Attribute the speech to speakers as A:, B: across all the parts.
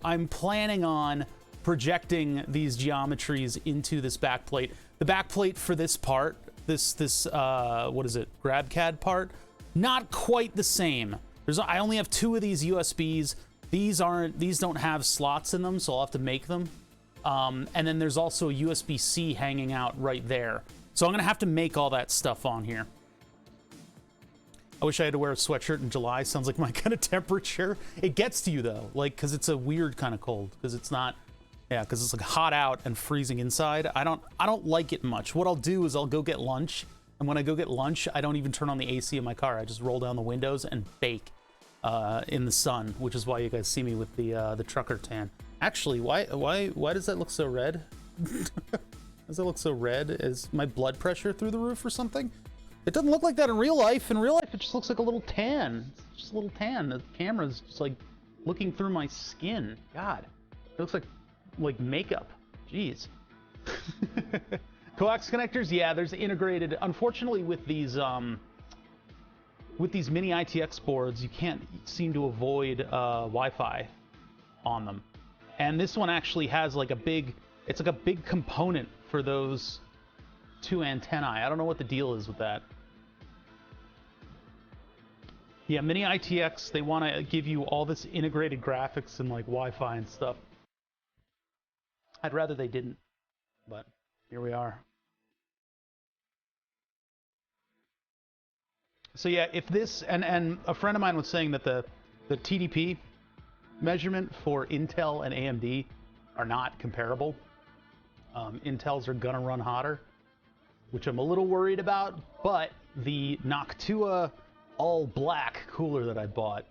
A: I'm planning on projecting these geometries into this backplate. The backplate for this part, this what is it, GrabCAD part, not quite the same. I only have 2 of these USBs. These don't have slots in them, so I'll have to make them. And then there's also a USB-C hanging out right there. So I'm gonna have to make all that stuff on here. I wish I had to wear a sweatshirt in July. Sounds like my kind of temperature. It gets to you though, like, cause it's a weird kind of cold, cause it's not, yeah, cause it's like hot out and freezing inside. I don't like it much. What I'll do is I'll go get lunch, and when I go get lunch, I don't even turn on the AC in my car. I just roll down the windows and bake in the sun, which is why you guys see me with the trucker tan. Actually, why does that look so red? Does that look so red? Is my blood pressure through the roof or something? It doesn't look like that in real life. In real life, it just looks like a little tan. It's just a little tan. The camera's just like looking through my skin. God, it looks like makeup. Jeez. Coax connectors, yeah, there's integrated. Unfortunately, with these mini ITX boards, you can't seem to avoid Wi-Fi on them. And this one actually has like it's like a big component for those 2 antennae. I don't know what the deal is with that. Yeah, mini ITX, they want to give you all this integrated graphics and like Wi-Fi and stuff. I'd rather they didn't, but here we are. So yeah, if this, and a friend of mine was saying that the TDP measurement for Intel and AMD are not comparable. Intels are gonna run hotter, which I'm a little worried about, but the Noctua all black cooler that I bought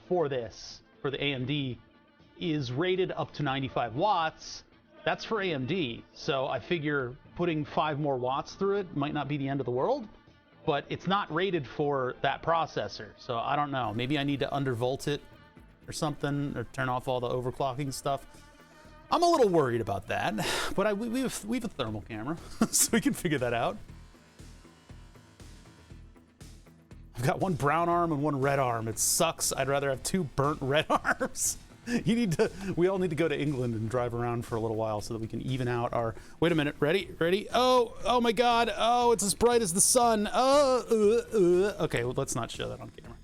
A: for the AMD is rated up to 95 watts. That's for AMD, so I figure putting 5 more watts through it might not be the end of the world, but it's not rated for that processor, so I don't know. Maybe I need to undervolt it or something, or turn off all the overclocking stuff. I'm a little worried about that, but we have a thermal camera, so we can figure that out. I've got 1 brown arm and 1 red arm. It sucks. I'd rather have 2 burnt red arms. We all need to go to England and drive around for a little while so that we can even out our, wait a minute, ready? Oh my God, oh, it's as bright as the sun. Okay, well, let's not show that on camera.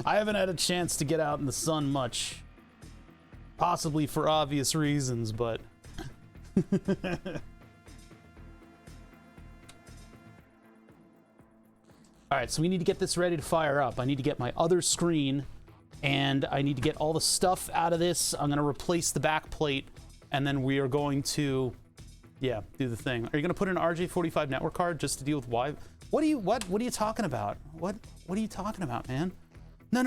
A: I haven't had a chance to get out in the sun much. Possibly for obvious reasons, but... Alright, so we need to get this ready to fire up. I need to get my other screen, and I need to get all the stuff out of this. I'm going to replace the back plate, and then we are going to, yeah, do the thing. Are you going to put an RJ45 network card just to deal with Wi-Fi? What are you talking about? What are you talking about, man? No.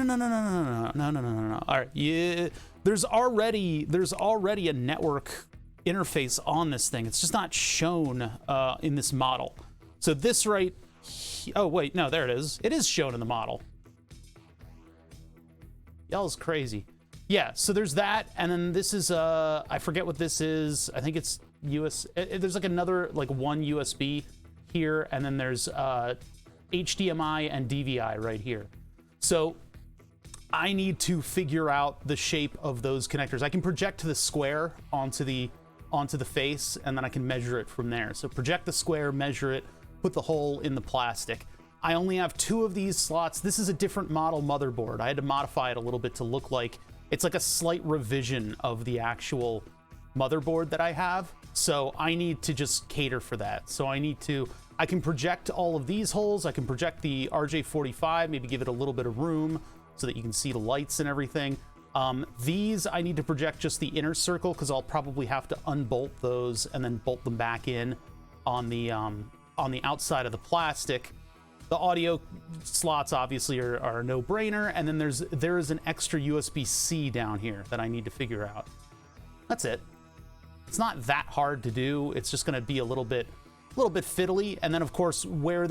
A: All right, yeah. There's already a network interface on this thing. It's just not shown in this model. So this right, oh wait, no, there it is. It is shown in the model. Y'all's crazy. Yeah, so there's that, and then this is I forget what this is. I think it's there's like another, like 1 USB here, and then there's HDMI and DVI right here. So I need to figure out the shape of those connectors. I can project the square onto the face, and then I can measure it from there. So project the square, measure it, put the hole in the plastic. I only have 2 of these slots. This is a different model motherboard. I had to modify it a little bit to look like, it's like a slight revision of the actual motherboard that I have. So I need to just cater for that. So I can project all of these holes. I can project the RJ45, maybe give it a little bit of room so that you can see the lights and everything. These, I need to project just the inner circle because I'll probably have to unbolt those and then bolt them back in on the outside of the plastic. The audio slots obviously are a no-brainer, and then there is an extra USB-C down here that I need to figure out. That's it. It's not that hard to do. It's just going to be a little bit fiddly. And then of course, where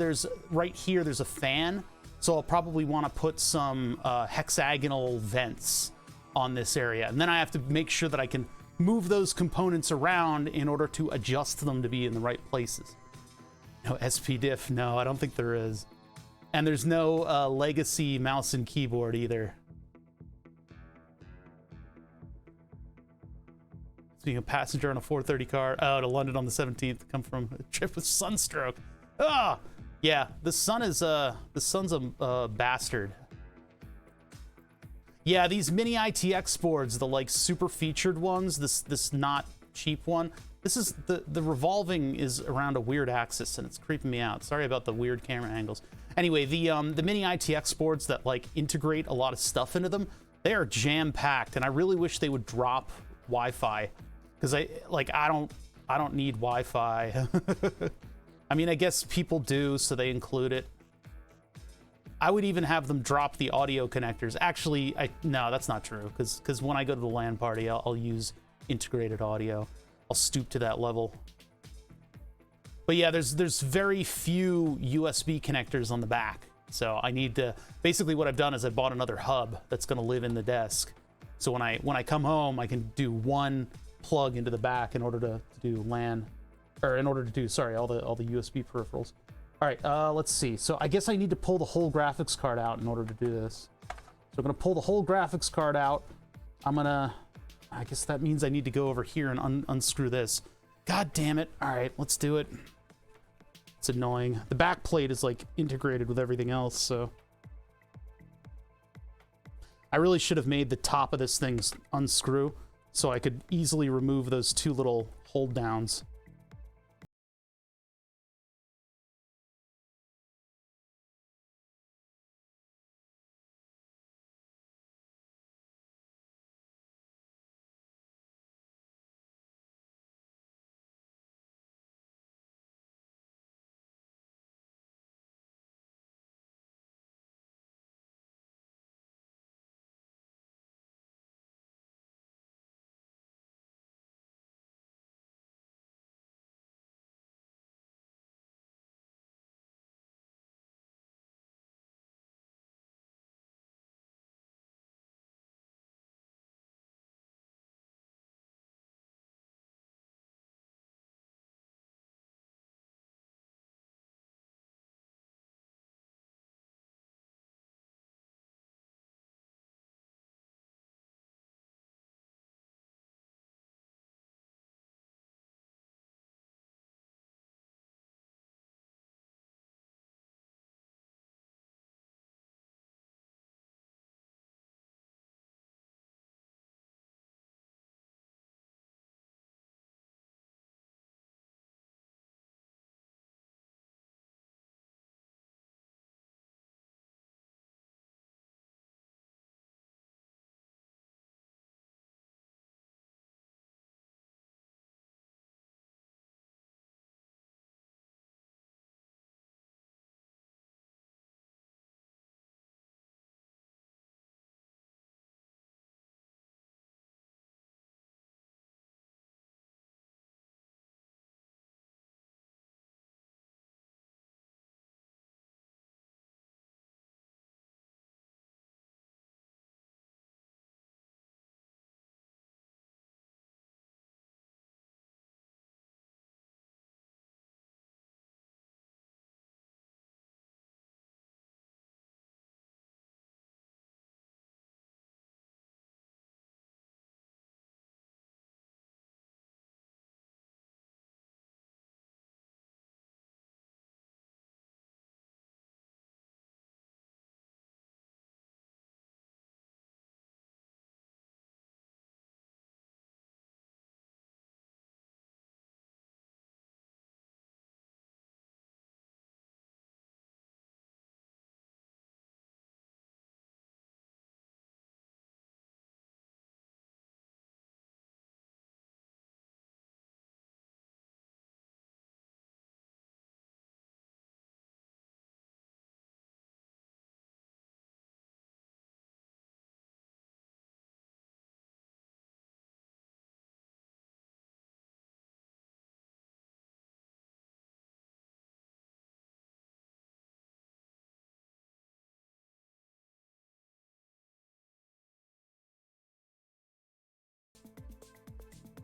A: right here, there's a fan. So I'll probably want to put some hexagonal vents on this area. And then I have to make sure that I can move those components around in order to adjust them to be in the right places. No SPDIF, no, I don't think there is. And there's no legacy mouse and keyboard either. being a passenger on a 4:30 car. Oh, to London on the 17th. Come from a trip with sunstroke. Ah, yeah. The sun's a bastard. Yeah, these mini ITX boards, the like super featured ones. This not cheap one. This is the revolving is around a weird axis and it's creeping me out. Sorry about the weird camera angles. Anyway, the mini ITX boards that like integrate a lot of stuff into them, they are jam packed, and I really wish they would drop Wi-Fi, because I don't need Wi-Fi. I mean, I guess people do, so they include it. I would even have them drop the audio connectors. Actually, no, that's not true, because when I go to the LAN party, I'll use integrated audio. I'll stoop to that level. But yeah, there's very few USB connectors on the back. So I need to, basically what I've done is I bought another hub that's gonna live in the desk. So when I come home, I can do one plug into the back in order to do LAN, or in order to do, sorry, all the USB peripherals. All right, let's see. So I guess I need to pull the whole graphics card out in order to do this. So I'm gonna pull the whole graphics card out. I guess that means I need to go over here and unscrew this. God damn it. All right, let's do it. It's annoying. The back plate is like integrated with everything else, so. I really should have made the top of this thing unscrew so I could easily remove those two little hold downs.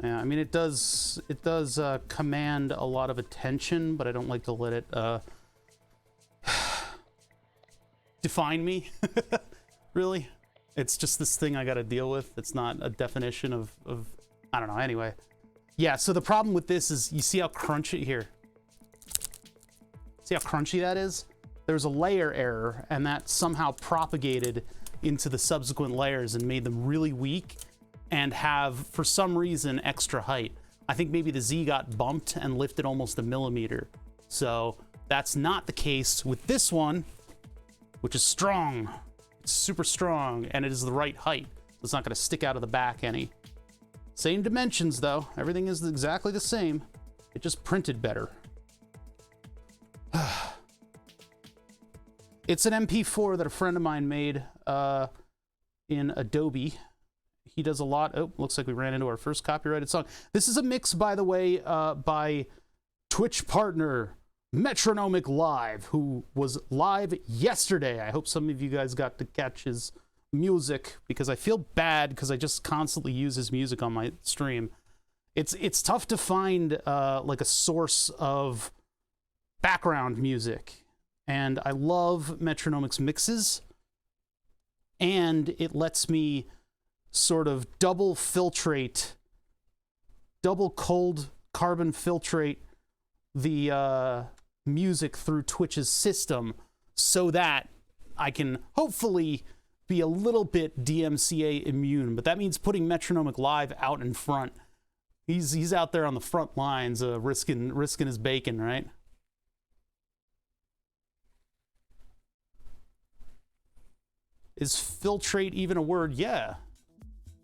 A: Yeah, I mean, it does command a lot of attention, but I don't like to let it define me. Really, it's just this thing I got to deal with. It's not a definition of I don't know. Anyway, Yeah, so the problem with this is, you see how crunchy here? See how crunchy that is? There's a layer error, and that somehow propagated into the subsequent layers and made them really weak and have, for some reason, extra height. I think maybe the Z got bumped and lifted almost a millimeter. So that's not the case with this one, which is strong. It's super strong, and it is the right height. It's not gonna stick out of the back any. Same dimensions though, everything is exactly the same. It just printed better. It's an MP4 that a friend of mine made in Adobe. He does a lot. Oh, looks like we ran into our first copyrighted song. This is a mix, by the way, by Twitch partner Metronomic Live, who was live yesterday. I hope some of you guys got to catch his music, because I feel bad because I just constantly use his music on my stream. It's tough to find like a source of background music, and I love Metronomic's mixes, and it lets me sort of double cold carbon filtrate the music through Twitch's system, so that I can hopefully be a little bit DMCA immune. But that means putting Metronomic Live out in front. He's out there on the front lines, risking his bacon, right? Is filtrate even a word? Yeah.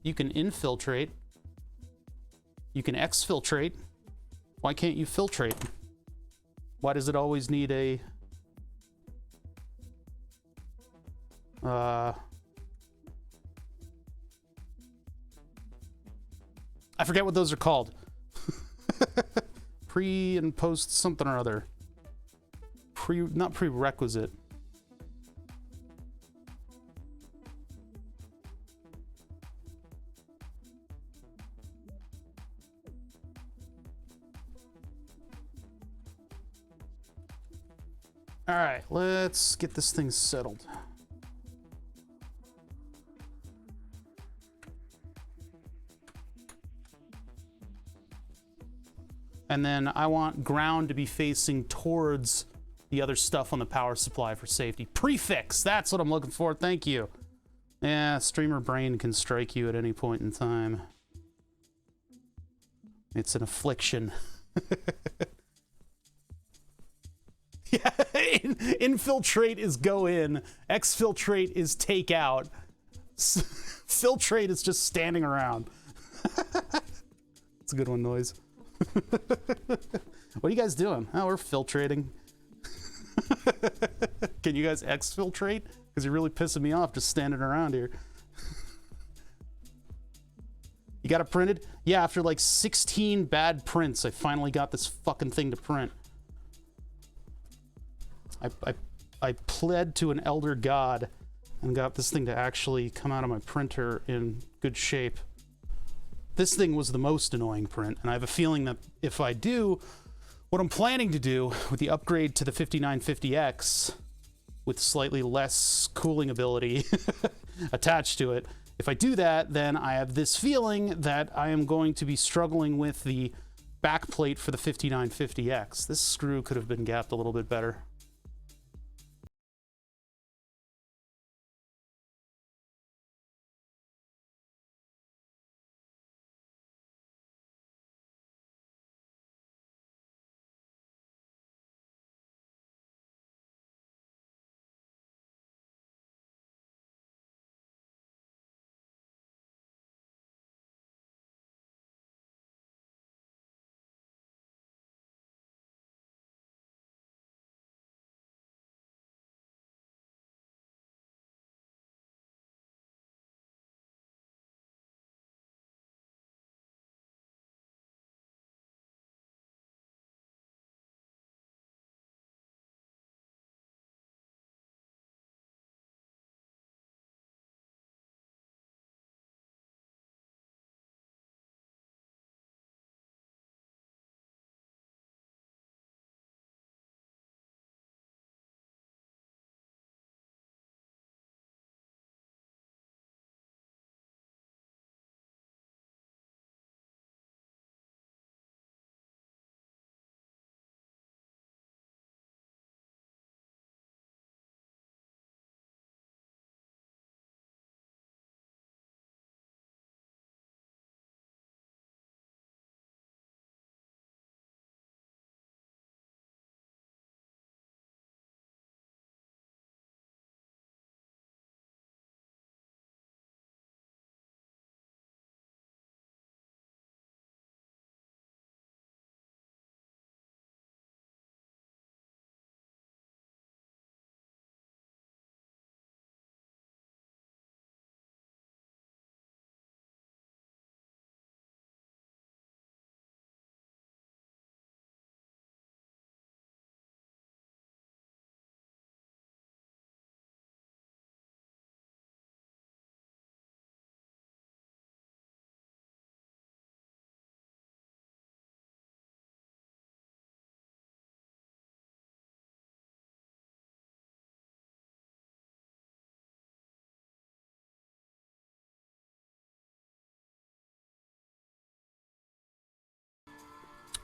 A: You can infiltrate. You can exfiltrate. Why can't you filtrate? Why does it always need a... I forget what those are called. Pre and post something or other. Not prerequisite. All right, let's get this thing settled. And then I want ground to be facing towards the other stuff on the power supply for safety. Prefix, that's what I'm looking for, thank you. Yeah, streamer brain can strike you at any point in time. It's an affliction. Yeah, infiltrate is go in, exfiltrate is take out, filtrate is just standing around. It's a good one, Noise. What are you guys doing? Oh, we're filtrating. Can you guys exfiltrate? Because you're really pissing me off just standing around here. You got it printed? Yeah, after like 16 bad prints, I finally got this fucking thing to print. I pled to an elder god and got this thing to actually come out of my printer in good shape. This thing was the most annoying print, and I have a feeling that if I do what I'm planning to do with the upgrade to the 5950X with slightly less cooling ability attached to it, if I do that, then I have this feeling that I am going to be struggling with the backplate for the 5950X. This screw could have been gapped a little bit better.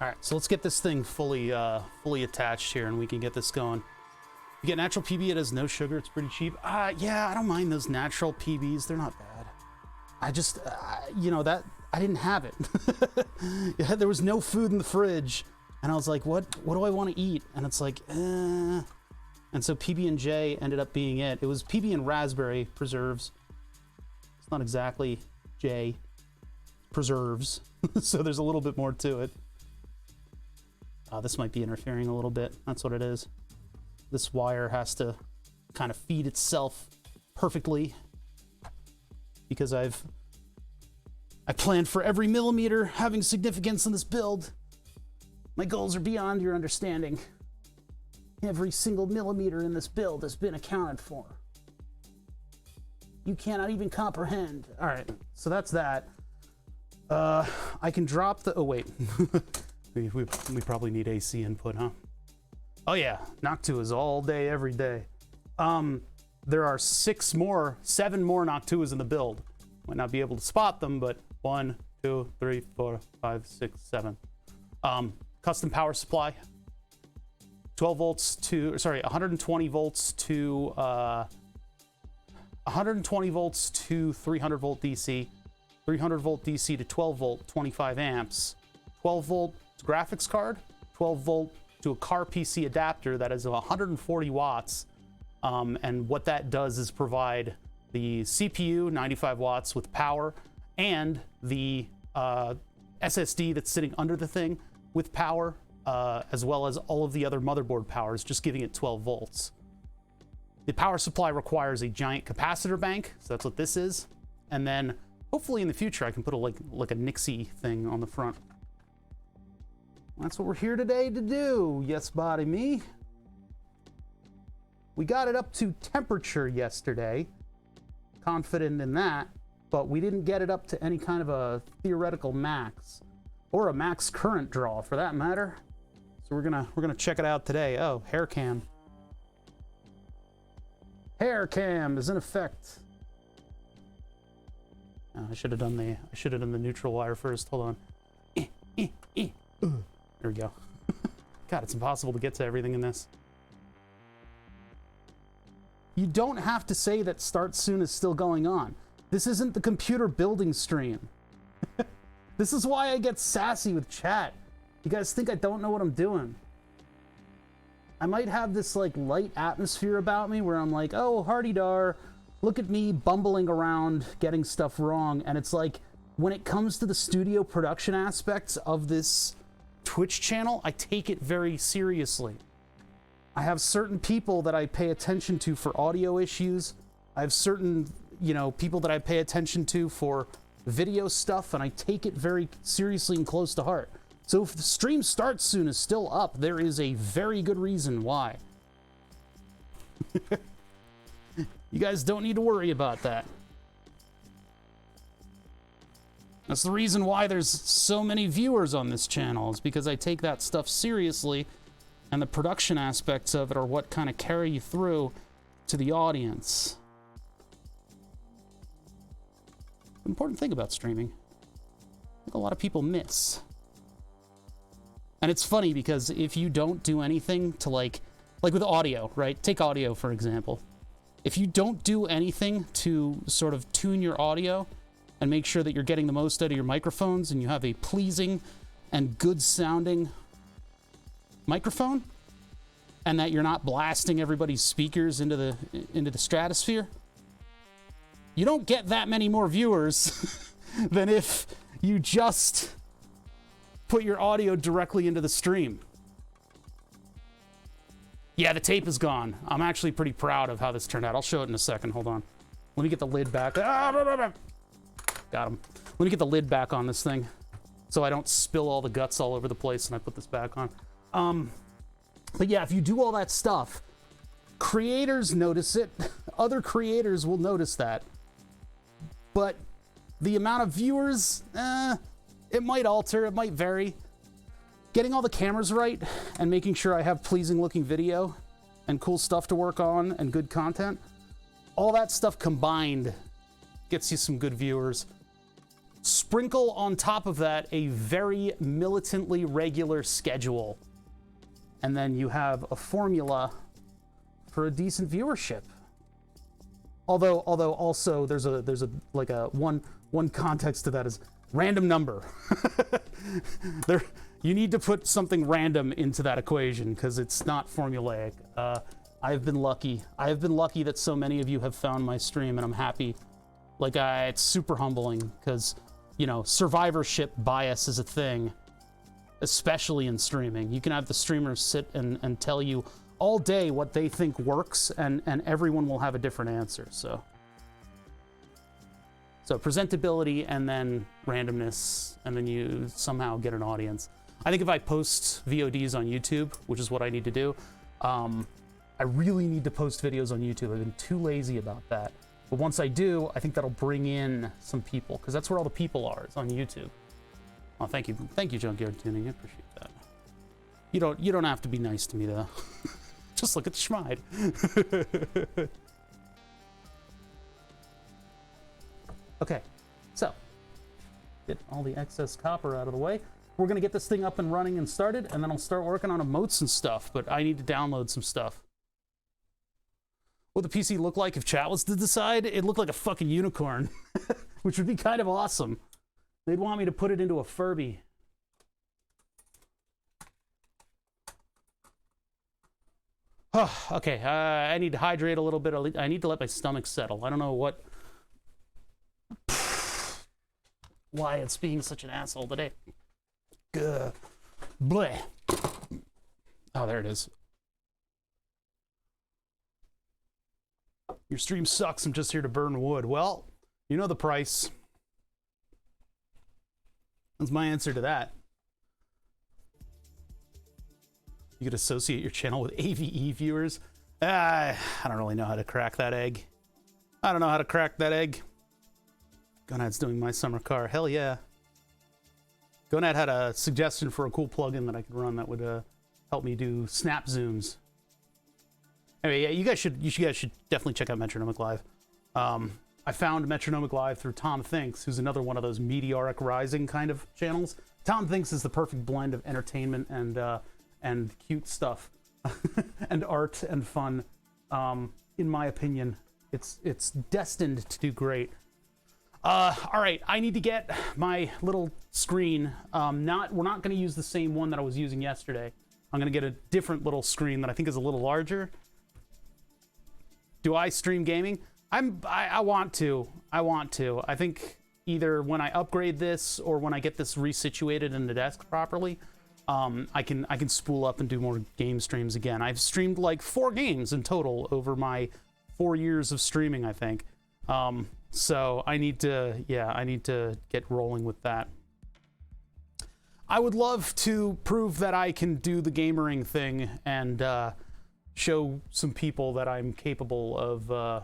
A: All right, so let's get this thing fully attached here, and we can get this going. You get natural PB, it has no sugar, it's pretty cheap. Yeah, I don't mind those natural PBs, they're not bad. I just, you know, that, I didn't have it. Yeah, there was no food in the fridge, and I was like, what do I want to eat? And it's like, And so PB&J ended up being it. It was PB and raspberry preserves. It's not exactly J, preserves. So there's a little bit more to it. This might be interfering a little bit. That's what it is. This wire has to kind of feed itself perfectly because I planned for every millimeter having significance in this build. My goals are beyond your understanding. Every single millimeter in this build has been accounted for. You cannot even comprehend. All right, so that's that. I can drop the, oh wait. We probably need AC input, huh? Oh yeah, Noctuas all day, every day. There are 7 more Noctuas in the build. Might not be able to spot them, but 1, 2, 3, 4, 5, 6, 7. Custom power supply. 12 volts to, sorry, 120 volts to 120 volts to 300 volt DC, 300 volt DC to 12 volt, 25 amps, 12 volt graphics card, 12 volt to a car PC adapter that is 140 watts. And what that does is provide the CPU 95 watts with power and the SSD that's sitting under the thing with power, as well as all of the other motherboard powers, just giving it 12 volts. The power supply requires a giant capacitor bank, so that's what this is. And then hopefully in the future I can put like a Nixie thing on the front. That's what we're here today to do. Yes, body me. We got it up to temperature yesterday. Confident in that, but we didn't get it up to any kind of a theoretical max or a max current draw for that matter. So we're gonna check it out today. Oh, hair cam. Hair cam is in effect. Oh, I should have done the neutral wire first. Hold on. There we go. God, it's impossible to get to everything in this. You don't have to say that start soon is still going on. This isn't the computer building stream. This is why I get sassy with chat. You guys think I don't know what I'm doing. I might have this like light atmosphere about me where I'm like, oh, hardy dar, look at me bumbling around getting stuff wrong. And it's like, when it comes to the studio production aspects of this Twitch channel, I take it very seriously. I have certain people that I pay attention to for audio issues. I have certain, you know, people that I pay attention to for video stuff, and I take it very seriously and close to heart. So if the stream starts soon is still up, there is a very good reason why. You guys don't need to worry about that. That's the reason why there's so many viewers on this channel, is because I take that stuff seriously, and the production aspects of it are what kind of carry you through to the audience. The important thing about streaming, I think a lot of people miss. And it's funny because if you don't do anything to like with audio, right? Take audio, for example. If you don't do anything to sort of tune your audio and make sure that you're getting the most out of your microphones and you have a pleasing and good sounding microphone, and that you're not blasting everybody's speakers into the stratosphere, you don't get that many more viewers than if you just put your audio directly into the stream. Yeah, the tape is gone. I'm actually pretty proud of how this turned out. I'll show it in a second. Hold on. Let me get the lid back. Got him. Let me get the lid back on this thing so I don't spill all the guts all over the place and I put this back on. But yeah, if you do all that stuff, creators notice it. Other creators will notice that. But the amount of viewers, it might alter, it might vary. Getting all the cameras right and making sure I have pleasing looking video and cool stuff to work on and good content, all that stuff combined gets you some good viewers. Sprinkle on top of that a very militantly regular schedule. And then you have a formula for a decent viewership. Although also there's a like a one context to that is random number. You need to put something random into that equation because it's not formulaic. I've been lucky. I have been lucky that so many of you have found my stream, and I'm happy. Like, it's super humbling because, you know, survivorship bias is a thing, especially in streaming. You can have the streamers sit and tell you all day what they think works, and everyone will have a different answer. So presentability and then randomness, and then you somehow get an audience. I think if I post VODs on YouTube, which is what I need to do, I really need to post videos on YouTube. I've been too lazy about that. But once I do, I think that'll bring in some people, because that's where all the people are. It's on YouTube. Oh, thank you, Junkyard Tuning. I appreciate that. You don't have to be nice to me though. Just look at the schmide. Okay, so get all the excess copper out of the way. We're gonna get this thing up and running and started, and then I'll start working on emotes and stuff, but I need to download some stuff. What would the PC look like if chat was to decide? It'd look like a fucking unicorn, which would be kind of awesome. They'd want me to put it into a Furby. Okay, I need to hydrate a little bit. I need to let my stomach settle. I don't know why it's being such an asshole today. Gah. Bleh. Oh, there it is. Your stream sucks. I'm just here to burn wood. Well, you know the price. That's my answer to that. You could associate your channel with AVE viewers. I don't really know how to crack that egg. I don't know how to crack that egg. Gonad's doing my summer car. Hell yeah. Gonad had a suggestion for a cool plugin that I could run that would help me do snap zooms. Anyway, yeah, you guys should definitely check out Metronomic Live. I found Metronomic Live through Tom Thinks, who's another one of those meteoric rising kind of channels. Tom Thinks is the perfect blend of entertainment and cute stuff, and art and fun. In my opinion, it's destined to do great. All right, I need to get my little screen. We're not going to use the same one that I was using yesterday. I'm going to get a different little screen that I think is a little larger. Do I stream gaming? I want to. I think either when I upgrade this or when I get this resituated in the desk properly, I can spool up and do more game streams again. I've streamed like 4 games in total over my 4 years of streaming, I think. So I need to get rolling with that. I would love to prove that I can do the gamering thing and show some people that I'm capable of,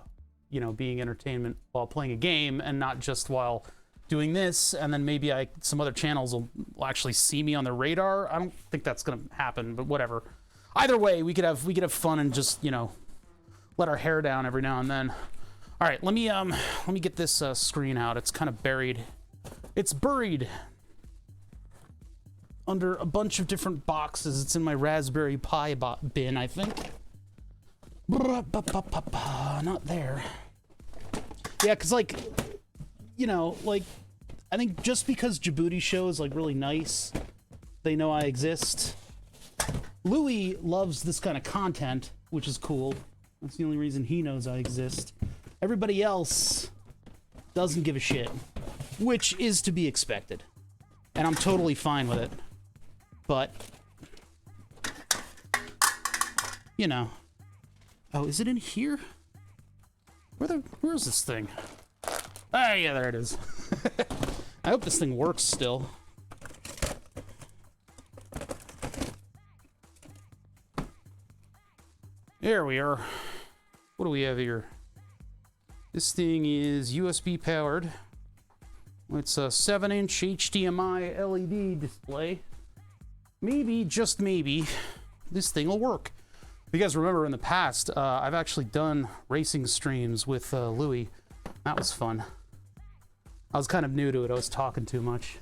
A: being entertainment while playing a game and not just while doing this. And then maybe some other channels will actually see me on the radar. I don't think that's gonna happen, but whatever. Either way, we could have fun and just let our hair down every now and then. All right, let me get this screen out. It's kind of buried. It's buried under a bunch of different boxes. It's in my Raspberry Pi bin, I think. Not there. Yeah, because I think just because Djibouti show is really nice, they know I exist. Louis loves this kind of content, which is cool. That's the only reason he knows I exist. Everybody else doesn't give a shit, which is to be expected. And I'm totally fine with it. But, Oh, is it in here? Where's this thing? Ah, yeah, there it is. I hope this thing works still. There we are. What do we have here? This thing is USB powered. It's a 7-inch HDMI LED display. Maybe, just maybe, this thing will work. If you guys remember in the past, I've actually done racing streams with Louis. That was fun. I was kind of new to it. I was talking too much.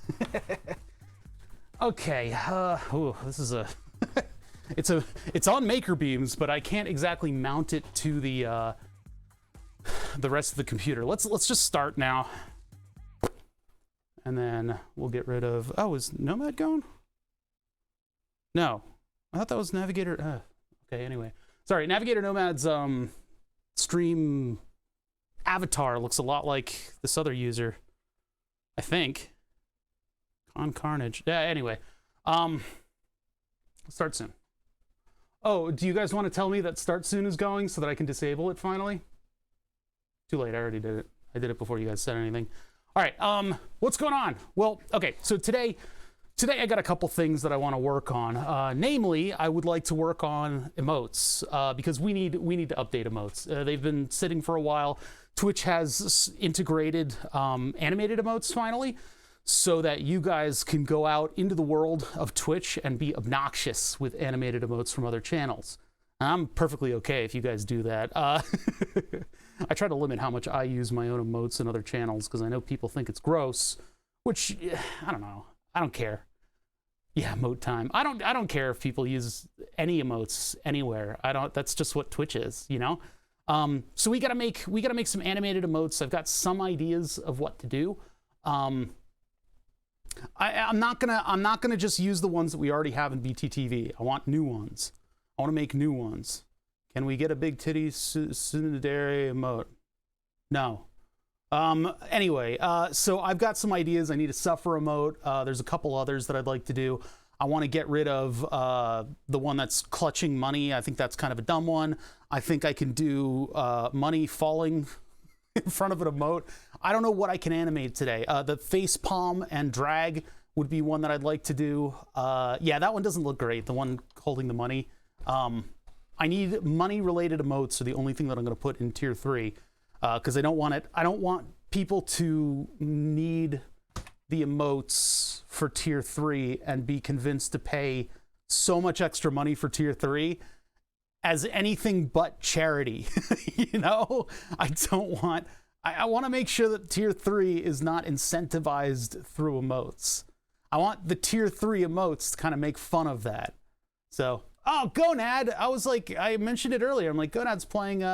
A: Okay. Ooh, this is a... it's on Makerbeams, but I can't exactly mount it to the rest of the computer. Let's just start now. And then we'll get rid of... Oh, is Nomad going? No. I thought that was Navigator... okay, anyway. Sorry, Navigator Nomad's stream avatar looks a lot like this other user, I think. On Carnage. Yeah, anyway. Start soon. Oh, do you guys want to tell me that start soon is going so that I can disable it finally? Too late, I already did it. I did it before you guys said anything. All right, what's going on? Well, okay, so today I got a couple things that I want to work on. Namely, I would like to work on emotes because we need to update emotes. They've been sitting for a while. Twitch has integrated animated emotes finally, so that you guys can go out into the world of Twitch and be obnoxious with animated emotes from other channels. I'm perfectly okay if you guys do that. I try to limit how much I use my own emotes in other channels because I know people think it's gross, which I don't know. I don't care. Yeah, emote time. I don't care if people use any emotes anywhere. That's just what Twitch is, you know? So we gotta make some animated emotes. I've got some ideas of what to do. I'm not gonna just use the ones that we already have in BTTV. I want new ones. I want to make new ones. Can we get a big titty tsundere emote? No. Anyway, so I've got some ideas. I need a suffer emote. There's a couple others that I'd like to do. I want to get rid of the one that's clutching money. I think that's kind of a dumb one. I think I can do money falling in front of an emote. I don't know what I can animate today. The face palm and drag would be one that I'd like to do. Yeah, that one doesn't look great. The one holding the money. I need money-related emotes are the only thing that I'm going to put in tier 3 because I don't want people to need the emotes for tier 3 and be convinced to pay so much extra money for tier 3 as anything but charity. You know, I want to make sure that tier 3 is not incentivized through emotes. I want the tier 3 emotes to kind of make fun of that. So, oh, Gonad, I mentioned it earlier. I'm like, Gonad's playing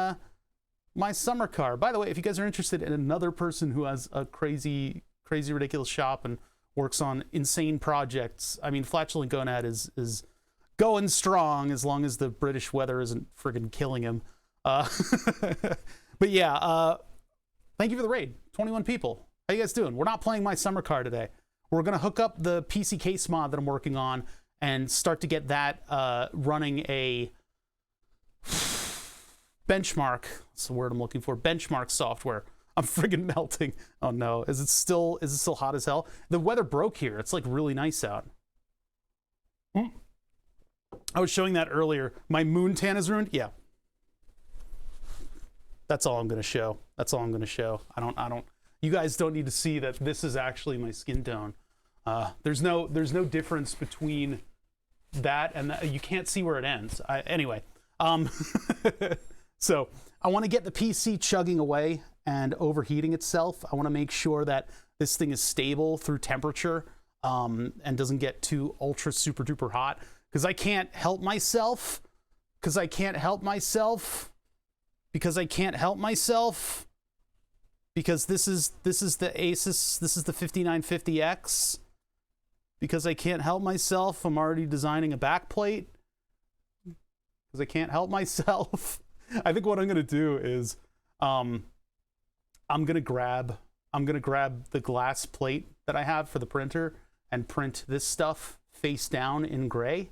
A: my summer car. By the way, if you guys are interested in another person who has a crazy, ridiculous shop and works on insane projects, I mean, Flatulent Gonad is going strong as long as the British weather isn't friggin' killing him. But yeah, thank you for the raid. 21 people. How you guys doing? We're not playing my summer car today. We're going to hook up the PC case mod that I'm working on and start to get that running a benchmark. That's the word I'm looking for. Benchmark software. I'm friggin' melting. Oh no, is it still hot as hell? The weather broke here. It's like really nice out. I was showing that earlier. My moon tan is ruined. Yeah. That's all I'm gonna show. That's all I'm gonna show. I don't. You guys don't need to see that this is actually my skin tone. There's no difference between that and that. You can't see where it ends. Anyway. So I want to get the PC chugging away and overheating itself. I want to make sure that this thing is stable through temperature and doesn't get too ultra super duper hot because I can't help myself. Because this is the Asus, this is the 5950X. Because I can't help myself, I'm already designing a back plate. Because I can't help myself. I think what I'm gonna do is I'm gonna grab the glass plate that I have for the printer and print this stuff face down in gray.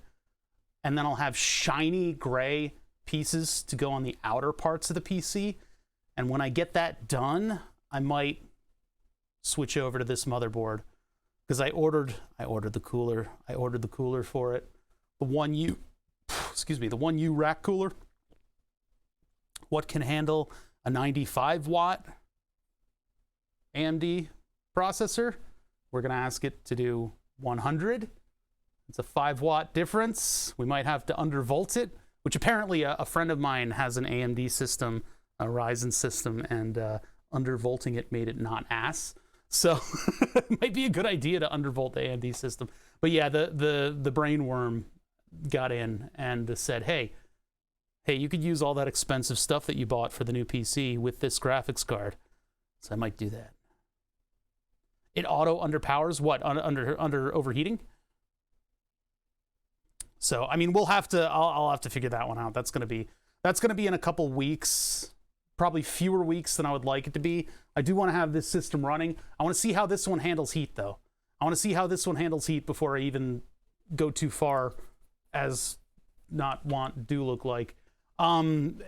A: And then I'll have shiny gray pieces to go on the outer parts of the PC. And when I get that done, I might switch over to this motherboard because I ordered the cooler. I ordered the cooler for it. The 1U rack cooler. What can handle a 95 watt AMD processor? We're gonna ask it to do 100. It's a 5 watt difference. We might have to undervolt it, which apparently a friend of mine has an AMD system, a Ryzen system, and undervolting it made it not ass. So it might be a good idea to undervolt the AMD system. But yeah, the brain worm got in and said, hey, you could use all that expensive stuff that you bought for the new PC with this graphics card. So I might do that. It auto underpowers what? Under overheating? So I mean, I'll have to figure that one out. That's gonna be in a couple weeks, probably fewer weeks than I would like it to be. I do want to have this system running. I want to see how this one handles heat though. I want to see how this one handles heat before I even go too far as not want do look like.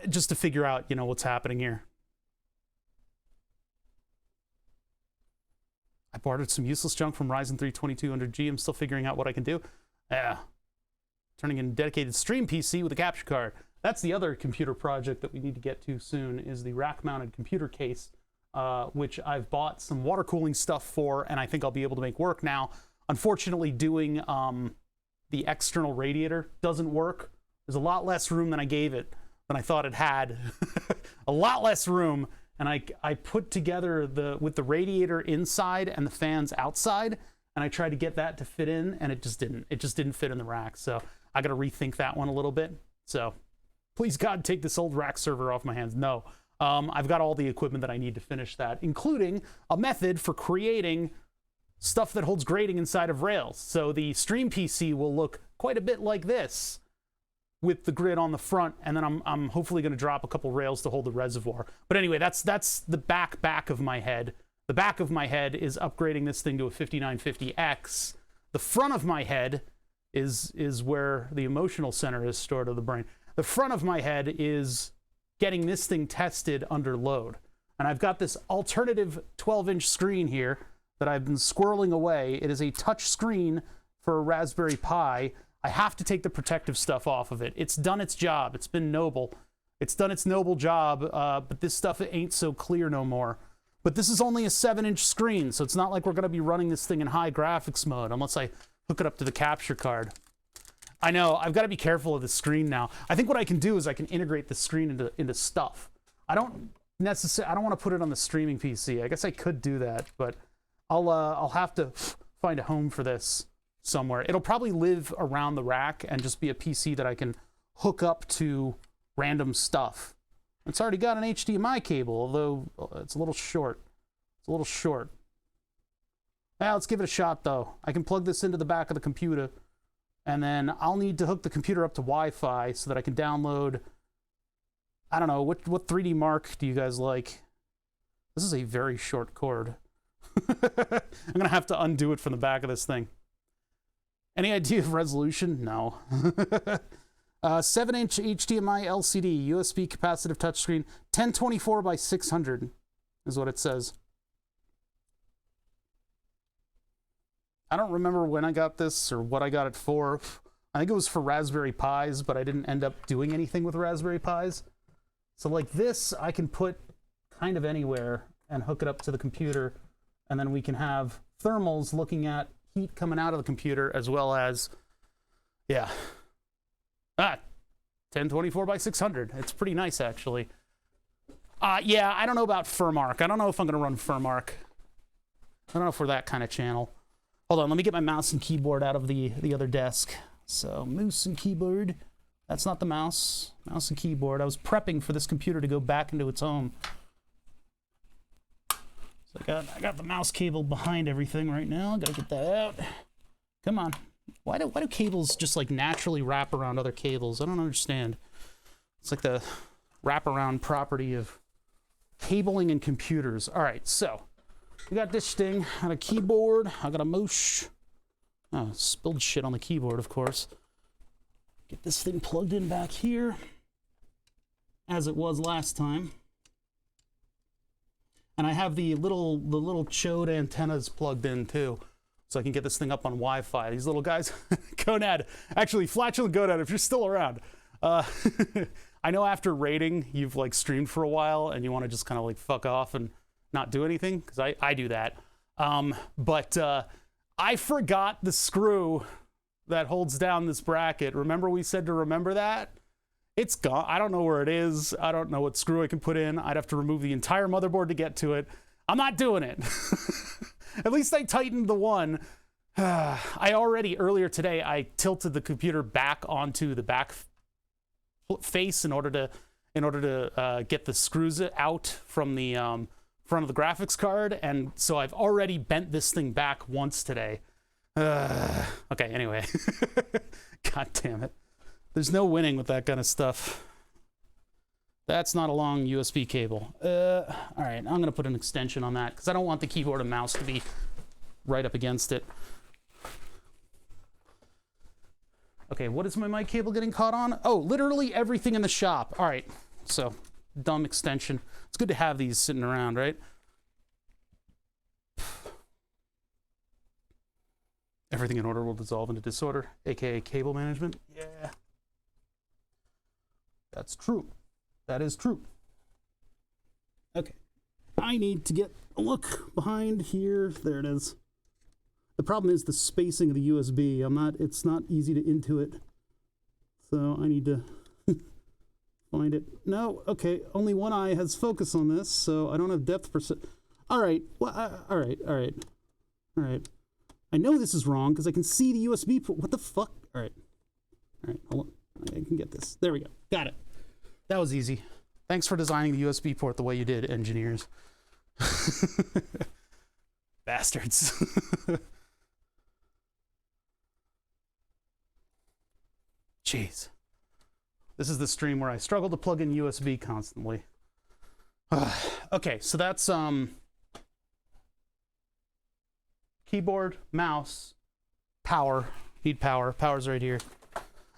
A: Just to figure out, you know, what's happening here. I bartered some useless junk from Ryzen 3 2200G. I'm still figuring out what I can do. Yeah. Turning in a dedicated stream PC with a capture card. That's the other computer project that we need to get to soon, is the rack-mounted computer case, which I've bought some water cooling stuff for, and I think I'll be able to make work now. Unfortunately, doing the external radiator doesn't work. There's a lot less room than I gave it, than I thought it had. A lot less room, and I put together with the radiator inside and the fans outside, and I tried to get that to fit in, and it just didn't fit in the rack. So I got to rethink that one a little bit. So please God, take this old rack server off my hands. No, I've got all the equipment that I need to finish that, including a method for creating stuff that holds grading inside of rails. So the stream PC will look quite a bit like this, with the grid on the front, and then I'm hopefully going to drop a couple rails to hold the reservoir. But anyway, that's the back of my head. The back of my head is upgrading this thing to a 5950X. The front of my head is where the emotional center is stored of the brain. The front of my head is getting this thing tested under load. And I've got this alternative 12-inch screen here that I've been squirreling away. It is a touch screen for a Raspberry Pi. I have to take the protective stuff off of it. It's done its job. It's been noble. It's done its noble job, but this stuff ain't so clear no more. But this is only a 7-inch screen, so it's not like we're going to be running this thing in high graphics mode unless I hook it up to the capture card. I know, I've got to be careful of the screen now. I think what I can do is I can integrate the screen into stuff. I don't want to put it on the streaming PC. I guess I could do that, but I'll have to find a home for this somewhere. It'll probably live around the rack and just be a PC that I can hook up to random stuff. It's already got an HDMI cable, although it's a little short. It's a little short. Now let's give it a shot though. I can plug this into the back of the computer, and then I'll need to hook the computer up to Wi-Fi so that I can download, I don't know, what 3D Mark do you guys like? This is a very short cord. I'm gonna have to undo it from the back of this thing. Any idea of resolution? No. 7-inch HDMI LCD, USB capacitive touchscreen, 1024 by 600 is what it says. I don't remember when I got this or what I got it for. I think it was for Raspberry Pis, but I didn't end up doing anything with Raspberry Pis. So like this, I can put kind of anywhere and hook it up to the computer, and then we can have thermals looking at heat coming out of the computer, as well as, yeah, 1024 by 600. It's pretty nice, actually. Yeah, I don't know about Furmark. I don't know if I'm going to run Furmark. I don't know if we're that kind of channel. Hold on, let me get my mouse and keyboard out of the other desk. So, mouse and keyboard. That's not the mouse. Mouse and keyboard. I was prepping for this computer to go back into its home. So I got the mouse cable behind everything right now. Gotta get that out. Come on. Why do cables just like naturally wrap around other cables? I don't understand. It's like the wraparound property of cabling and computers. All right, so we got this thing. I got a keyboard. I got a mouse. Oh, spilled shit on the keyboard, of course. Get this thing plugged in back here, as it was last time. And I have the little chode antennas plugged in too, so I can get this thing up on Wi-Fi. These little guys, Gonad, actually, Flatulent Gonad, if you're still around. I know after raiding, you've like streamed for a while and you want to just kind of like fuck off and not do anything, because I do that. But I forgot the screw that holds down this bracket. Remember we said to remember that? It's gone. I don't know where it is. I don't know what screw I can put in. I'd have to remove the entire motherboard to get to it. I'm not doing it. At least I tightened the one. I already, earlier today, I tilted the computer back onto the back face in order to get the screws out from the front of the graphics card, and so I've already bent this thing back once today. Okay, anyway. God damn it. There's no winning with that kind of stuff. That's not a long USB cable. All right, I'm going to put an extension on that because I don't want the keyboard and mouse to be right up against it. Okay, what is my mic cable getting caught on? Oh, literally everything in the shop. All right, so dumb extension. It's good to have these sitting around, right? Everything in order will dissolve into disorder, aka cable management. Yeah. That's true. That is true. Okay. I need to get a look behind here. There it is. The problem is the spacing of the USB. It's not easy to intuit. So I need to find it. No, okay. Only one eye has focus on this, so I don't have depth perception. All right. Well, all right. I know this is wrong because I can see the USB port. What the fuck? All right, hold on. I can get this. There we go. Got it. That was easy. Thanks for designing the USB port the way you did, engineers. Bastards. Jeez. This is the stream where I struggle to plug in USB constantly. Okay, so that's keyboard, mouse, power. Need power. Power's right here.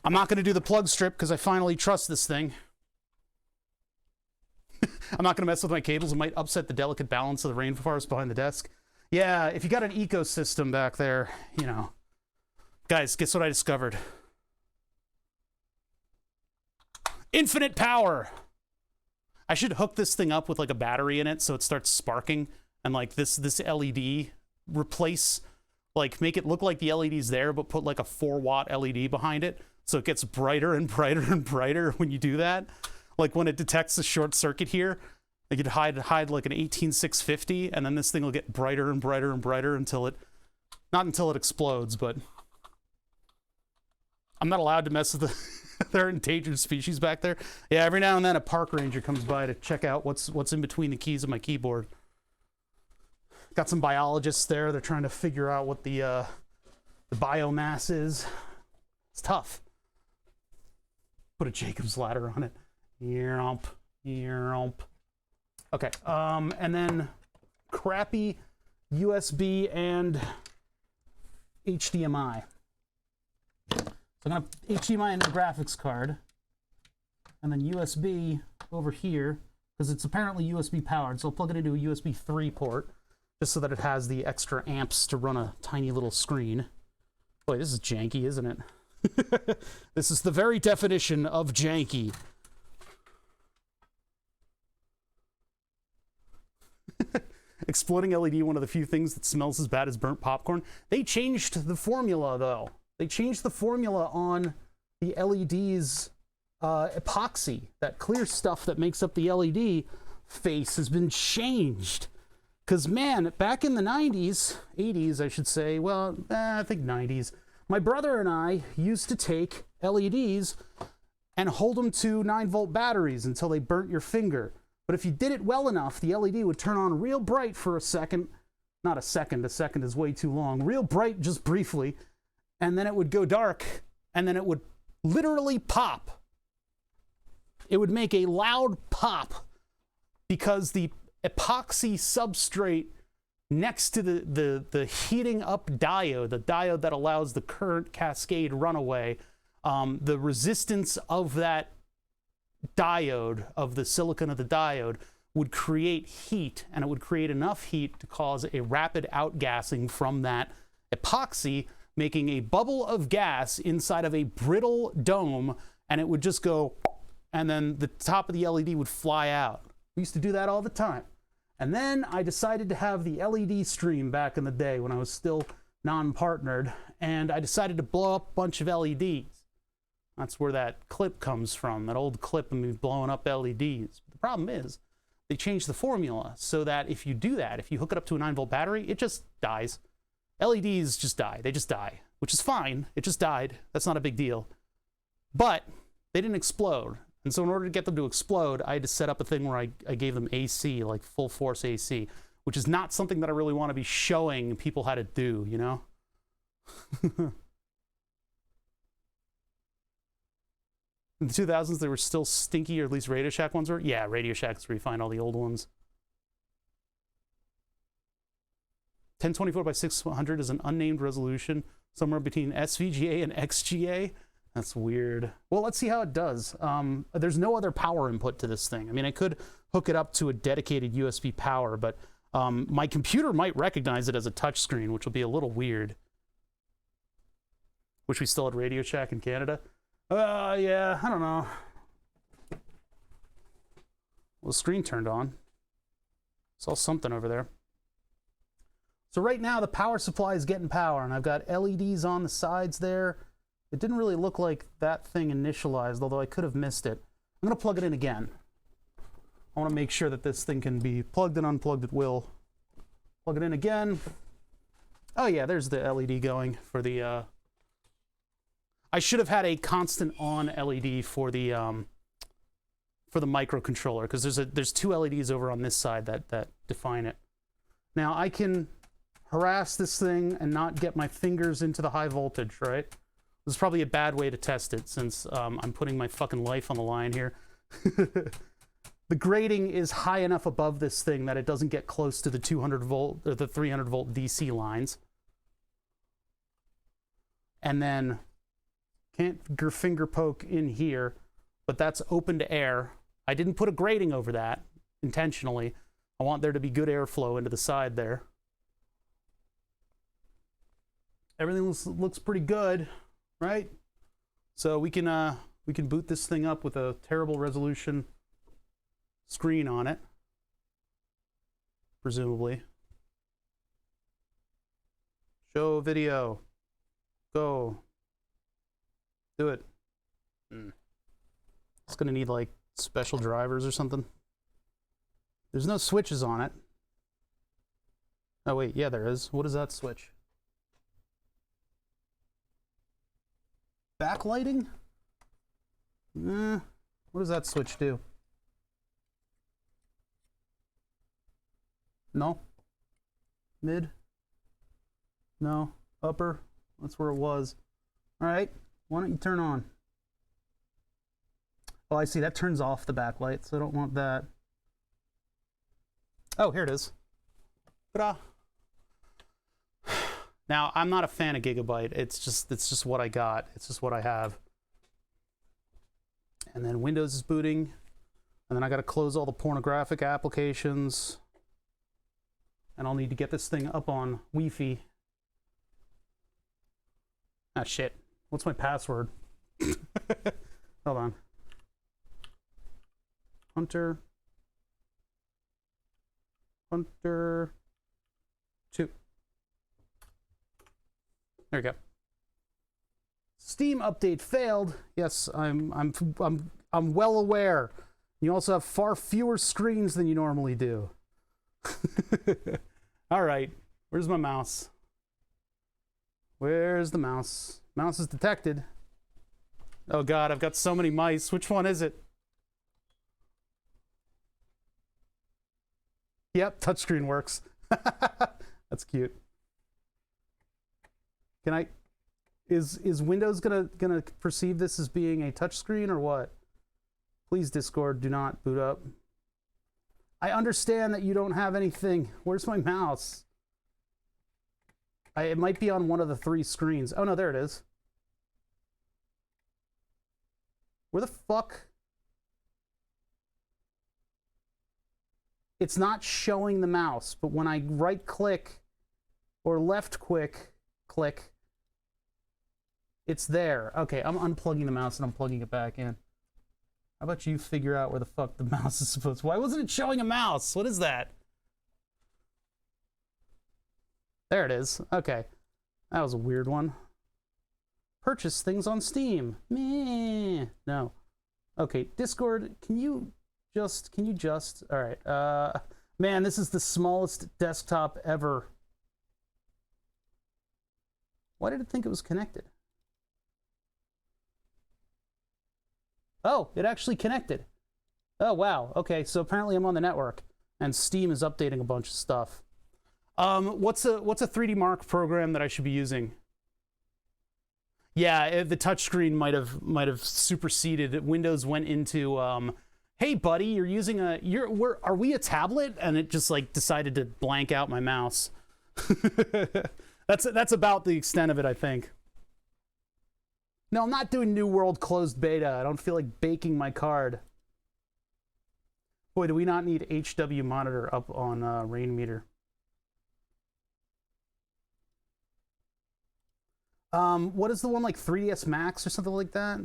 A: I'm not going to do the plug strip because I finally trust this thing. I'm not going to mess with my cables. It might upset the delicate balance of the rainforest behind the desk. Yeah, if you got an ecosystem back there, you know. Guys, guess what I discovered? Infinite power! I should hook this thing up with like a battery in it so it starts sparking, and like this LED replace, like make it look like the LED's there, but put like a 4-watt LED behind it so it gets brighter and brighter and brighter when you do that. Like when it detects a short circuit here, like you'd hide like an 18650, and then this thing will get brighter and brighter and brighter until it, not until it explodes, but I'm not allowed to mess with the there are endangered species back there. Yeah, every now and then a park ranger comes by to check out what's in between the keys of my keyboard. Got some biologists there. They're trying to figure out what the biomass is. It's tough. Put a Jacob's ladder on it. Yomp, yomp. Okay, and then crappy USB and HDMI. So I'm gonna HDMI into the graphics card, and then USB over here, because it's apparently USB powered, so I'll plug it into a USB 3 port, just so that it has the extra amps to run a tiny little screen. Boy, this is janky, isn't it? This is the very definition of janky. Exploding LED, one of the few things that smells as bad as burnt popcorn. They changed the formula, though. They changed the formula on the LED's epoxy. That clear stuff that makes up the LED face has been changed. Because, man, back in the 90s, 80s, I should say, well, I think 90s, my brother and I used to take LEDs and hold them to 9-volt batteries until they burnt your finger. But if you did it well enough, the LED would turn on real bright for a second. Not a second is way too long. Real bright just briefly. And then it would go dark, and then it would literally pop. It would make a loud pop because the epoxy substrate next to the heating up diode, the diode that allows the current cascade runaway, the resistance of that diode, of the silicon of the diode, would create heat, and it would create enough heat to cause a rapid outgassing from that epoxy, making a bubble of gas inside of a brittle dome, and it would just go, and then the top of the LED would fly out. We used to do that all the time. And then I decided to have the LED stream back in the day when I was still non-partnered, and I decided to blow up a bunch of LEDs. That's where that clip comes from, that old clip of me blowing up LEDs. The problem is, they changed the formula so that if you do that, if you hook it up to a 9-volt battery, it just dies. LEDs just die. They just die, which is fine. It just died. That's not a big deal. But they didn't explode. And so in order to get them to explode, I had to set up a thing where I gave them AC, like full force AC, which is not something that I really want to be showing people how to do, you know? In the 2000s, they were still stinky, or at least Radio Shack ones were. Yeah, Radio Shack's where you find all the old ones. 1024 by 600 is an unnamed resolution, somewhere between SVGA and XGA. That's weird. Well, let's see how it does. There's no other power input to this thing. I mean, I could hook it up to a dedicated USB power, but my computer might recognize it as a touchscreen, which will be a little weird. Wish we still had Radio Shack in Canada. Yeah, I don't know. Well, the screen turned on. Saw something over there. So right now, the power supply is getting power, and I've got LEDs on the sides there. It didn't really look like that thing initialized, although I could have missed it. I'm going to plug it in again. I want to make sure that this thing can be plugged and unplugged at will. Plug it in again. Oh yeah, there's the LED going for the... I should have had a constant on LED for the microcontroller, because there's two LEDs over on this side that define it. Now I can harass this thing and not get my fingers into the high voltage, right? This is probably a bad way to test it, since I'm putting my fucking life on the line here. The grating is high enough above this thing that it doesn't get close to the 200 volt or the 300 volt DC lines. And then can't finger poke in here, but that's open to air. I didn't put a grating over that intentionally. I want there to be good airflow into the side there. Everything looks pretty good, right? So we can boot this thing up with a terrible resolution screen on it, presumably. Show video. Go. Do it. It's gonna need like special drivers or something. There's no switches on it. Oh wait, yeah, there is. What is that switch? Backlighting? What does that switch do? No. Mid? No. Upper? That's where it was. All right. Why don't you turn on? Oh, I see. That turns off the backlight, so I don't want that. Oh, here it is. Ta-da! Now, I'm not a fan of Gigabyte. It's just what I got. It's just what I have. And then Windows is booting. And then I got to close all the pornographic applications. And I'll need to get this thing up on Wi-Fi. Ah, shit. What's my password? Hold on. Hunter 2. There we go. Steam update failed. Yes, I'm well aware. You also have far fewer screens than you normally do. All right, where's my mouse? Where's the mouse? Mouse is detected. Oh God, I've got so many mice. Which one is it? Yep, touchscreen works. That's cute. Can I? Is Windows gonna perceive this as being a touchscreen or what? Please, Discord, do not boot up. I understand that you don't have anything. Where's my mouse? It might be on one of the 3 screens. Oh no, there it is. Where the fuck? It's not showing the mouse, but when I right click or left click, it's there. Okay, I'm unplugging the mouse and I'm plugging it back in. How about you figure out where the fuck the mouse is supposed to... Why wasn't it showing a mouse? What is that? There it is. Okay. That was a weird one. Purchase things on Steam. Meh. No. Okay, Discord, can you can you just, all right. Man, this is the smallest desktop ever. Why did it think it was connected? Oh, it actually connected. Oh, wow. Okay, so apparently I'm on the network, and Steam is updating a bunch of stuff. What's a 3D Mark program that I should be using? Yeah, the touchscreen might have superseded. Windows went into, hey buddy, you're using are we a tablet? And it just like decided to blank out my mouse. That's about the extent of it, I think. No, I'm not doing New World closed beta. I don't feel like baking my card. Boy, do we not need HW monitor up on rain meter. What is the one, like 3ds Max or something like that?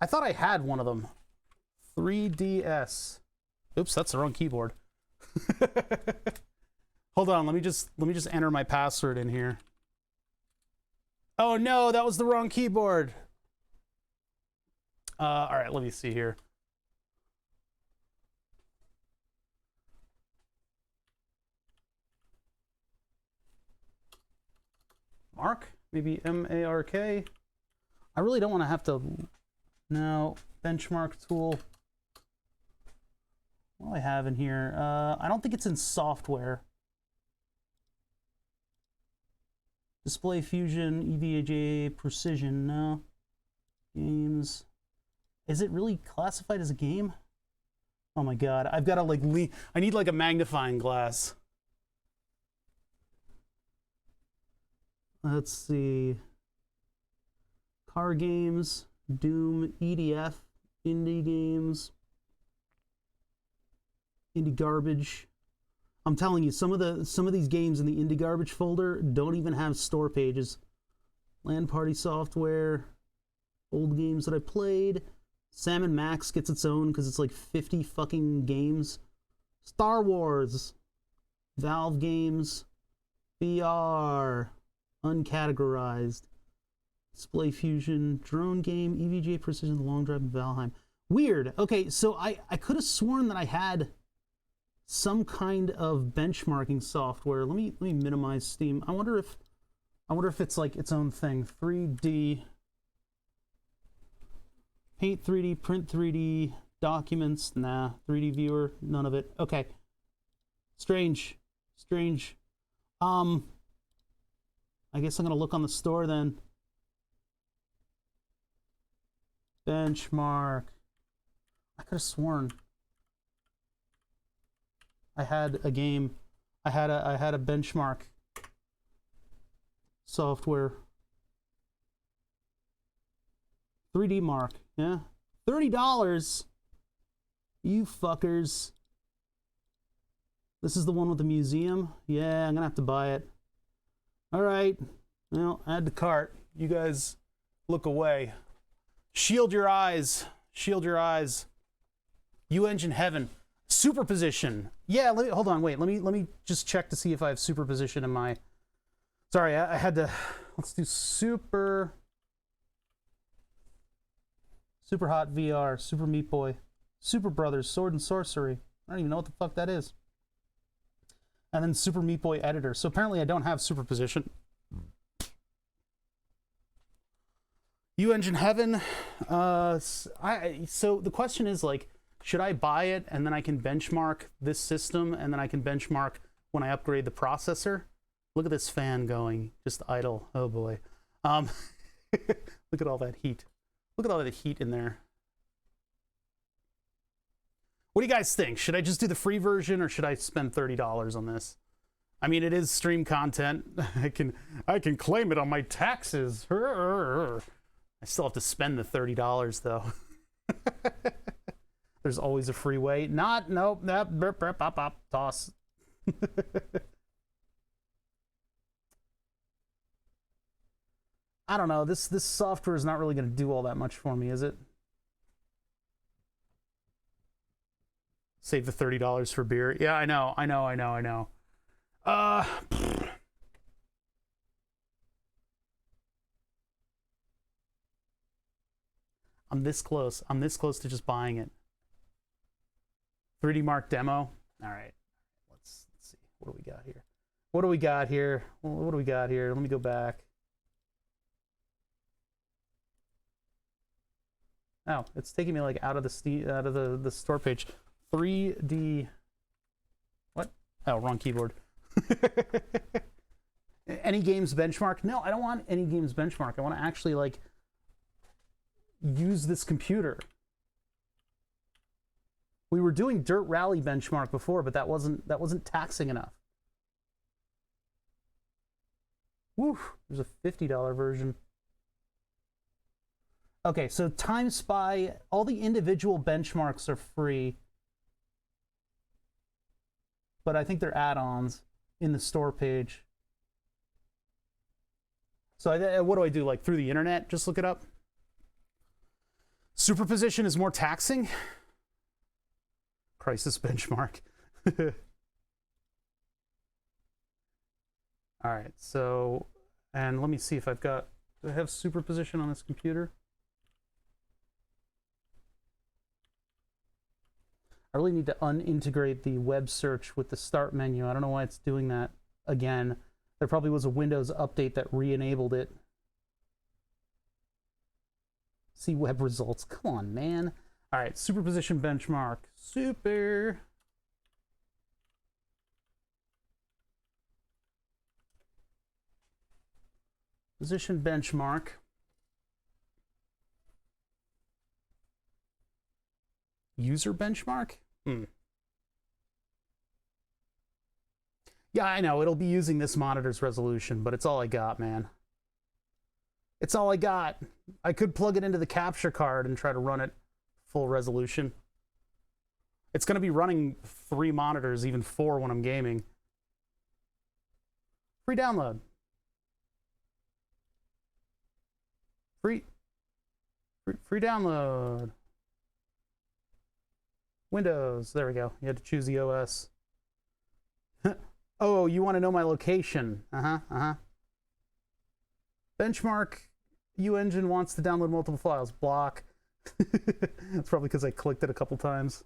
A: I thought I had one of them. 3DS. Oops, that's the wrong keyboard. Hold on, let me just enter my password in here. Oh no, that was the wrong keyboard. All right, let me see here. Mark? Maybe M-A-R-K? I really don't want to have to... No, benchmark tool. What do I have in here? I don't think it's in software. Display Fusion, EVGA, Precision, no. Games. Is it really classified as a game? Oh my god, I've got to like I need like a magnifying glass. Let's see. Car games, Doom, EDF, indie games, indie garbage. I'm telling you, some of these games in the indie garbage folder don't even have store pages. LAN party software, old games that I played. Sam & Max gets its own because it's like 50 fucking games. Star Wars, Valve games, VR, uncategorized, Display Fusion, drone game, EVGA Precision, Long Drive, and Valheim. Weird. Okay, so I could have sworn that I had some kind of benchmarking software. Let me minimize Steam. I wonder if it's like its own thing. 3D, Paint 3D, Print 3D, Documents, nah. 3D Viewer, none of it. Okay. Strange. I guess I'm gonna look on the store then. Benchmark. I could have sworn I had a game. I had a benchmark software. 3D Mark, yeah. $30. You fuckers. This is the one with the museum. Yeah, I'm gonna have to buy it. All right. Well, add to cart. You guys look away. Shield your eyes. Shield your eyes. U-Engine Heaven. Superposition. Yeah, hold on, wait. Let me just check to see if I have superposition in my... Sorry, I had to... Let's do Super Hot VR, Super Meat Boy, Super Brothers, Sword and Sorcery. I don't even know what the fuck that is. And then Super Meat Boy Editor. So apparently I don't have superposition. U-Engine Heaven. So the question is, like, should I buy it and then I can benchmark this system and then I can benchmark when I upgrade the processor? Look at this fan going, just idle. Oh boy. Look at all that heat. Look at all that heat in there. What do you guys think? Should I just do the free version or should I spend $30 on this? I mean, it is stream content. I can claim it on my taxes. I still have to spend the $30 though. There's always a free way. Nope, burp, burp, pop, pop, toss. I don't know. This software is not really going to do all that much for me, is it? Save the $30 for beer. Yeah, I know. I'm this close. I'm this close to just buying it. 3D Mark demo. All right. Let's see. What do we got here? What do we got here? What do we got here? Let me go back. Oh, it's taking me like out of the store page. 3D. What? Oh, wrong keyboard. Any games benchmark? No, I don't want any games benchmark. I want to actually like use this computer. We were doing Dirt Rally benchmark before, but that wasn't taxing enough. Woo! There's a $50 version. Okay, so Time Spy, all the individual benchmarks are free, but I think they're add-ons in the store page. So what do I do? Like through the internet, just look it up? Superposition is more taxing? Crisis benchmark. All right, so, and let me see if do I have superposition on this computer? I really need to unintegrate the web search with the start menu. I don't know why it's doing that again. There probably was a Windows update that re-enabled it. See web results. Come on, man. All right, superposition benchmark. Super. Position benchmark. User benchmark? Yeah, I know. It'll be using this monitor's resolution, but it's all I got, man. It's all I got. I could plug it into the capture card and try to run it full resolution. It's going to be running 3 monitors, even 4 when I'm gaming. Free download. Free download. Windows. There we go. You had to choose the OS. Oh, you want to know my location? Benchmark. UEngine wants to download multiple files. Block. That's probably because I clicked it a couple times.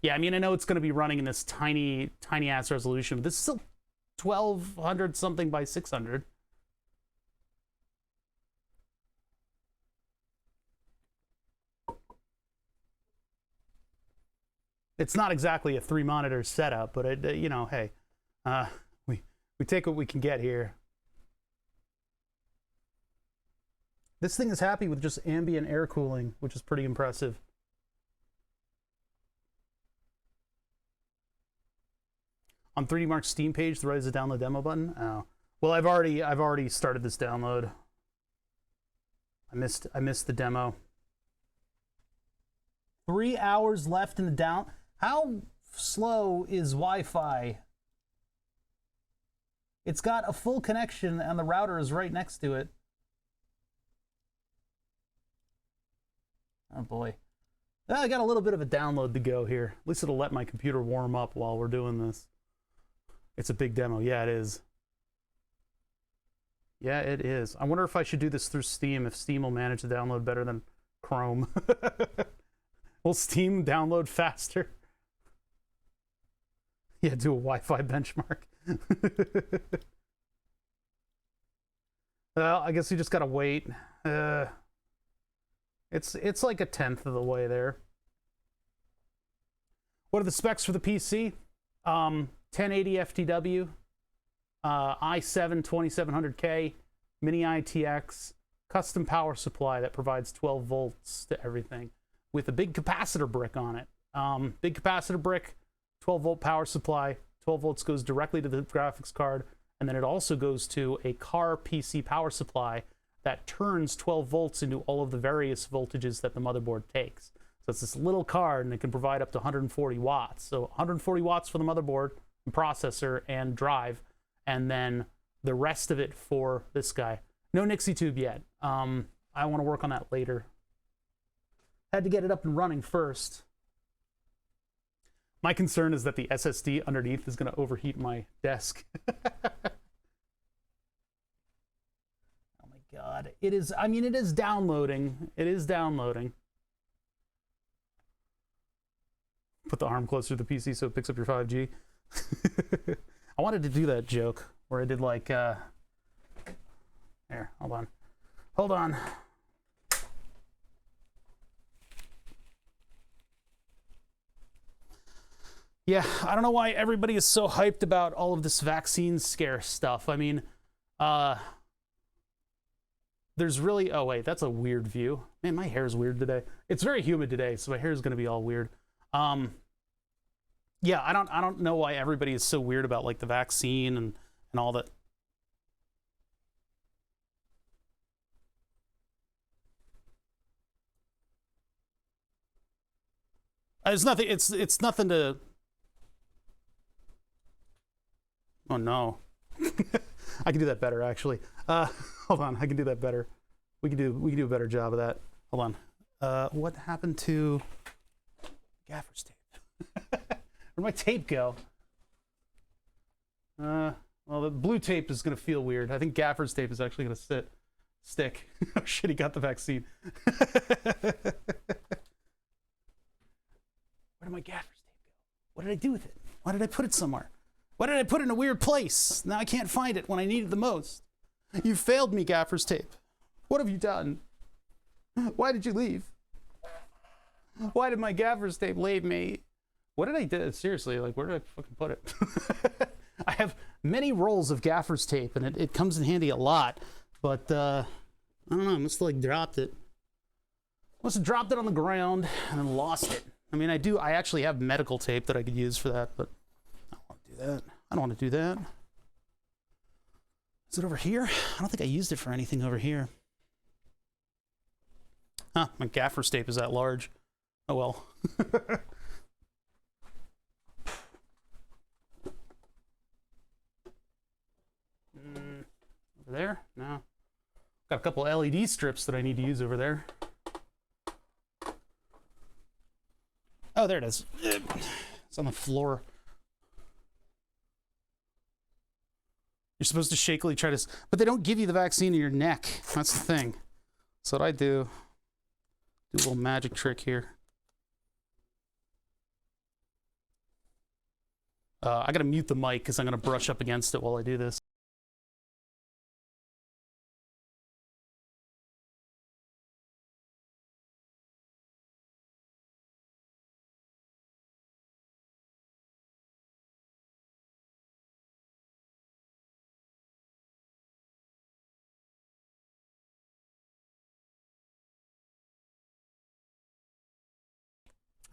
A: Yeah, I mean, I know it's going to be running in this tiny ass resolution, but this is still 1200 something by 600. It's not exactly a 3-monitor setup, but it, you know, hey, we take what we can get here. This thing is happy with just ambient air cooling, which is pretty impressive. On 3D Mark's Steam page, the right is a download demo button. Oh, well, I've already started this download. I missed the demo. 3 hours left in the down. How slow is Wi-Fi? It's got a full connection and the router is right next to it. Oh boy. I got a little bit of a download to go here. At least it'll let my computer warm up while we're doing this. It's a big demo. Yeah, it is. Yeah, it is. I wonder if I should do this through Steam, if Steam will manage to download better than Chrome. Will Steam download faster? Yeah, do a Wi-Fi benchmark. Well, I guess you just gotta wait. It's like 1/10 of the way there. What are the specs for the PC? 1080 FTW, i7 2700K, mini ITX, custom power supply that provides 12 volts to everything, with a big capacitor brick on it. Big capacitor brick, 12 volt power supply. 12 volts goes directly to the graphics card, and then it also goes to a car PC power supply that turns 12 volts into all of the various voltages that the motherboard takes. So it's this little card, and it can provide up to 140 watts. So 140 watts for the motherboard, and processor, and drive, and then the rest of it for this guy. No Nixie tube yet. I want to work on that later. Had to get it up and running first. My concern is that the SSD underneath is going to overheat my desk. Oh my god. It is, I mean, it is downloading. It is downloading. Put the arm closer to the PC so it picks up your 5G. I wanted to do that joke where I did like, here, hold on. Hold on. Yeah, I don't know why everybody is so hyped about all of this vaccine scare stuff. I mean, there's really, oh wait, that's a weird view. Man, my hair is weird today. It's very humid today, so my hair is gonna be all weird. Yeah, I don't know why everybody is so weird about like the vaccine and all that. It's nothing, it's nothing to, oh no. I can do that better actually. Hold on, I can do that better. We can do a better job of that. Hold on. What happened to gaffer's tape? Where'd my tape go? Well, the blue tape is gonna feel weird. I think gaffer's tape is actually gonna stick. Oh shit, he got the vaccine. Where did my gaffer's tape go? What did I do with it? Why did I put it somewhere? Why did I put it in a weird place? Now I can't find it when I need it the most. You failed me, gaffer's tape. What have you done? Why did you leave? Why did my gaffer's tape leave me? What did I do? Seriously, like, where did I fucking put it? I have many rolls of gaffer's tape, and it comes in handy a lot. But, I don't know, I must have, like, dropped it. Must have dropped it on the ground and then lost it. I mean, I actually have medical tape that I could use for that, but I don't want to do that. I don't want to do that. Is it over here? I don't think I used it for anything over here. Huh, my gaffer's tape is that large. Oh well. Over there? No. Got a couple LED strips that I need to use over there. Oh, there it is. It's on the floor. You're supposed to shakily try to... But they don't give you the vaccine in your neck. That's the thing. So what I do... Do a little magic trick here. I gotta mute the mic because I'm gonna brush up against it while I do this.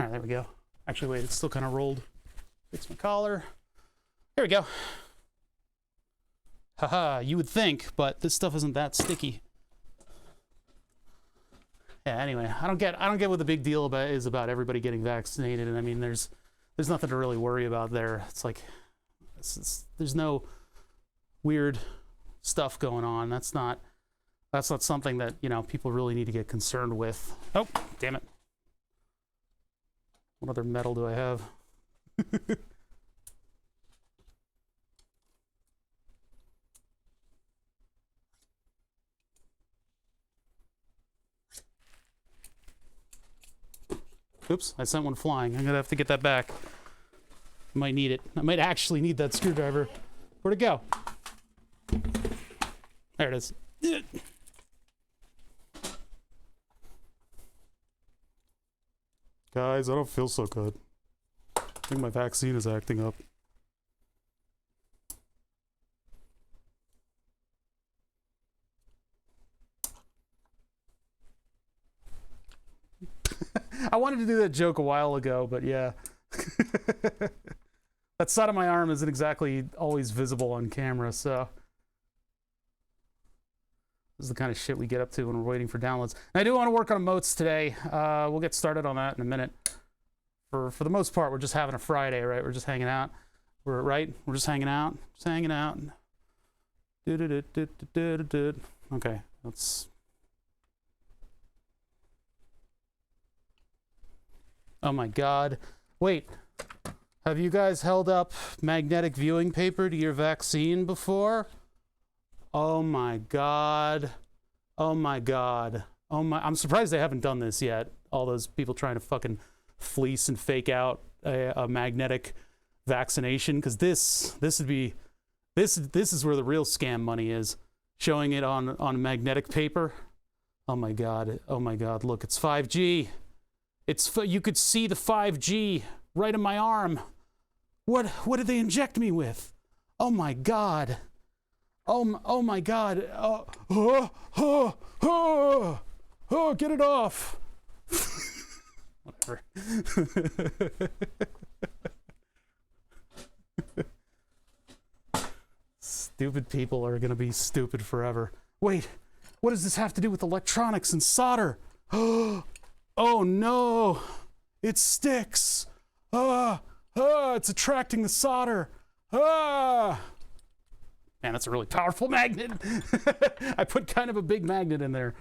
A: All right, there we go. Actually, wait, it's still kind of rolled. Fix my collar. There we go. Haha, you would think, but this stuff isn't that sticky. Yeah, anyway, I don't get what the big deal is about everybody getting vaccinated. And I mean, there's nothing to really worry about there. It's like, there's no weird stuff going on. That's not something that, you know, people really need to get concerned with. Oh, damn it. What other metal do I have? Oops, I sent one flying. I'm gonna have to get that back. I might need it. I might actually need that screwdriver. Where'd it go? There it is. Guys, I don't feel so good. I think my vaccine is acting up. I wanted to do that joke a while ago, but yeah. That side of my arm isn't exactly always visible on camera, so... This is the kind of shit we get up to when we're waiting for downloads. And I do want to work on emotes today. We'll get started on that in a minute. For the most part, we're just having a Friday, right? We're just hanging out. We're just hanging out. Just hanging out. Okay, let's... Oh my God. Wait. Have you guys held up magnetic viewing paper to your vaccine before? Oh my God. Oh my God. Oh my, I'm surprised they haven't done this yet. All those people trying to fucking fleece and fake out a magnetic vaccination, because this would be, this is where the real scam money is. Showing it on magnetic paper. Oh my God. Oh my God. Look, it's 5G. You could see the 5G right in my arm. What did they inject me with? Oh my God. Oh my God. Oh, get it off. Whatever. Stupid people are gonna be stupid forever. Wait, what does this have to do with electronics and solder? Oh no, it sticks. It's attracting the solder. Man, that's a really powerful magnet. I put kind of a big magnet in there.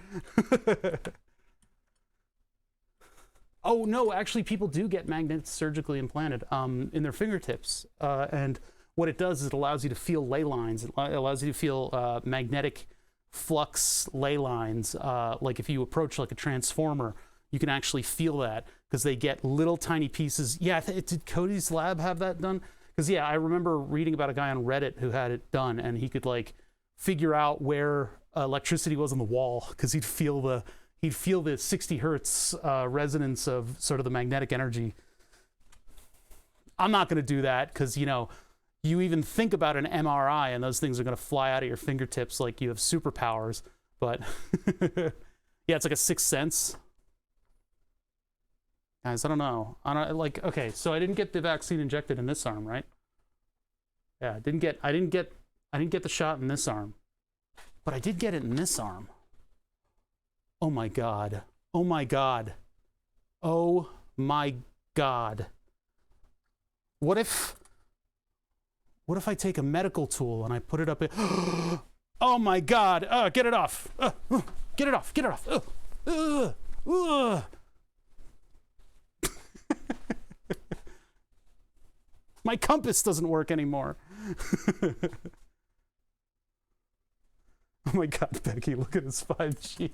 A: Oh no, actually people do get magnets surgically implanted in their fingertips. And what it does is it allows you to feel ley lines. It allows you to feel magnetic flux ley lines. Like if you approach like a transformer, you can actually feel that because they get little tiny pieces. Yeah, did Cody's lab have that done? Because yeah, I remember reading about a guy on Reddit who had it done, and he could like figure out where electricity was on the wall because he'd feel the 60 hertz resonance of sort of the magnetic energy. I'm not going to do that because, you know, you even think about an MRI and those things are going to fly out of your fingertips like you have superpowers. But yeah, it's like a sixth sense. Guys, I don't know. Okay, so I didn't get the vaccine injected in this arm, right? Yeah, I didn't get the shot in this arm. But I did get it in this arm. Oh my God. Oh my God. Oh my God. What if I take a medical tool and I put it up in... Oh my God. Get it off. Get it off. Get it off. My compass doesn't work anymore. Oh my God, Becky, look at this 5G.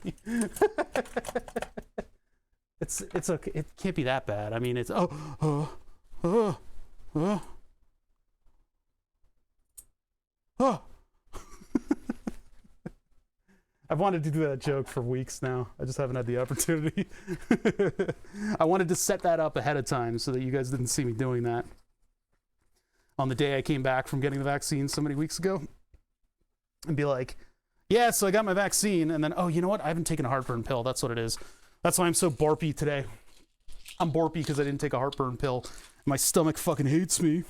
A: It's okay. It can't be that bad. I mean, it's oh. I've wanted to do that joke for weeks now. I just haven't had the opportunity. I wanted to set that up ahead of time so that you guys didn't see me doing that on the day I came back from getting the vaccine so many weeks ago, and be like, yeah, so I got my vaccine, and then, oh, you know what? I haven't taken a heartburn pill. That's what it is. That's why I'm so borpy today. I'm borpy because I didn't take a heartburn pill. My stomach fucking hates me.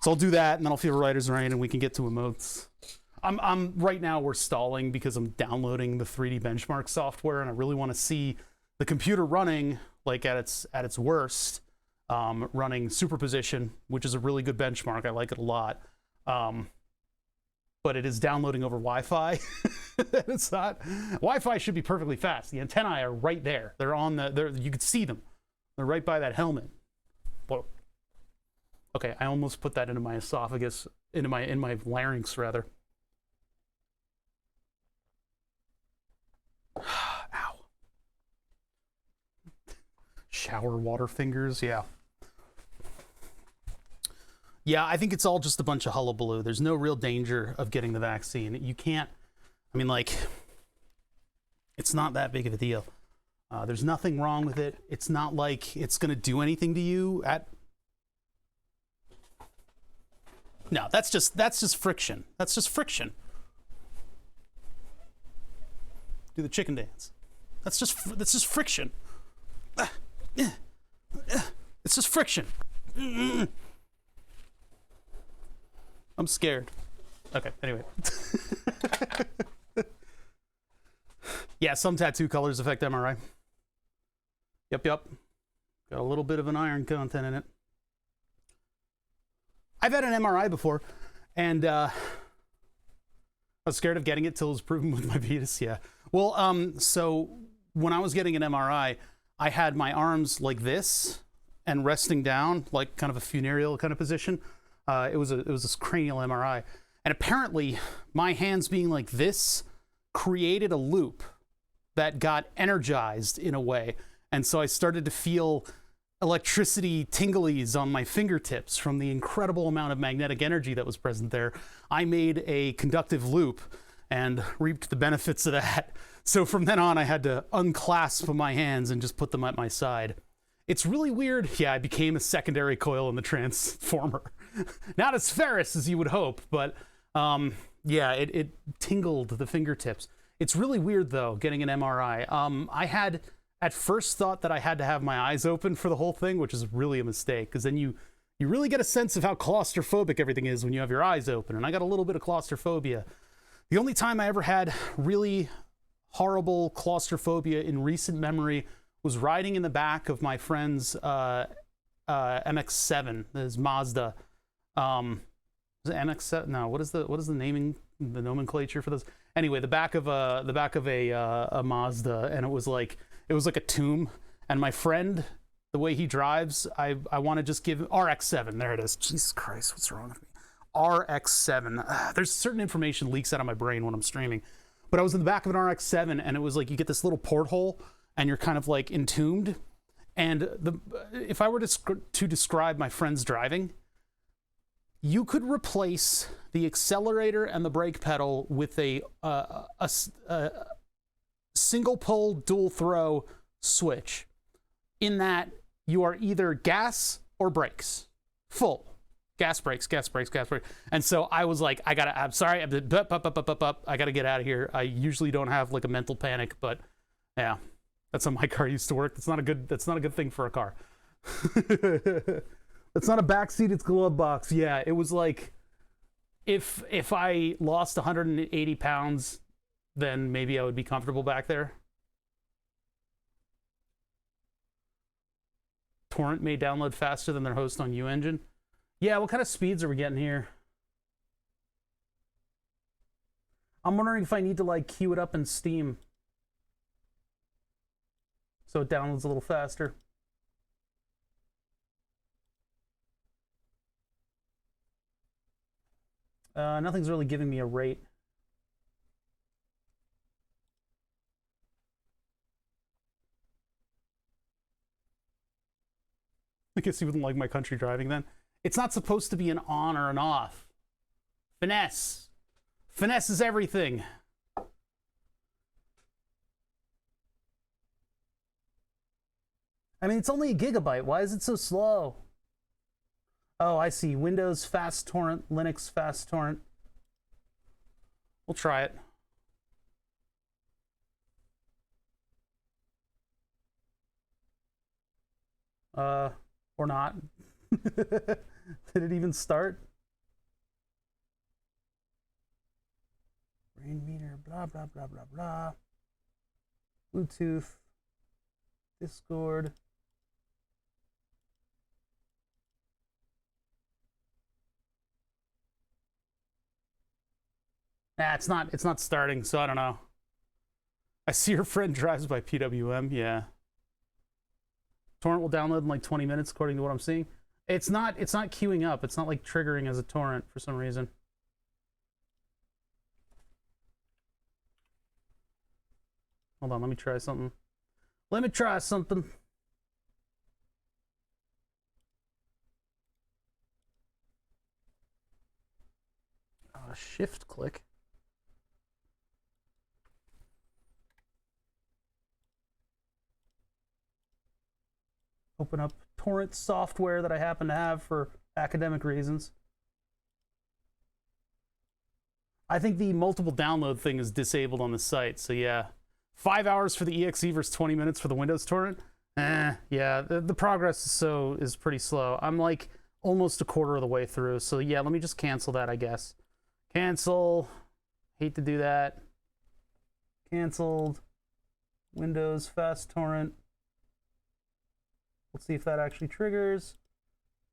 A: So I'll do that, and then I'll feel writer's rain, and we can get to emotes. I'm right now we're stalling because I'm downloading the 3D benchmark software, and I really want to see the computer running like at its worst, running superposition, which is a really good benchmark. I like it a lot. But it is downloading over Wi-Fi. It's not. Wi-Fi should be perfectly fast. The antennae are right there. They're on you can see them. They're right by that helmet. Whoa. Okay, I almost put that into my esophagus, in my larynx rather. Ow. Shower water fingers, yeah. Yeah, I think it's all just a bunch of hullabaloo. There's no real danger of getting the vaccine. You can't, I mean, like, it's not that big of a deal. There's nothing wrong with it. It's not like it's going to do anything to you No, that's just friction. That's just friction. Do the chicken dance. That's just friction. It's just friction. I'm scared. Okay, anyway. Yeah, some tattoo colors affect MRI. Yep. Got a little bit of an iron content in it. I've had an MRI before, and I was scared of getting it till it was proven with my fetus, yeah. Well, so when I was getting an MRI, I had my arms like this and resting down, like kind of a funereal kind of position. It was this cranial MRI. And apparently, my hands being like this created a loop that got energized in a way. And so I started to feel electricity tinglies on my fingertips from the incredible amount of magnetic energy that was present there. I made a conductive loop and reaped the benefits of that. So from then on, I had to unclasp my hands and just put them at my side. It's really weird. Yeah, I became a secondary coil in the transformer. Not as ferrous as you would hope, but yeah, it tingled the fingertips. It's really weird, though, getting an MRI. I had at first thought that I had to have my eyes open for the whole thing, which is really a mistake, because then you really get a sense of how claustrophobic everything is when you have your eyes open, and I got a little bit of claustrophobia. The only time I ever had really horrible claustrophobia in recent memory was riding in the back of my friend's MX-7, his Mazda. Is it MX-7? No, what is the naming, the nomenclature for this? Anyway, the back of a Mazda, and it was like a tomb. And my friend, the way he drives, I want to just give RX-7. There it is. Jesus Christ, what's wrong with me? RX-7. There's certain information leaks out of my brain when I'm streaming. But I was in the back of an RX-7, and it was like you get this little porthole, and you're kind of like entombed. And if I were to describe my friend's driving, you could replace the accelerator and the brake pedal with a single pull, dual throw switch. In that, you are either gas or brakes. Full. Gas, brakes, gas, brakes, gas, brakes. And so I was like, I'm sorry, I gotta get out of here. I usually don't have like a mental panic, but yeah, that's how my car used to work. That's not a good thing for a car. It's not a backseat, it's glove box. Yeah, it was like, if I lost 180 pounds, then maybe I would be comfortable back there. Torrent may download faster than their host on UEngine. Yeah, what kind of speeds are we getting here? I'm wondering if I need to like queue it up in Steam so it downloads a little faster. Nothing's really giving me a rate. I guess you wouldn't like my country driving then. It's not supposed to be an on or an off. Finesse. Finesse is everything. I mean, it's only a gigabyte. Why is it so slow? Oh, I see. Windows fast torrent, Linux fast torrent. We'll try it. Or not. Did it even start? Brain meter, blah, blah, blah, blah, blah. Bluetooth. Discord. Nah, it's not starting, so I don't know. I see your friend drives by PWM, yeah. Torrent will download in like 20 minutes, according to what I'm seeing. It's not queuing up. It's not like triggering as a torrent for some reason. Hold on, let me try something. Let me try something. Shift click. Open up torrent software that I happen to have for academic reasons. I think the multiple download thing is disabled on the site, so yeah. 5 hours for the exe versus 20 minutes for the Windows torrent? Yeah, the progress is pretty slow. I'm like almost a quarter of the way through, so yeah, let me just cancel that, I guess. Cancel. Hate to do that. Canceled. Windows fast torrent. Let's see if that actually triggers.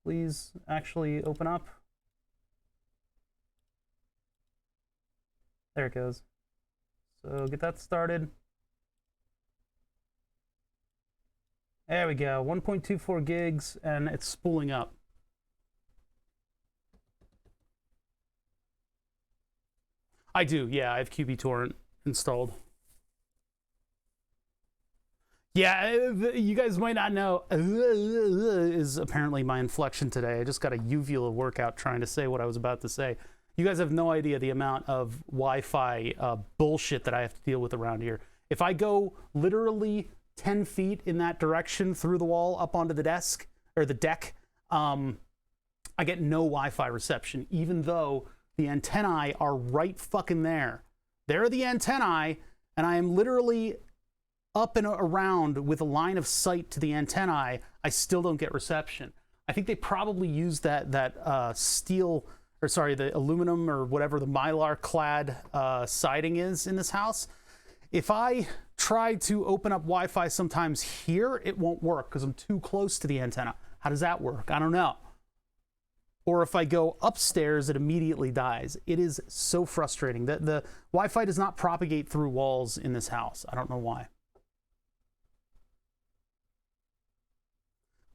A: Please actually open up. There it goes. So get that started. There we go. 1.24 gigs, and it's spooling up. I do, yeah. I have QB torrent, installed. Yeah, you guys might not know, is apparently my inflection today. I just got a uvula workout trying to say what I was about to say. You guys have no idea the amount of Wi-Fi bullshit that I have to deal with around here. If I go literally 10 feet in that direction through the wall up onto the desk, or the deck, I get no Wi-Fi reception, even though the antennae are right fucking there. There are the antennae, and I am literally up and around with a line of sight to the antennae. I still don't get reception. I think they probably use that steel, or sorry, the aluminum or whatever the mylar clad siding is in this house. If I try to open up Wi-Fi sometimes here, it won't work because I'm too close to the antenna. How does that work? I don't know. Or if I go upstairs, it immediately dies. It is so frustrating. The Wi-Fi does not propagate through walls in this house. I don't know why.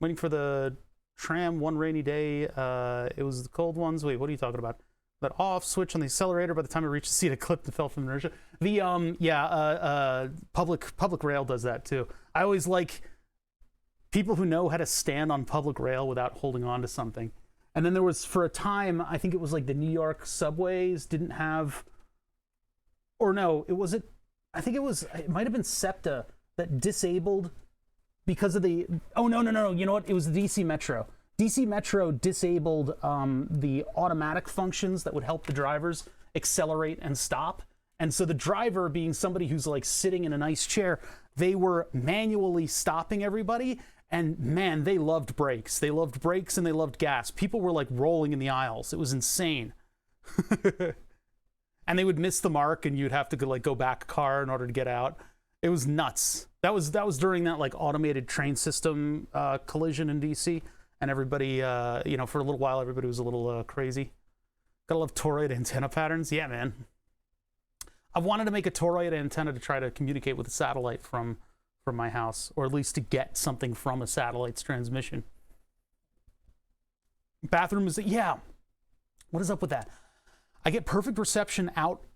A: Waiting for the tram one rainy day. It was the cold ones. Wait, what are you talking about? That off switch on the accelerator. By the time I reached the seat, it clipped and fell from inertia. The public rail does that too. I always like people who know how to stand on public rail without holding on to something. And then there was, for a time, I think it was like the New York subways didn't have, or no, I think it might have been SEPTA that disabled because of the, oh, no, you know what? It was the DC Metro. DC Metro disabled the automatic functions that would help the drivers accelerate and stop. And so the driver, being somebody who's like sitting in a nice chair, they were manually stopping everybody. And man, they loved brakes. They loved brakes and they loved gas. People were like rolling in the aisles. It was insane. And they would miss the mark and you'd have to go back a car in order to get out. It was nuts. That was during that like automated train system collision in DC. And everybody, for a little while, everybody was a little crazy. Gotta love toroid antenna patterns. Yeah, man. I've wanted to make a toroid antenna to try to communicate with a satellite from my house, or at least to get something from a satellite's transmission. Bathroom is, yeah. What is up with that? I get perfect reception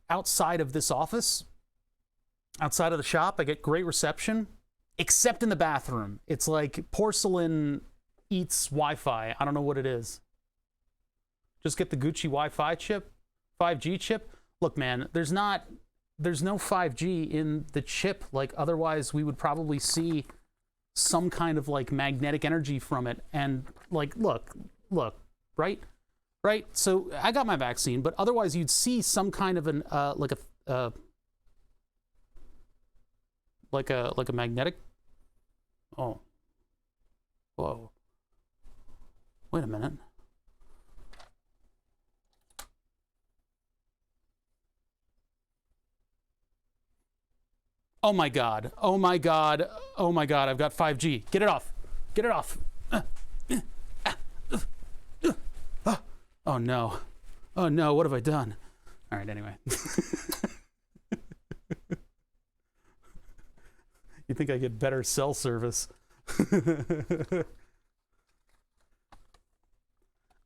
A: outside of this office, outside of the shop. I get great reception, except in the bathroom. It's like porcelain eats Wi-Fi. I don't know what it is. Just get the Gucci Wi-Fi chip, 5G chip. Look, man, there's no 5G in the chip. Like, otherwise we would probably see some kind of like magnetic energy from it. And like, look, right? So I got my vaccine, but otherwise you'd see some kind of an like a magnetic. Oh, whoa! Wait a minute. Oh my God, oh my God, oh my God, I've got 5G. Get it off. Get it off. Oh no. Oh no, what have I done? All right, anyway. You think I get better cell service?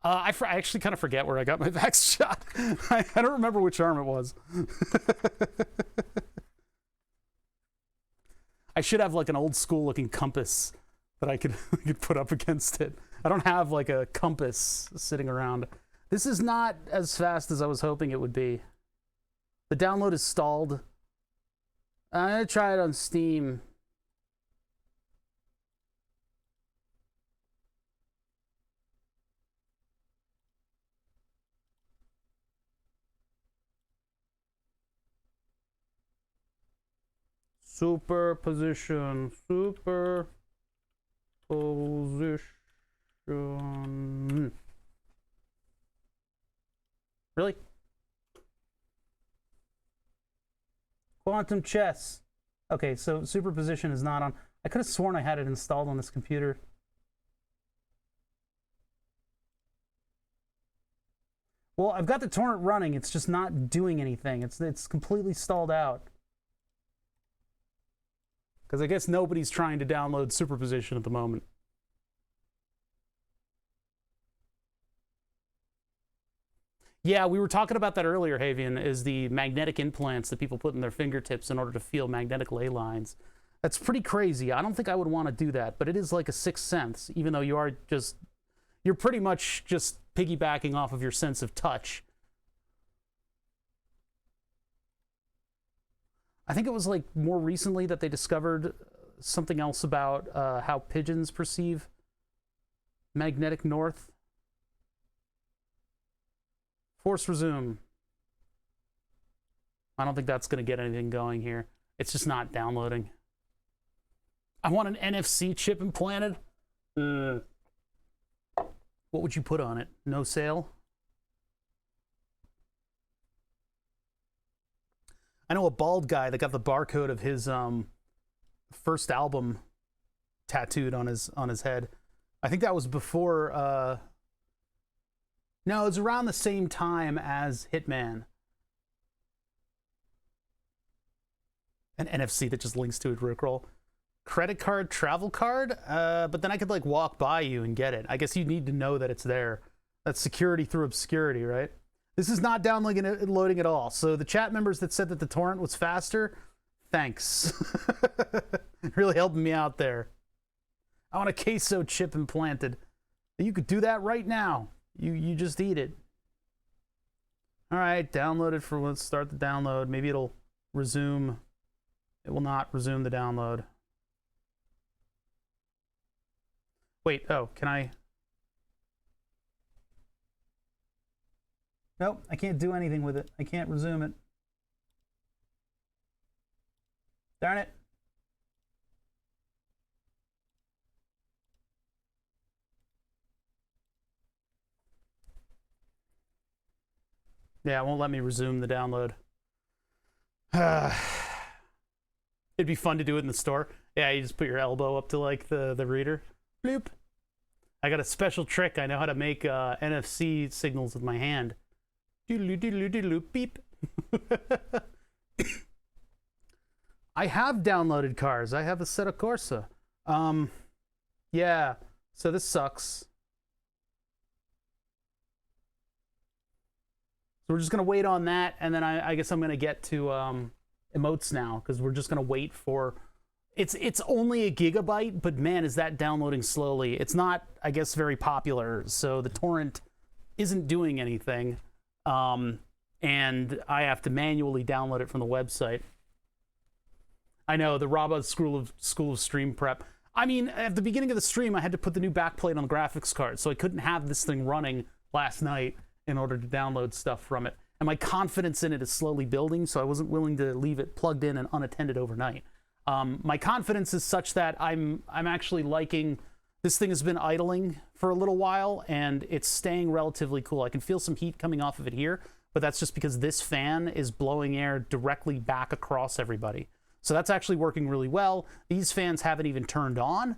A: I actually kind of forget where I got my vax shot. I don't remember which arm it was. I should have like an old school looking compass that I could put up against it. I don't have like a compass sitting around. This is not as fast as I was hoping it would be. The download is stalled. I'm gonna try it on Steam. Superposition. Really? Quantum chess. Okay, so superposition is not on. I could have sworn I had it installed on this computer. Well, I've got the torrent running. It's just not doing anything. It's completely stalled out. Because I guess nobody's trying to download superposition at the moment. Yeah, we were talking about that earlier, Havian, is the magnetic implants that people put in their fingertips in order to feel magnetic ley lines. That's pretty crazy. I don't think I would want to do that, but it is like a sixth sense, even though you're pretty much just piggybacking off of your sense of touch. I think it was like more recently that they discovered something else about how pigeons perceive magnetic north. Force resume. I don't think that's going to get anything going here. It's just not downloading. I want an NFC chip implanted. What would you put on it? No sale? I know a bald guy that got the barcode of his first album tattooed on his head. I think that was before no, it was around the same time as Hitman. An NFC that just links to a Rickroll. Credit card, travel card? But then I could like walk by you and get it. I guess you need to know that it's there. That's security through obscurity, right? This is not downloading at all. So the chat members that said that the torrent was faster, thanks. Really helping me out there. I want a queso chip implanted. You could do that right now. You just eat it. All right, download it for, let's start the download. Maybe it'll resume. It will not resume the download. Wait, oh, can I? Nope, I can't do anything with it. I can't resume it. Darn it. Yeah, it won't let me resume the download. It'd be fun to do it in the store. Yeah, you just put your elbow up to like the reader. Bloop. I got a special trick. I know how to make NFC signals with my hand. Doodaloo, doodaloo, doodaloo, beep. I have downloaded cars. I have a Assetto Corsa. Yeah, so this sucks. So we're just going to wait on that, and then I guess I'm going to get to emotes now, because we're just going to wait for... It's only a gigabyte, but man, is that downloading slowly. It's not, I guess, very popular, so the torrent isn't doing anything, and I have to manually download it from the website. I know, the Rabba School of Stream Prep. I mean, at the beginning of the stream, I had to put the new backplate on the graphics card, so I couldn't have this thing running last night in order to download stuff from it. And my confidence in it is slowly building, so I wasn't willing to leave it plugged in and unattended overnight. My confidence is such that I'm actually liking... This thing has been idling for a little while, and it's staying relatively cool. I can feel some heat coming off of it here, but that's just because this fan is blowing air directly back across everybody. So that's actually working really well. These fans haven't even turned on.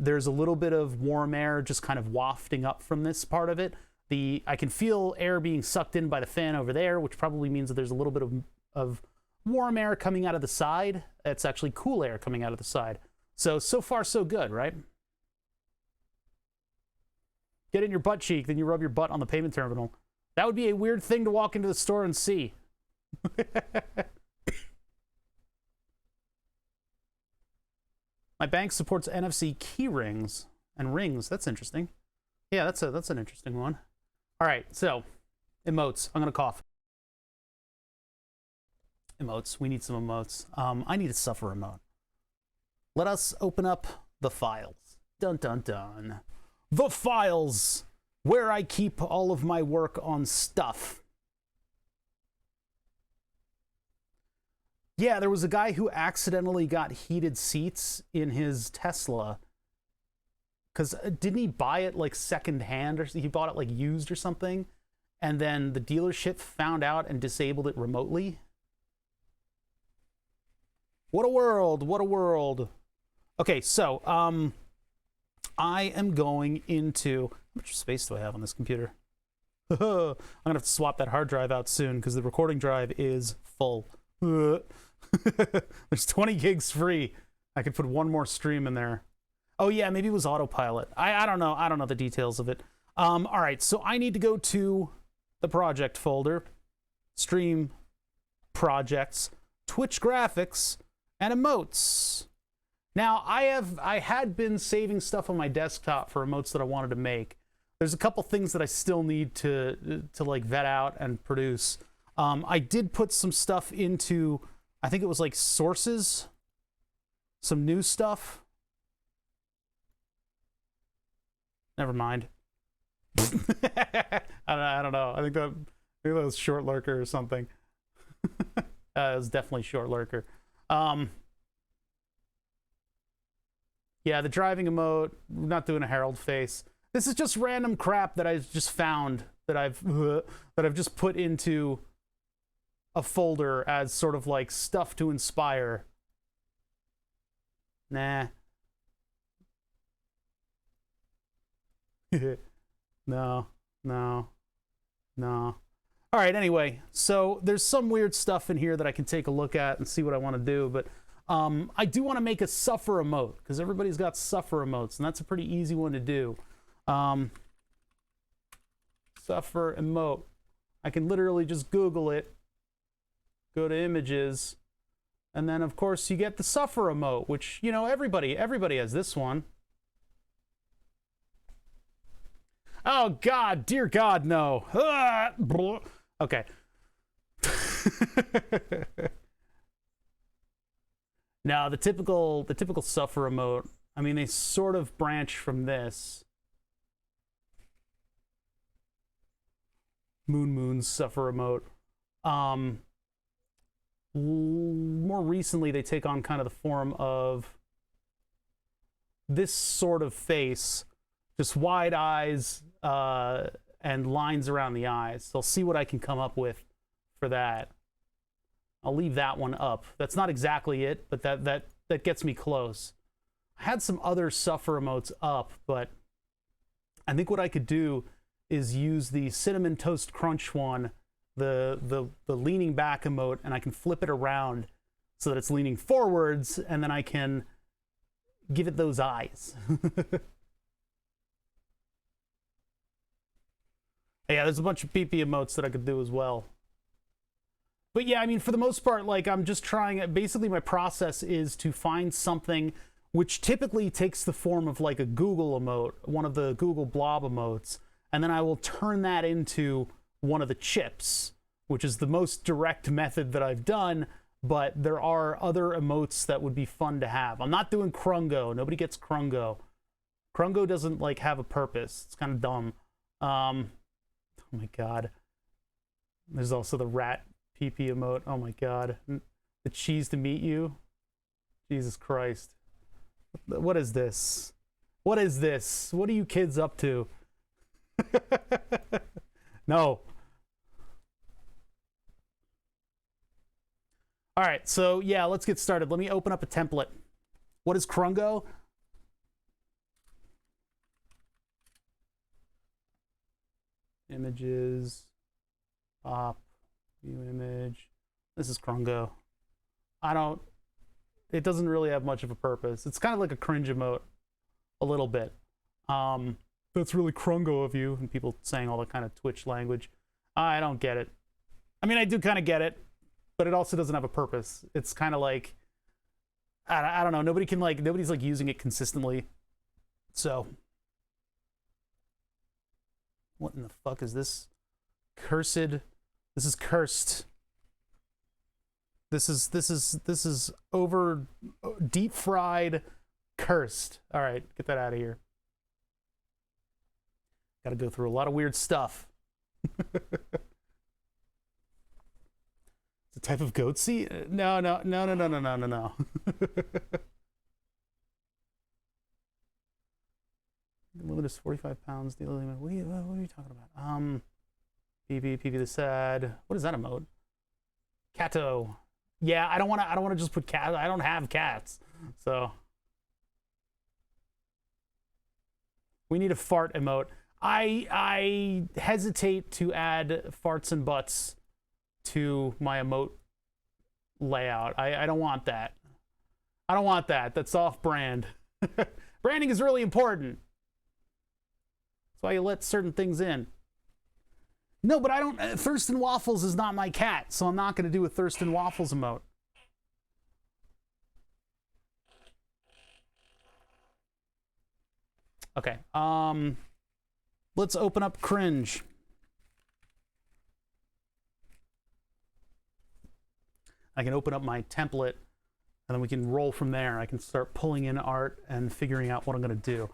A: There's a little bit of warm air just kind of wafting up from this part of it. I can feel air being sucked in by the fan over there, which probably means that there's a little bit of warm air coming out of the side. It's actually cool air coming out of the side. So far, so good, right? Get in your butt cheek, then you rub your butt on the payment terminal. That would be a weird thing to walk into the store and see. My bank supports NFC key rings and rings. That's interesting. Yeah, that's an interesting one. All right, so emotes. I'm gonna cough. Emotes. We need some emotes. I need a suffer emote. Let us open up the files. Dun dun dun. The files, where I keep all of my work on stuff. Yeah, there was a guy who accidentally got heated seats in his Tesla. Because didn't he buy it like secondhand, or he bought it like used or something? And then the dealership found out and disabled it remotely? What a world, what a world. Okay, so, I am going into... How much space do I have on this computer? I'm gonna have to swap that hard drive out soon because the recording drive is full. There's 20 gigs free. I could put one more stream in there. Oh yeah, maybe it was autopilot. I don't know. I don't know the details of it. All right, so I need to go to the project folder, stream projects, Twitch graphics, and emotes. Now, I had been saving stuff on my desktop for emotes that I wanted to make. There's a couple things that I still need to like vet out and produce. I did put some stuff into, I think it was like sources, some new stuff. Never mind. I don't know. I think that was Short Lurker or something. It was definitely Short Lurker. Yeah, the driving emote. We're not doing a Herald face. This is just random crap that I've just found that I've just put into a folder as sort of like stuff to inspire. Nah. No. All right, anyway, so there's some weird stuff in here that I can take a look at and see what I want to do, but I do want to make a suffer emote, because everybody's got suffer emotes, and that's a pretty easy one to do. Suffer emote. I can literally just Google it, go to images, and then, of course, you get the suffer emote, which, you know, everybody has this one. Oh, God, dear God, no. Ah, okay. Now, the typical suffer emote, I mean, they sort of branch from this. Moon's suffer emote. More recently, they take on kind of the form of this sort of face, just wide eyes and lines around the eyes. So I'll see what I can come up with for that. I'll leave that one up. That's not exactly it, but that gets me close. I had some other suffer emotes up, but I think what I could do is use the Cinnamon Toast Crunch one, the leaning back emote, and I can flip it around so that it's leaning forwards, and then I can give it those eyes. Yeah, there's a bunch of PP emotes that I could do as well. But yeah, I mean, for the most part, like, I'm just trying, basically my process is to find something which typically takes the form of like a Google emote, one of the Google blob emotes, and then I will turn that into one of the chips, which is the most direct method that I've done, but there are other emotes that would be fun to have. I'm not doing Krungo. Nobody gets Krungo. Krungo doesn't like have a purpose. It's kind of dumb. Oh my God. There's also the rat PP emote. Oh my God. The cheese to meet you. Jesus Christ. What is this? What is this? What are you kids up to? No. All right, so yeah, let's get started. Let me open up a template. What is Krungo? Images, pop, view image. This is Krungo. It doesn't really have much of a purpose. It's kind of like a cringe emote, a little bit. That's really Krungo of you, and people saying all the kind of Twitch language. I don't get it. I mean, I do kind of get it, but it also doesn't have a purpose. It's kind of like, I don't know. Nobody's like using it consistently. So, what in the fuck is this? Cursed. This is cursed. This is over deep fried cursed. All right, get that out of here. Got to go through a lot of weird stuff. It's a type of goatsy? No. Limit is 45 pounds. The limit. What are you talking about? PB the sad. What is that emote? Cato. Yeah, I don't want to just put cat. I don't have cats, so we need a fart emote. I hesitate to add farts and butts to my emote layout. I don't want that. I don't want that. That's off-brand. Branding is really important. That's why you let certain things in. No, but I don't, Thurston Waffles is not my cat, so I'm not going to do a Thurston Waffles emote. Okay, let's open up Cringe. I can open up my template, and then we can roll from there. I can start pulling in art and figuring out what I'm going to do.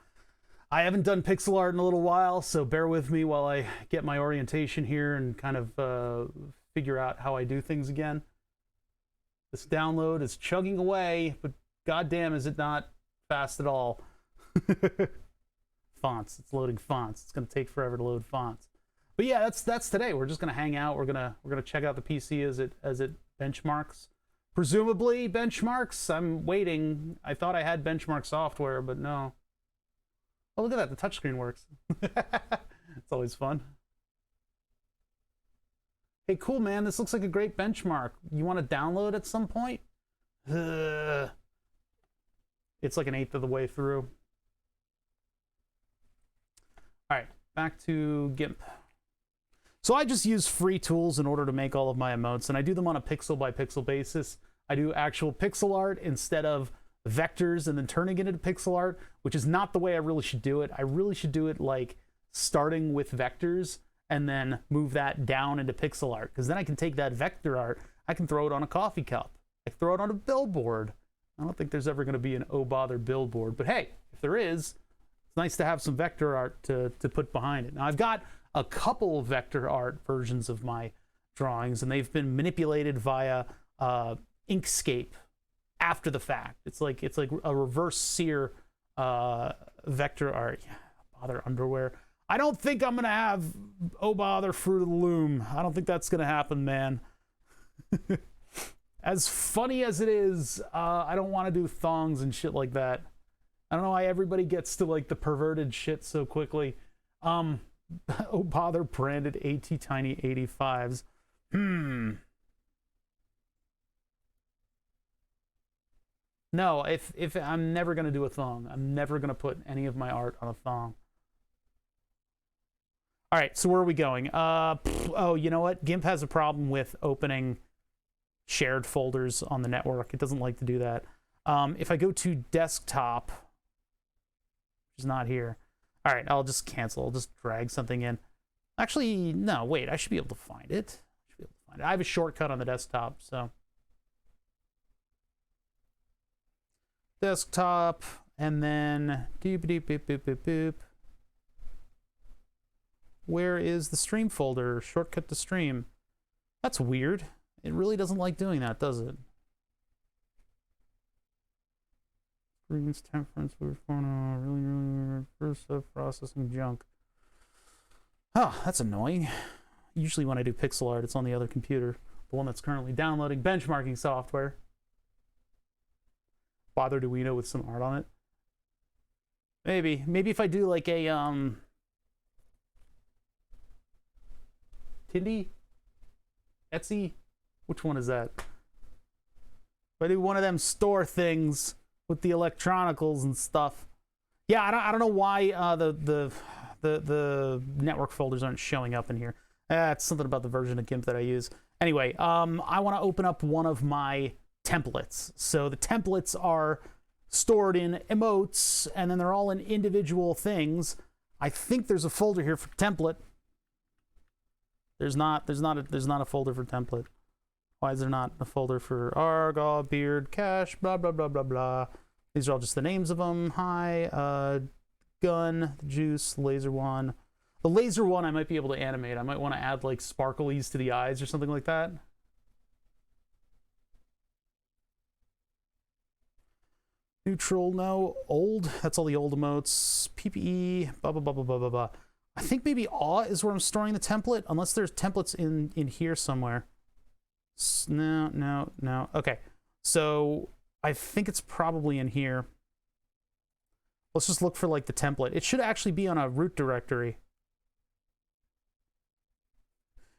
A: I haven't done pixel art in a little while, so bear with me while I get my orientation here and kind of figure out how I do things again. This download is chugging away, but goddamn is it not fast at all. Fonts, it's loading fonts. It's going to take forever to load fonts. But yeah, that's today. We're just going to hang out. We're gonna check out the PC as it benchmarks. Presumably benchmarks. I'm waiting. I thought I had benchmark software, but no. Oh, look at that. The touchscreen works. It's always fun. Hey, cool, man. This looks like a great benchmark. You want to download at some point? It's like an eighth of the way through. All right, back to GIMP. So I just use free tools in order to make all of my emotes, and I do them on a pixel by pixel basis. I do actual pixel art instead of vectors and then turning it into pixel art, which is not the way I really should do it. I really should do it like starting with vectors and then move that down into pixel art, because then I can take that vector art, I can throw it on a coffee cup, I can throw it on a billboard. I don't think there's ever going to be an oh bother billboard, but hey, if there is, it's nice to have some vector art to put behind it. Now I've got a couple vector art versions of my drawings, and they've been manipulated via Inkscape after the fact. It's like a reverse sear vector art. Yeah, bother underwear. I don't think I'm gonna have oh bother Fruit of the Loom. I don't think that's gonna happen, man. As funny as it is, I don't want to do thongs and shit like that. I don't know why everybody gets to like the perverted shit so quickly. Oh bother branded AT Tiny 85s. No, if I'm never gonna do a thong. I'm never gonna put any of my art on a thong. All right, so where are we going? Oh, you know what? GIMP has a problem with opening shared folders on the network. It doesn't like to do that. If I go to desktop, which is not here. All right, I'll just cancel. I'll just drag something in. Actually, no, wait. I should be able to find it. I have a shortcut on the desktop, so. Desktop, and then doop doop boop boop boop boop. Where is the stream folder? Shortcut to stream. That's weird. It really doesn't like doing that, does it? Screens, temperance, really weird. First processing junk. Oh, that's annoying. Usually when I do pixel art, it's on the other computer, the one that's currently downloading benchmarking software. Bother Duino with some art on it. Maybe if I do like a Tindy? Etsy? Which one is that? If I do one of them store things with the electronicals and stuff. Yeah, I don't know why the network folders aren't showing up in here. It's something about the version of GIMP that I use. Anyway, I want to open up one of my templates. So the templates are stored in emotes, and then they're all in individual things. I think there's a folder here for template. There's not a folder for template. Why is there not a folder for Argall, Beard, Cache, blah blah blah blah blah? These are all just the names of them. Hi, Gun, Juice, Laser One. The Laser One I might be able to animate. I might want to add like sparklies to the eyes or something like that. Neutral, no. Old, that's all the old emotes. PPE, blah, blah, blah, blah, blah, blah, blah. I think maybe awe is where I'm storing the template, unless there's templates in here somewhere. No. Okay, so I think it's probably in here. Let's just look for like the template. It should actually be on a root directory.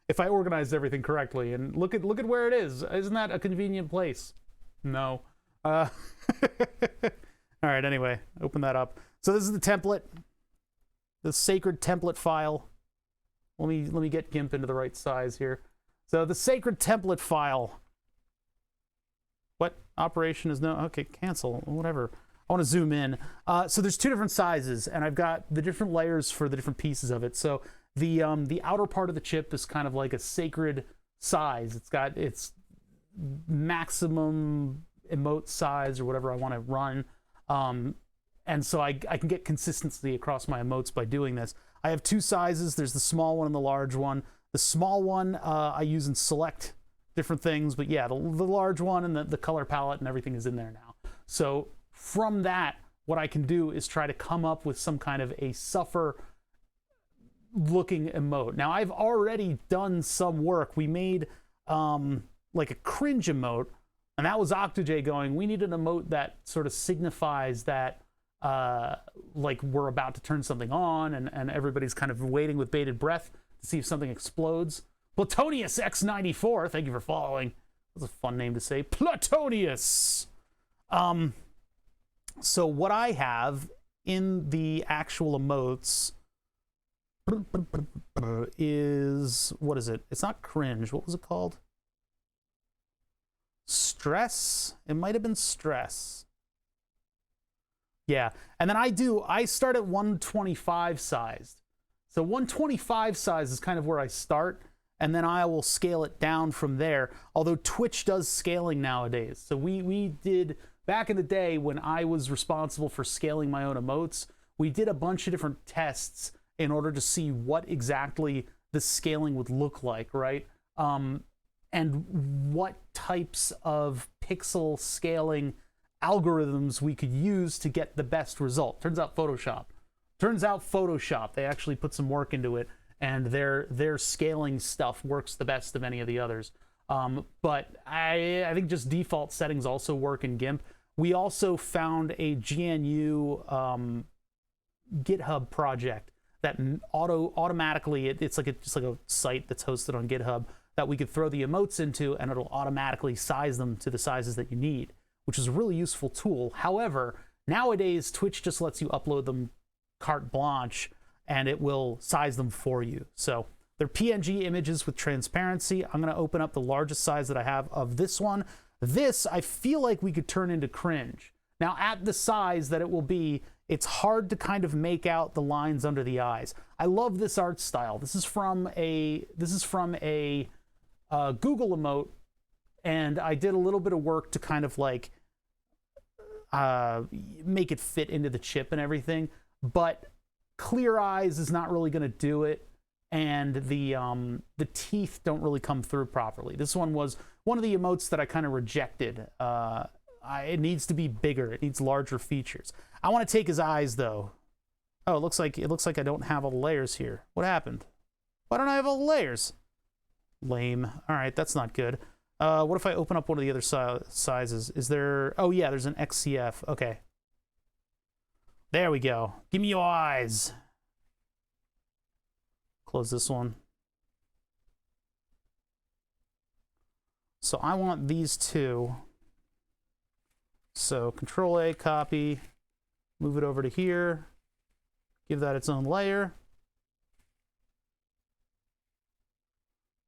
A: If I organized everything correctly, and look at where it is. Isn't that a convenient place? No. All right, anyway, open that up. So this is the template, the sacred template file. Let me get GIMP into the right size here. So the sacred template file. What operation is no? Okay, cancel. Whatever. I want to zoom in. So there's two different sizes, and I've got the different layers for the different pieces of it. So the outer part of the chip is kind of like a sacred size. It's got its maximum emote size or whatever I want to run. And so I can get consistency across my emotes by doing this. I have two sizes. There's the small one and the large one. The small one I use in select different things, but yeah, the large one and the color palette and everything is in there now. So from that, what I can do is try to come up with some kind of a suffer looking emote. Now I've already done some work. We made like a cringe emote, and that was Octaj going, we need an emote that sort of signifies that like we're about to turn something on, and everybody's kind of waiting with bated breath to see if something explodes. Platonius X94, thank you for following. That's a fun name to say. Platonius! So what I have in the actual emotes is, what is it? It's not cringe. What was it called? Stress? It might have been stress. Yeah, and then I start at 125 sized. So 125 size is kind of where I start, and then I will scale it down from there, although Twitch does scaling nowadays. So we did, back in the day when I was responsible for scaling my own emotes, we did a bunch of different tests in order to see what exactly the scaling would look like, right? And what types of pixel scaling algorithms we could use to get the best result. Turns out Photoshop. They actually put some work into it, and their scaling stuff works the best of any of the others. But I think just default settings also work in GIMP. We also found a GNU GitHub project that automatically, it's like just like a site that's hosted on GitHub that we could throw the emotes into, and it'll automatically size them to the sizes that you need, which is a really useful tool. However, nowadays Twitch just lets you upload them carte blanche, and it will size them for you. So they're PNG images with transparency. I'm gonna open up the largest size that I have of this one. This, I feel like we could turn into cringe. Now at the size that it will be, it's hard to kind of make out the lines under the eyes. I love this art style. This is from a Google emote, and I did a little bit of work to kind of like make it fit into the chip and everything, but clear eyes is not really gonna do it, and the teeth don't really come through properly. This one was one of the emotes that I kind of rejected. It needs to be bigger. It needs larger features. I want to take his eyes though. Oh, it looks like I don't have all the layers here. What happened? Why don't I have all the layers? Lame. All right, that's not good. What if I open up one of the other sizes? Is there? Oh yeah, there's an XCF. Okay. There we go. Give me your eyes. Close this one. So I want these two. So Control A, copy, move it over to here, give that its own layer.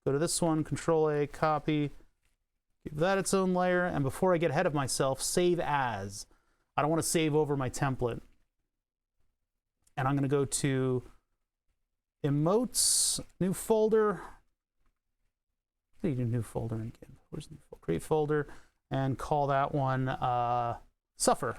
A: Go to this one, Control A, copy, give that its own layer, and before I get ahead of myself, save as. I don't want to save over my template. And I'm going to go to Emotes, new folder. How do you do new folder again? Where's new folder? Create folder, and call that one Suffer.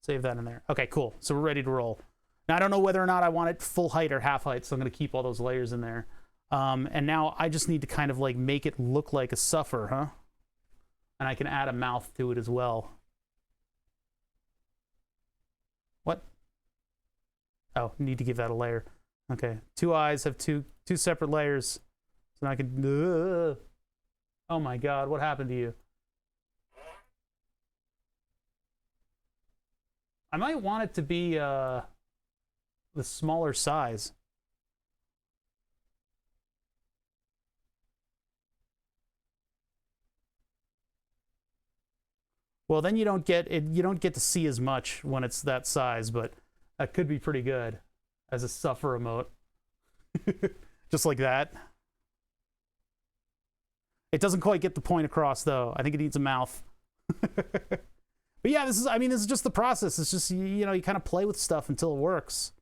A: Save that in there. Okay, cool. So we're ready to roll. Now I don't know whether or not I want it full height or half height, so I'm going to keep all those layers in there. And now I just need to kind of like make it look like a Suffer, huh? And I can add a mouth to it as well. What? Oh, need to give that a layer. Okay, two eyes have two separate layers. So now I can... Oh my God, what happened to you? I might want it to be the smaller size. Well, then you don't get it. You don't get to see as much when it's that size, but that could be pretty good as a Suffer emote. Just like that. It doesn't quite get the point across, though. I think it needs a mouth. But yeah, this is just the process. It's just, you know, you kind of play with stuff until it works.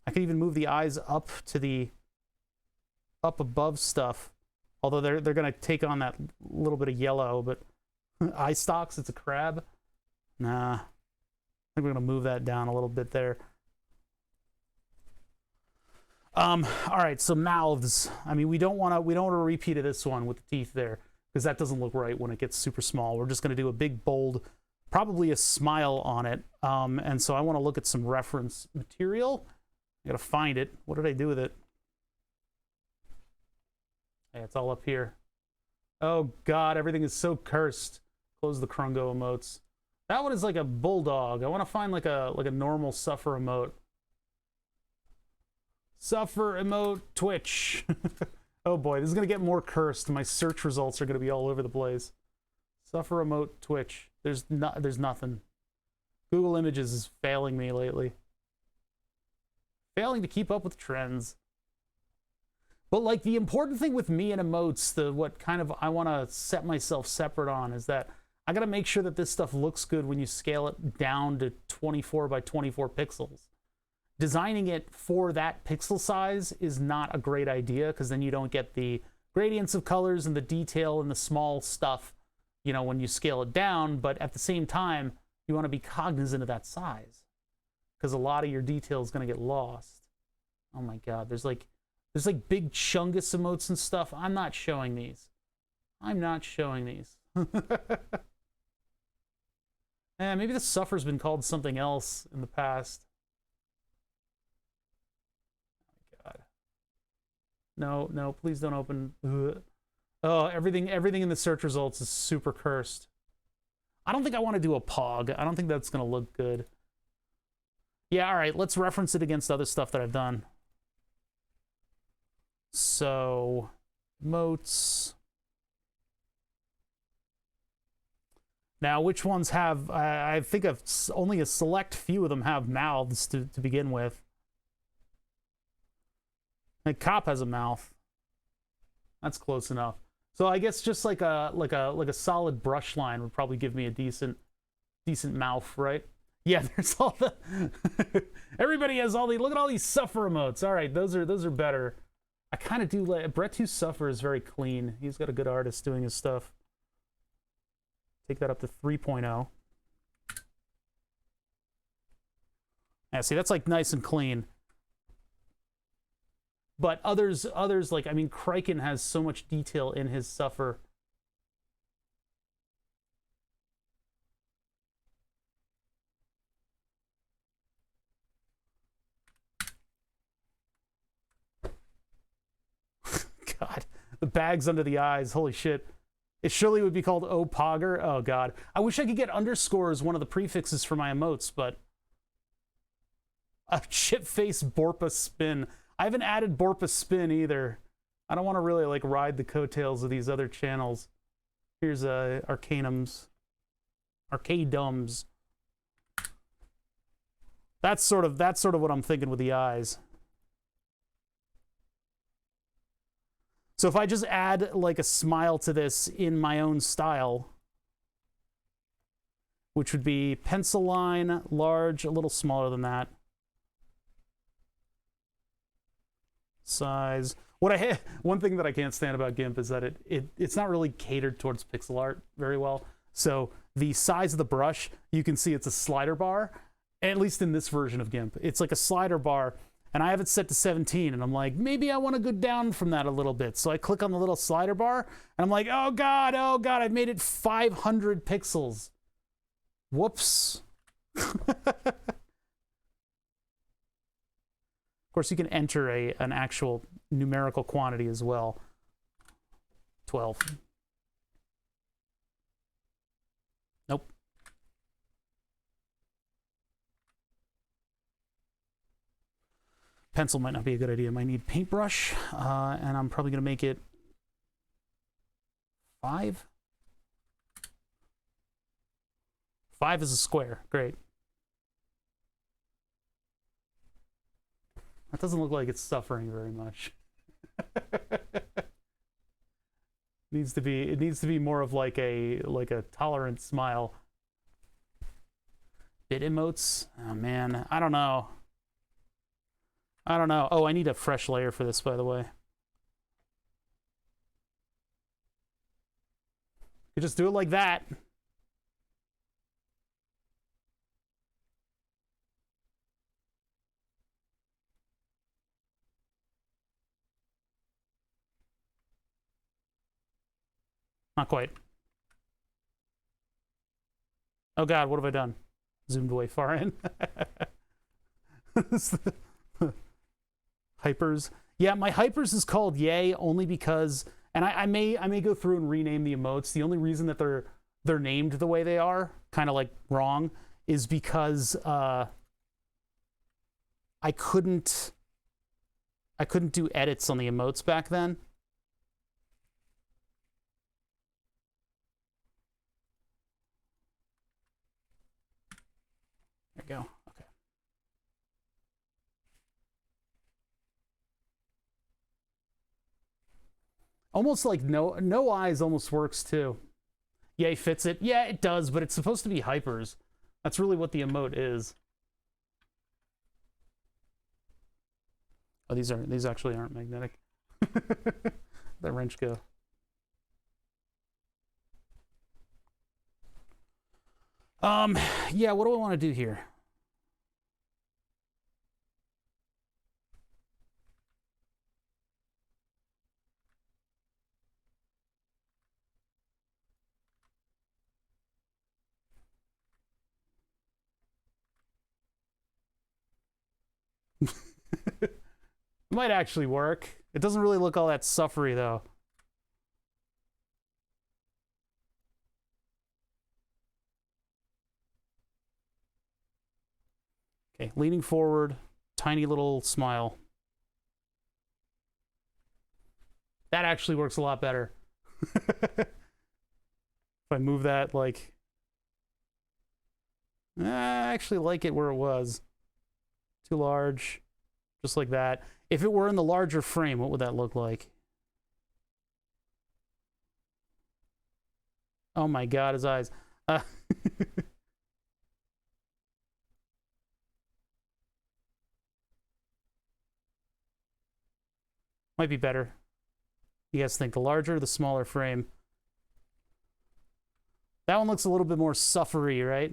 A: I can even move the eyes up above stuff. Although they're going to take on that little bit of yellow, but eye stalks, it's a crab. Nah. I think we're going to move that down a little bit there. All right, so mouths. I mean, we don't want a repeat of this one with the teeth there, because that doesn't look right when it gets super small. We're just going to do a big, bold, probably a smile on it. And so I want to look at some reference material. I got to find it. What did I do with it? Hey, it's all up here. Oh, God, everything is so cursed. Close the Krungo emotes. That one is like a bulldog. I want to find like a normal suffer emote. Suffer emote Twitch. Oh boy, this is going to get more cursed. My search results are going to be all over the place. Suffer emote Twitch. There's nothing. Google Images is failing me lately. Failing to keep up with trends. But like the important thing with me and emotes, what kind of I want to set myself separate on is that I got to make sure that this stuff looks good when you scale it down to 24 by 24 pixels. Designing it for that pixel size is not a great idea, because then you don't get the gradients of colors and the detail and the small stuff, you know, when you scale it down. But at the same time, you want to be cognizant of that size, because a lot of your detail is going to get lost. Oh my God, there's like big chungus emotes and stuff. I'm not showing these. I'm not showing these. Maybe the suffer's been called something else in the past. No, please don't open. Ugh. Oh, everything in the search results is super cursed. I don't think I want to do a pog. I don't think that's going to look good. Yeah, all right, let's reference it against other stuff that I've done. So, emotes. Now, which ones have, I think only a select few of them have mouths to begin with. And Cop has a mouth. That's close enough. So I guess just like a solid brush line would probably give me a decent mouth, right? Yeah, there's all the everybody has all the look at all these suffer emotes. All right, those are better. I kind of do like Brett 2 Suffer is very clean. He's got a good artist doing his stuff. Take that up to 3.0. Yeah, see, that's like nice and clean. But others like, I mean, Kraken has so much detail in his Suffer. God, the bags under the eyes, holy shit. It surely would be called O-Pogger. Oh, God. I wish I could get underscore as one of the prefixes for my emotes, but... A shit-face Borpa spin. I haven't added Borpa spin either. I don't want to really, like, ride the coattails of these other channels. Here's Arcanums. Arcadums. That's sort of what I'm thinking with the eyes. So if I just add like a smile to this in my own style, which would be pencil line, large, a little smaller than that. Size. One thing that I can't stand about GIMP is that it's not really catered towards pixel art very well. So the size of the brush, you can see it's a slider bar, at least in this version of GIMP. It's like a slider bar. And I have it set to 17, and I'm like, maybe I want to go down from that a little bit. So I click on the little slider bar, and I'm like, oh God, I've made it 500 pixels. Whoops. Of course, you can enter an actual numerical quantity as well. 12. Nope. Pencil might not be a good idea. I might need paintbrush, and I'm probably going to make it 5. 5 is a square. Great. That doesn't look like it's suffering very much. It needs to be more of like a tolerant smile. Bit emotes? Oh man, I don't know. I don't know. Oh, I need a fresh layer for this, by the way. You just do it like that. Not quite. Oh god, what have I done? Zoomed way far in. Hypers. Yeah, my hypers is called Yay only because, and I may go through and rename the emotes. The only reason that they're named the way they are, kind of like wrong, is because I couldn't do edits on the emotes back then. There you go. Okay. Almost like no eyes almost works too. Yay fits it. Yeah, it does, but it's supposed to be hypers. That's really what the emote is. Oh, these actually aren't magnetic. That wrench go. Yeah, what do I want to do here? Might actually work. It doesn't really look all that suffery though. Okay, leaning forward, tiny little smile. That actually works a lot better. If I move that, like... I actually like it where it was. Too large. Just like that. If it were in the larger frame, what would that look like? Oh my god, his eyes. Might be better. You guys think the larger, the smaller frame? That one looks a little bit more suffery, right?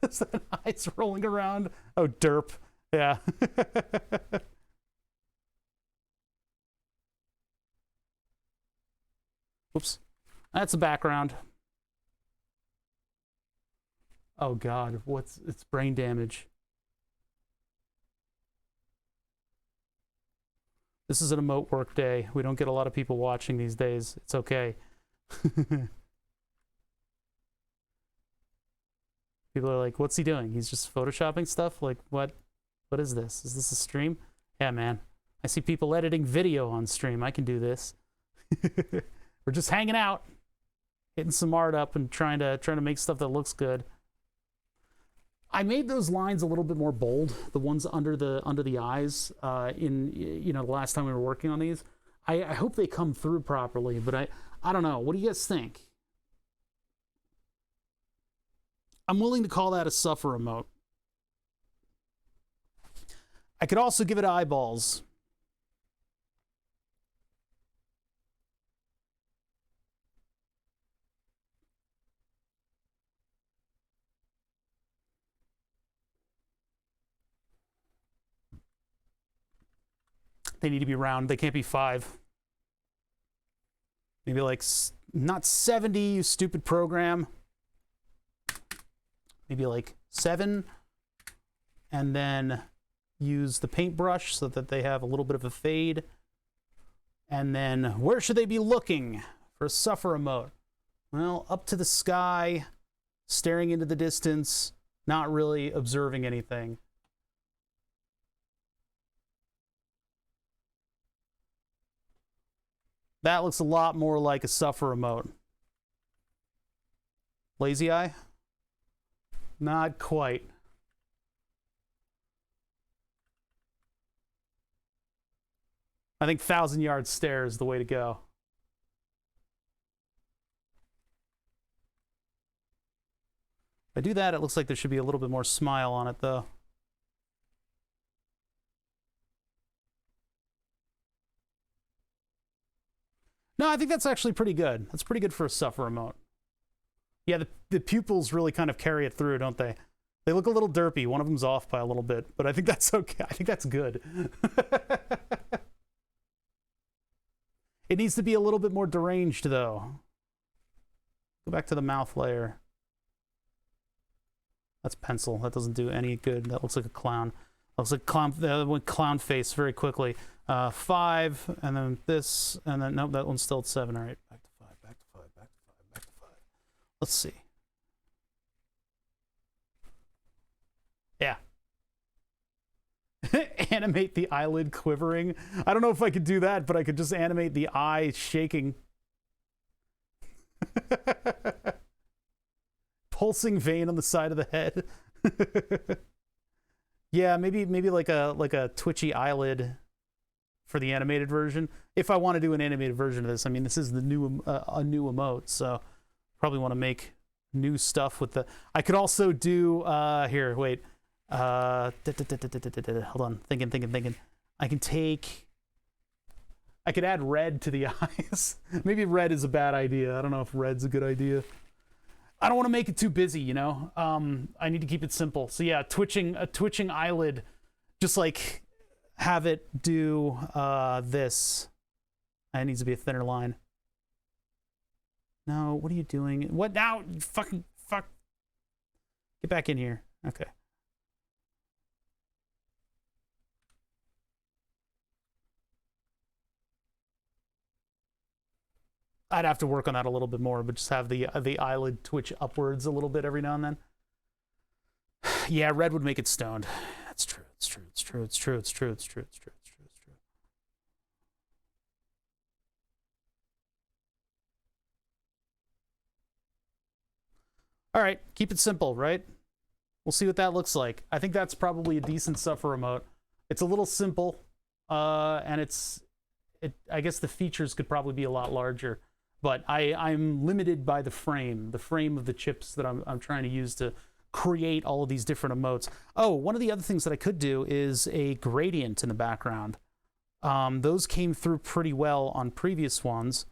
A: Is that eyes rolling around? Oh, derp. Yeah. Oops. That's the background. Oh god, it's brain damage. This is an emote work day. We don't get a lot of people watching these days. It's okay. People are like, what's he doing? He's just photoshopping stuff? Like, what is this? Is this a stream? Yeah, man. I see people editing video on stream. I can do this. We're just hanging out, hitting some art up and trying to make stuff that looks good. I made those lines a little bit more bold, the ones under the eyes, in the last time we were working on these. I hope they come through properly, but I don't know. What do you guys think? I'm willing to call that a suffer emote. I could also give it eyeballs. They need to be round. They can't be 5. Maybe like, not 70, you stupid program. Maybe like 7. And then use the paintbrush so that they have a little bit of a fade. And then where should they be looking for a suffer emote? Well, up to the sky, staring into the distance, not really observing anything. That looks a lot more like a suffer emote. Lazy eye? Not quite. I think 1,000-yard stare is the way to go. If I do that, it looks like there should be a little bit more smile on it, though. No, I think that's actually pretty good. That's pretty good for a suffer remote. Yeah, the pupils really kind of carry it through, don't they? They look a little derpy. One of them's off by a little bit, but I think that's okay. I think that's good. It needs to be a little bit more deranged, though. Go back to the mouth layer. That's pencil. That doesn't do any good. That looks like a clown. Looks like clown face very quickly. 5, and then this, and then nope, that one's still at 7. All right, back to 5, back to 5, back to 5, back to 5. Let's see. Yeah. Animate the eyelid quivering. I don't know if I could do that, but I could just animate the eye shaking. Pulsing vein on the side of the head. Yeah, maybe like a twitchy eyelid for the animated version. If I want to do an animated version of this, I mean, this is the new a new emote, so probably want to make new stuff with the. I could also do here. Wait, hold on. Thinking. I could add red to the eyes. Maybe red is a bad idea. I don't know if red's a good idea. I don't want to make it too busy, you know. I need to keep it simple. So yeah, a twitching eyelid, just like have it do this. It needs to be a thinner line. No, what are you doing? What now? Fuck. Get back in here. Okay. I'd have to work on that a little bit more, but just have the eyelid twitch upwards a little bit every now and then. Yeah, red would make it stoned. That's true. It's true. All right, keep it simple, right? We'll see what that looks like. I think that's probably a decent suffer remote. It's a little simple, and I guess the features could probably be a lot larger. But I'm limited by the frame of the chips that I'm trying to use to create all of these different emotes. Oh, one of the other things that I could do is a gradient in the background. Those came through pretty well on previous ones.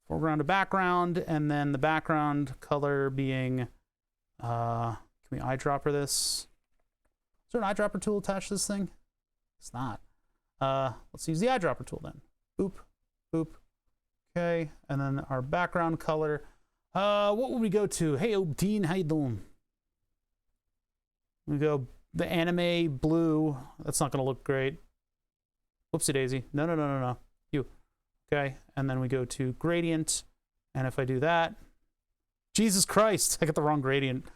A: Foreground to background, and then the background color being, can we eyedropper this? Is there an eyedropper tool attached to this thing? It's not. Let's use the eyedropper tool then. Boop, boop. Okay, and then our background color. What would we go to? Hey, Dean, how you doing? We go the anime blue. That's not going to look great. Whoopsie daisy. No. You. Okay, and then we go to gradient. And if I do that, Jesus Christ, I got the wrong gradient.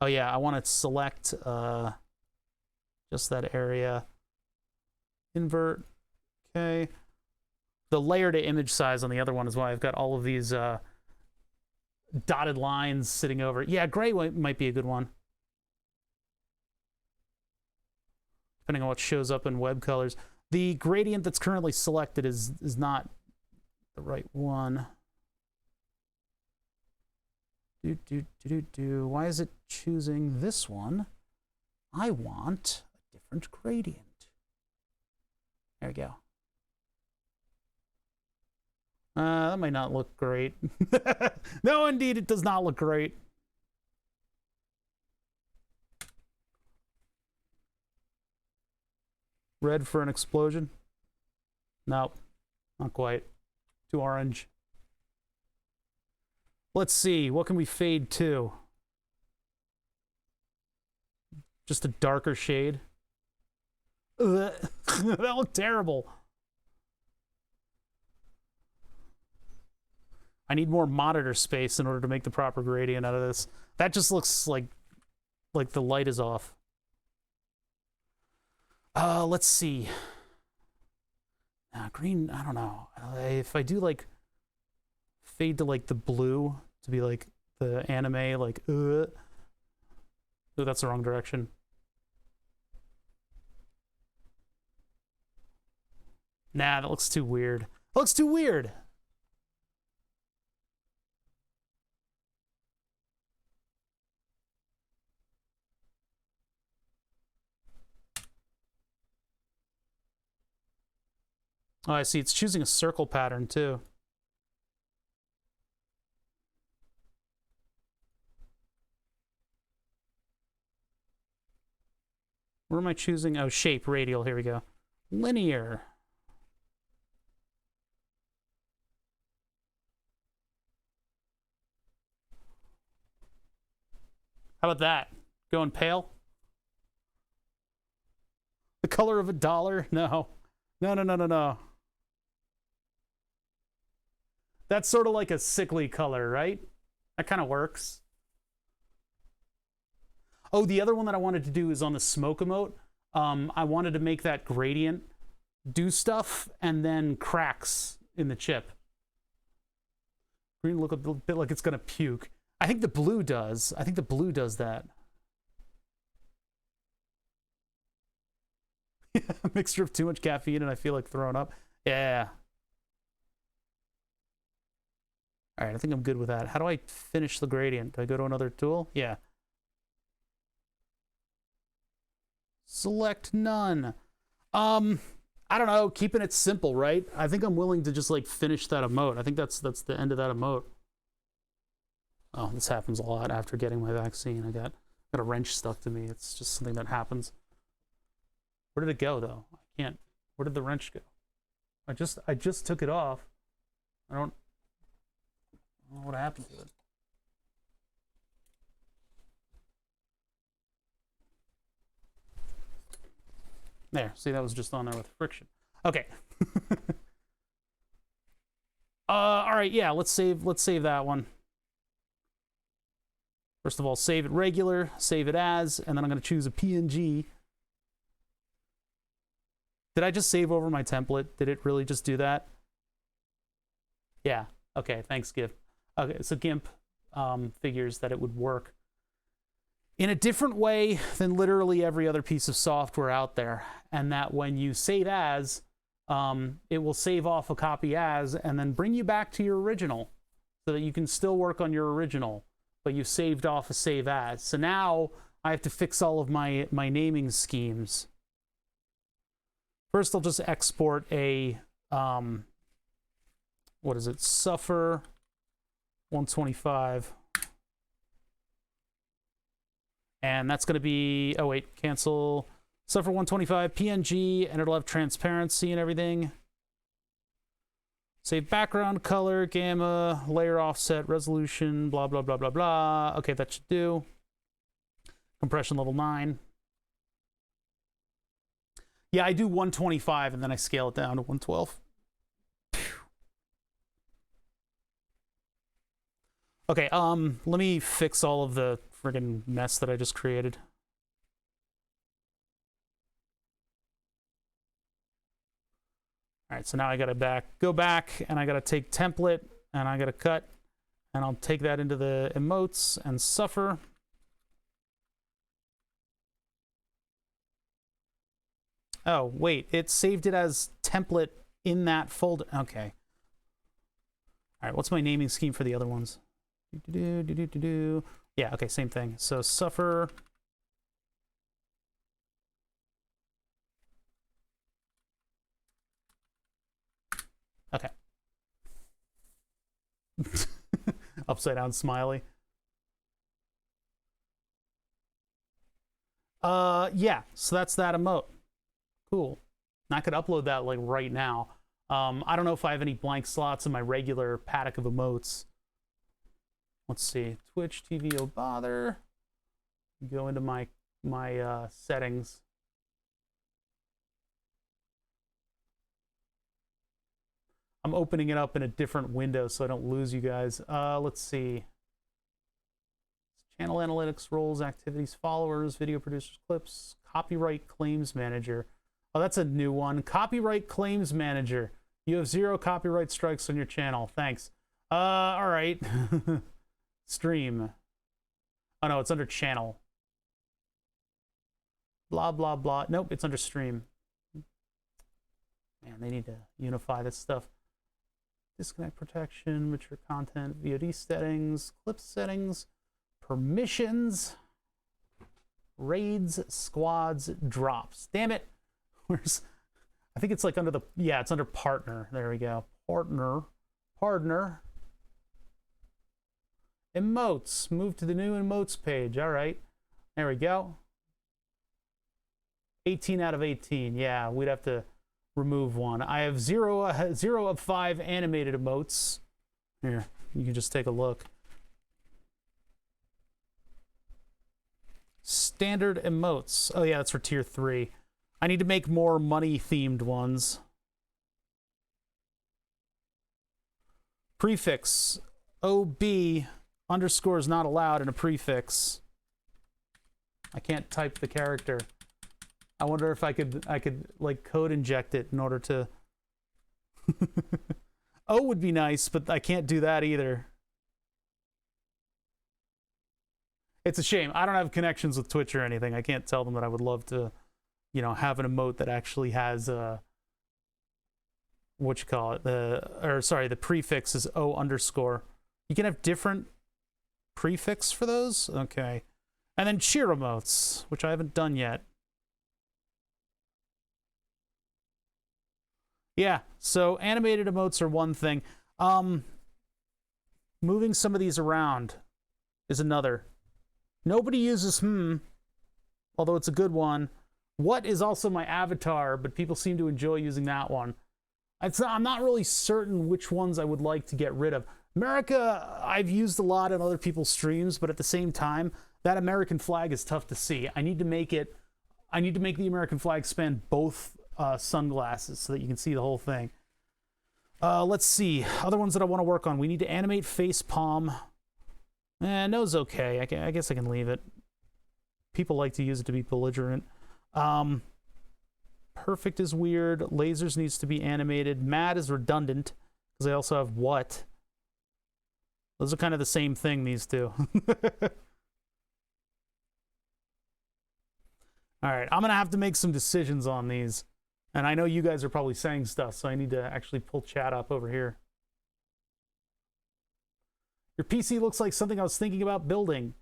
A: Oh yeah, I want to select just that area. Invert. Okay. The layer to image size on the other one is why I've got all of these dotted lines sitting over. Yeah, gray might be a good one. Depending on what shows up in web colors. The gradient that's currently selected is not the right one. Why is it choosing this one? I want a different gradient. There we go. That might not look great. No, indeed, it does not look great. Red for an explosion? Nope, not quite. Too orange. Let's see, what can we fade to? Just a darker shade. Ugh. That looked terrible. I need more monitor space in order to make the proper gradient out of this. That just looks like the light is off. Let's see. Green, I don't know. If I do like fade to like the blue to be like the anime, like, oh, that's the wrong direction. Nah, that looks too weird. That looks too weird. Oh, I see. It's choosing a circle pattern, too. Where am I choosing? Oh, shape, radial. Here we go. Linear. How about that? Going pale? The color of $1? No. No, no, no, no, no. That's sort of like a sickly color, right? That kind of works. Oh, the other one that I wanted to do is on the smoke emote. I wanted to make that gradient do stuff and then cracks in the chip. Green look a bit like it's gonna puke. I think the blue does. I think the blue does that. Mixture of too much caffeine and I feel like throwing up. Yeah. All right, I think I'm good with that. How do I finish the gradient? Do I go to another tool? Yeah. Select none. I don't know, keeping it simple, right? I think I'm willing to just like finish that emote. I think that's the end of that emote. Oh, this happens a lot after getting my vaccine. I got a wrench stuck to me. It's just something that happens. Where did it go though? I can't. Where did the wrench go? I just took it off. I don't know what happened to it. There, see, that was just on there with friction. Okay. All right, yeah, let's save that one. First of all, save it regular, save it as, and then I'm going to choose a PNG. Did I just save over my template? Did it really just do that? Yeah. Okay, thanks, GIMP. Okay, so GIMP figures that it would work in a different way than literally every other piece of software out there, and that when you save as, it will save off a copy as and then bring you back to your original so that you can still work on your original, but you saved off a save as. So now I have to fix all of my naming schemes. First, I'll just export a, what is it, Suffer 125. And that's going to be, oh wait, cancel Suffer 125 PNG, and it'll have transparency and everything. Save background color, gamma, layer offset, resolution, blah, blah, blah, blah, blah. Okay, that should do. Compression level 9. Yeah, I do 125 and then I scale it down to 112. Okay, let me fix all of the friggin' mess that I just created. All right, so now I gotta go back, and I gotta take template, and I gotta cut, and I'll take that into the emotes and Suffer. Oh, wait, it saved it as template in that folder. Okay. All right, what's my naming scheme for the other ones? Yeah, okay, same thing. So Suffer. Okay. Upside down smiley. Yeah, so that's that emote. Cool. And I could upload that like right now. I don't know if I have any blank slots in my regular paddock of emotes. Let's see, Twitch TV, oh bother. Go into my settings. I'm opening it up in a different window so I don't lose you guys. Let's see. Channel analytics, roles, activities, followers, video producers, clips, copyright claims manager. Oh, that's a new one. Copyright claims manager. You have 0 copyright strikes on your channel. Thanks. All right. Stream. Oh no, it's under channel. Blah, blah, blah. Nope, it's under stream. Man, Man, they need to unify this stuff. Disconnect protection, mature content, VOD settings, clip settings, permissions, raids, squads, drops. Damn it. Where's, I think it's like under the, yeah, it's under partner. There we go. Partner. Emotes. Move to the new emotes page. All right. There we go. 18 out of 18. Yeah, we'd have to remove one. I have 0 of 5 animated emotes. Here, you can just take a look. Standard emotes. Oh yeah, that's for tier 3. I need to make more money-themed ones. Prefix. OB underscore is not allowed in a prefix. I can't type the character. I wonder if I could like code inject it in order to O would be nice, but I can't do that either. It's a shame. I don't have connections with Twitch or anything. I can't tell them that I would love to, you know, have an emote that actually has what you call it, the prefix is O underscore. You can have different prefix for those? Okay. And then cheer emotes, which I haven't done yet. Yeah, so animated emotes are one thing. Moving some of these around is another. Nobody uses although it's a good one. What is also my avatar, but people seem to enjoy using that one. I'm not really certain which ones I would like to get rid of. America, I've used a lot in other people's streams, but at the same time, that American flag is tough to see. I need to make the American flag span both sunglasses so that you can see the whole thing. Let's see. Other ones that I want to work on. We need to animate face palm. No's okay. I guess I can leave it. People like to use it to be belligerent. Perfect is weird. Lasers needs to be animated. Mad is redundant because I also have what. Those are kind of the same thing, these two. All right, I'm going to have to make some decisions on these. And I know you guys are probably saying stuff, so I need to actually pull chat up over here. Your PC looks like something I was thinking about building.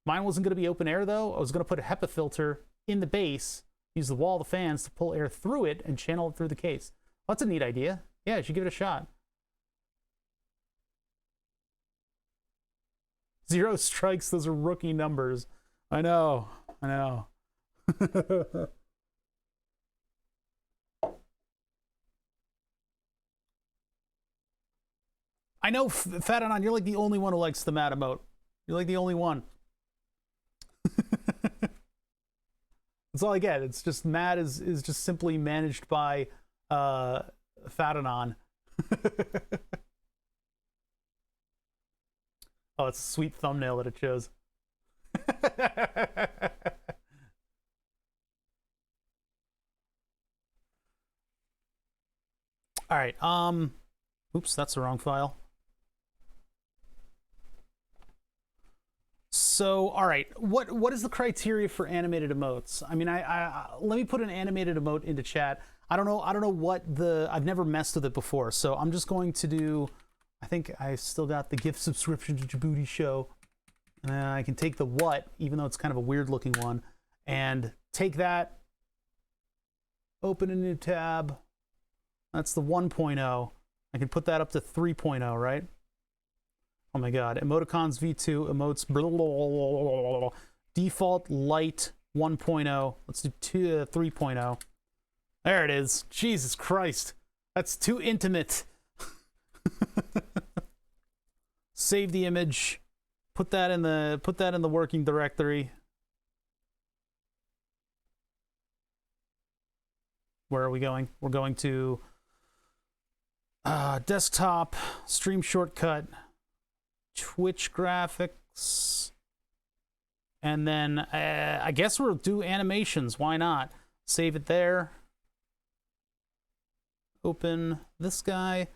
A: Mine wasn't going to be open air, though. I was going to put a HEPA filter in the base, use the wall of the fans to pull air through it, and channel it through the case. Well, that's a neat idea. Yeah, you should give it a shot. 0 strikes, those are rookie numbers. I know. I know, Fatanon, you're like the only one who likes the Mad emote. You're like the only one. That's all I get. It's just Mad is just simply managed by Fatanon. Oh, it's a sweet thumbnail that it shows. All right. Oops, that's the wrong file. So, all right, what is the criteria for animated emotes? I mean, let me put an animated emote into chat. I don't know what I've never messed with it before, so I'm just going to do. I think I still got the gift subscription to Djibouti show. I can take the what, even though it's kind of a weird looking one, and take that. Open a new tab. That's the 1.0. I can put that up to 3.0, right? Oh my god. Emoticons V2, emotes, blah, blah, blah, blah, default light 1.0. Let's do 3.0. There it is. Jesus Christ. That's too intimate. Save the image. Put that in the working directory. Where are we going? We're going to desktop, stream shortcut, Twitch graphics, and then I guess we'll do animations. Why not? Save it there. Open this guy.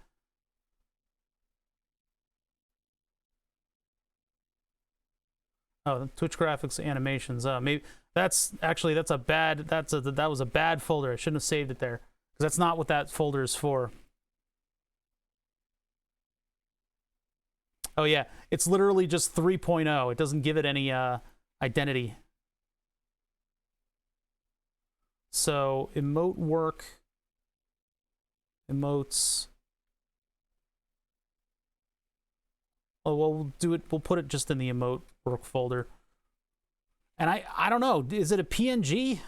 A: Oh, Twitch graphics animations. Maybe that was a bad folder. I shouldn't have saved it there. that's not what that folder is for. Oh yeah, it's literally just 3.0. It doesn't give it any identity. So emote work, emotes. Oh, well, we'll do it. We'll put it just in the emote work folder. And I don't know. Is it a PNG?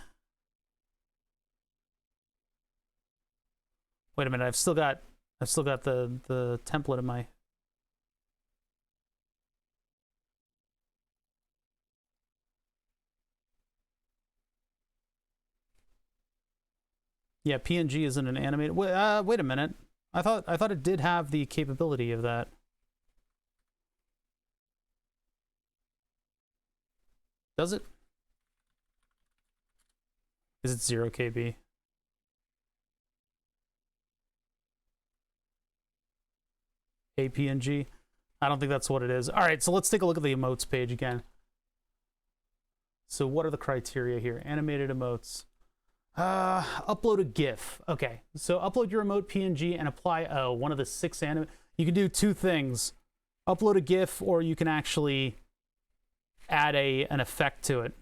A: Wait a minute. I've still got the template in my. Yeah, PNG isn't an animated. Wait a minute. I thought it did have the capability of that. Does it? Is it 0 KB? APNG? I don't think that's what it is. All right, so let's take a look at the emotes page again. So what are the criteria here? Animated emotes. Upload a GIF. Okay, so upload your emote PNG and apply one of the 6 anim. You can do 2 things: upload a GIF, or you can actually add an effect to it.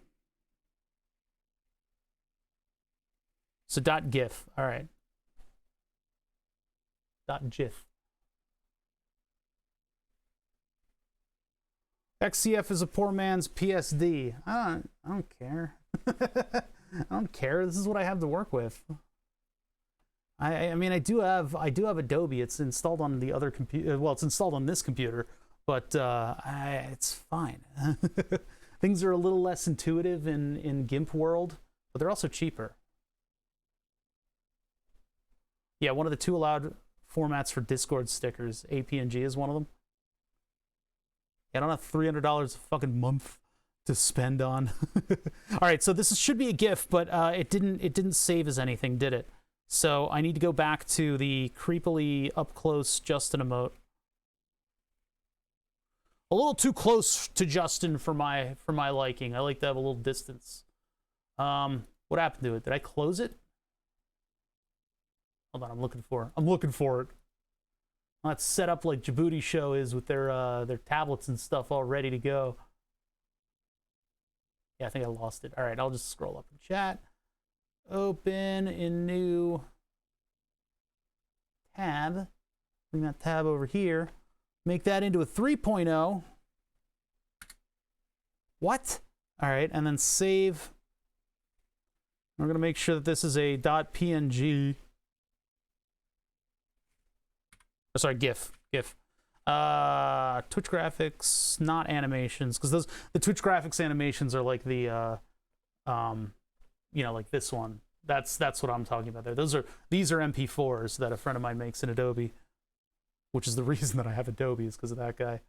A: So .gif. All right. .gif. XCF is a poor man's PSD. I don't care. I don't care. This is what I have to work with. I mean, I do have Adobe. It's installed on the other computer. Well, it's installed on this computer, but it's fine. Things are a little less intuitive in GIMP world, but they're also cheaper. Yeah, one of the 2 allowed formats for Discord stickers. APNG is one of them. I don't have $300 a fucking month to spend on. All right, so this should be a GIF, but it didn't save as anything, did it? So I need to go back to the creepily up close Justin emote. A little too close to Justin for my liking. I like to have a little distance. What happened to it? Did I close it? Hold on, I'm looking for it. Well, it's set up like Djibouti Show is with their tablets and stuff all ready to go. Yeah, I think I lost it. All right, I'll just scroll up in chat. Open in new tab. Bring that tab over here. Make that into a 3.0. What? All right, and then save. We're going to make sure that this is a .png. Oh, sorry, GIF. Twitch graphics, not animations, because the Twitch graphics animations are like the you know, like this one. That's what I'm talking about there. These are MP4s that a friend of mine makes in Adobe, which is the reason that I have Adobe, is because of that guy.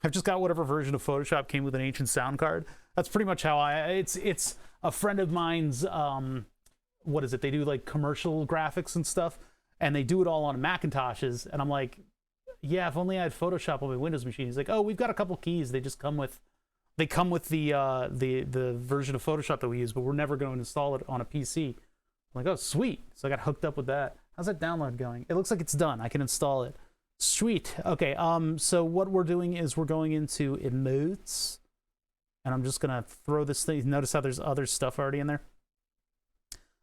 A: I've just got whatever version of Photoshop came with an ancient sound card. That's pretty much how it's a friend of mine's. What is it? They do like commercial graphics and stuff, and they do it all on Macintoshes. And I'm like, yeah, if only I had Photoshop on my Windows machine. He's like, oh, we've got a couple keys. They just come with, the version of Photoshop that we use, but we're never going to install it on a PC. I'm like, oh, sweet. So I got hooked up with that. How's that download going? It looks like it's done. I can install it. Sweet. Okay. So what we're doing is we're going into emotes, and I'm just gonna throw this thing. Notice how there's other stuff already in there.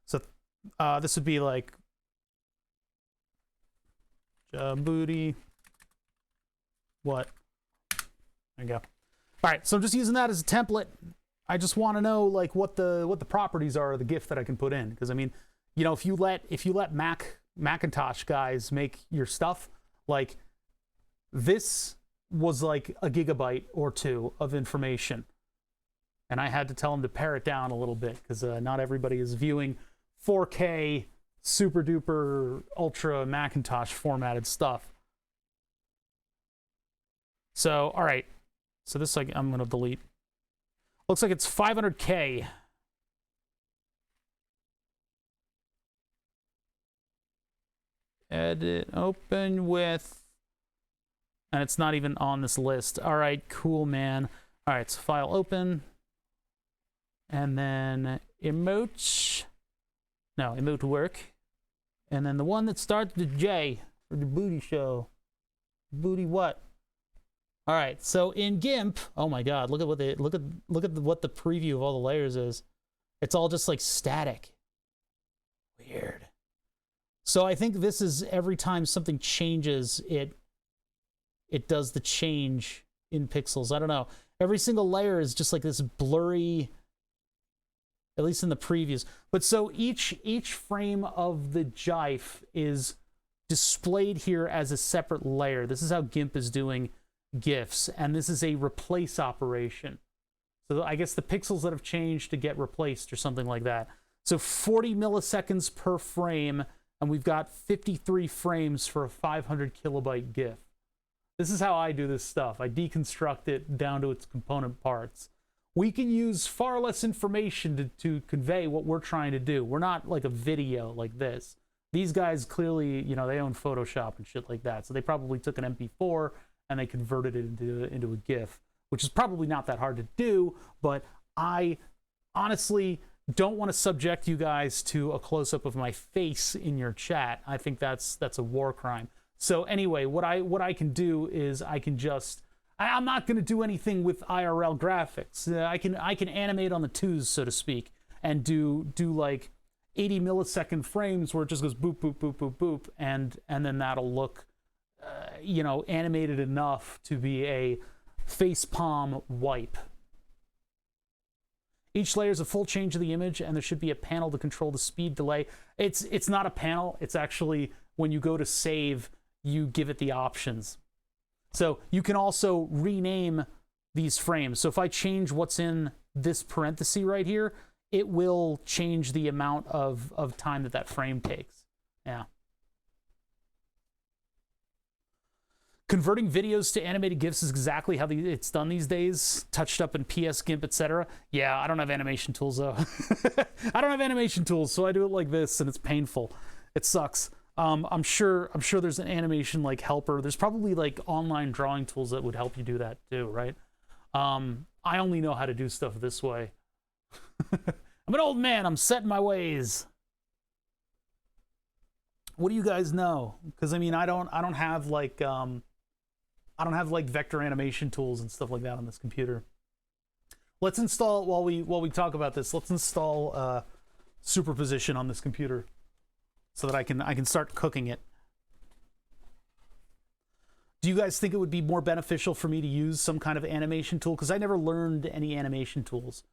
A: So this would be like Djibouti. What? There you go. All right, so I'm just using that as a template. I just want to know like what the properties are of the GIF that I can put in, because I mean, you know, if you let Macintosh guys make your stuff, like this was like a gigabyte or 2 of information, and I had to tell them to pare it down a little bit, because not everybody is viewing 4K super duper ultra Macintosh formatted stuff. So all right, so this I'm gonna delete. Looks like it's 500K. Edit, open with, and it's not even on this list. All right, cool, man. All right, so file open. And then emote. No, emote work. And then the one that starts with J for the booty show. Booty what? All right, so in GIMP, oh my God, look at what what the preview of all the layers is. It's all just like static. Weird. So I think this is every time something changes, it does the change in pixels. I don't know. Every single layer is just like this blurry, at least in the previews. But so each frame of the GIF is displayed here as a separate layer. This is how GIMP is doing GIFs, and this is a replace operation. So I guess the pixels that have changed to get replaced or something like that. So 40 milliseconds per frame, and we've got 53 frames for a 500 kilobyte GIF. This is how I do this stuff. I deconstruct it down to its component parts. We can use far less information to convey what we're trying to do. We're not like a video like this. These guys clearly, you know, they own Photoshop and shit like that. So they probably took an MP4 and they converted it into a GIF, which is probably not that hard to do, but I honestly don't want to subject you guys to a close-up of my face in your chat. I think that's a war crime. So anyway, what I can do is I can just, I'm not going to do anything with IRL graphics. I can animate on the twos, so to speak, and do like 80 millisecond frames where it just goes boop, boop, boop, boop, boop, and then that'll look, you know, animated enough to be a facepalm wipe. Each layer is a full change of the image, and there should be a panel to control the speed delay. It's not a panel. It's actually, when you go to save, you give it the options. So you can also rename these frames. So if I change what's in this parenthesis right here, it will change the amount of time that frame takes. Yeah. Converting videos to animated GIFs is exactly how it's done these days, touched up in PS, GIMP, etc. Yeah, I don't have animation tools, though. I don't have animation tools, so I do it like this, and it's painful. It sucks. I'm sure there's an animation like helper. There's probably like online drawing tools that would help you do that too, right? I only know how to do stuff this way. I'm an old man. I'm set in my ways. What do you guys know? Because I mean, I don't have like vector animation tools and stuff like that on this computer. Let's install, while we talk about this, let's install superposition on this computer so that I can start cooking it. Do you guys think it would be more beneficial for me to use some kind of animation tool? Because I never learned any animation tools.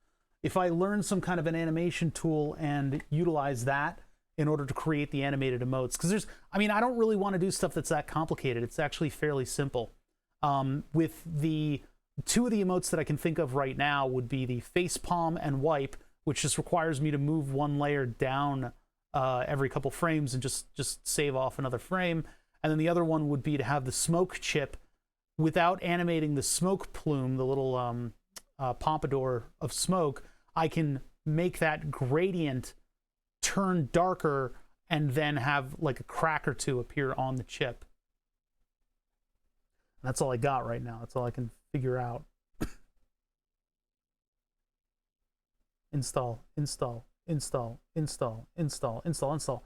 A: If I learn some kind of an animation tool and utilize that in order to create the animated emotes, because I don't really want to do stuff that's that complicated. It's actually fairly simple. With the two of the emotes that I can think of right now would be the facepalm and wipe, which just requires me to move one layer down every couple frames and just save off another frame. And then the other one would be to have the smoke chip without animating the smoke plume, the little pompadour of smoke. I can make that gradient turn darker and then have like a crack or two appear on the chip. That's all I got right now. That's all I can figure out. Install, install, install, install, install, install, install.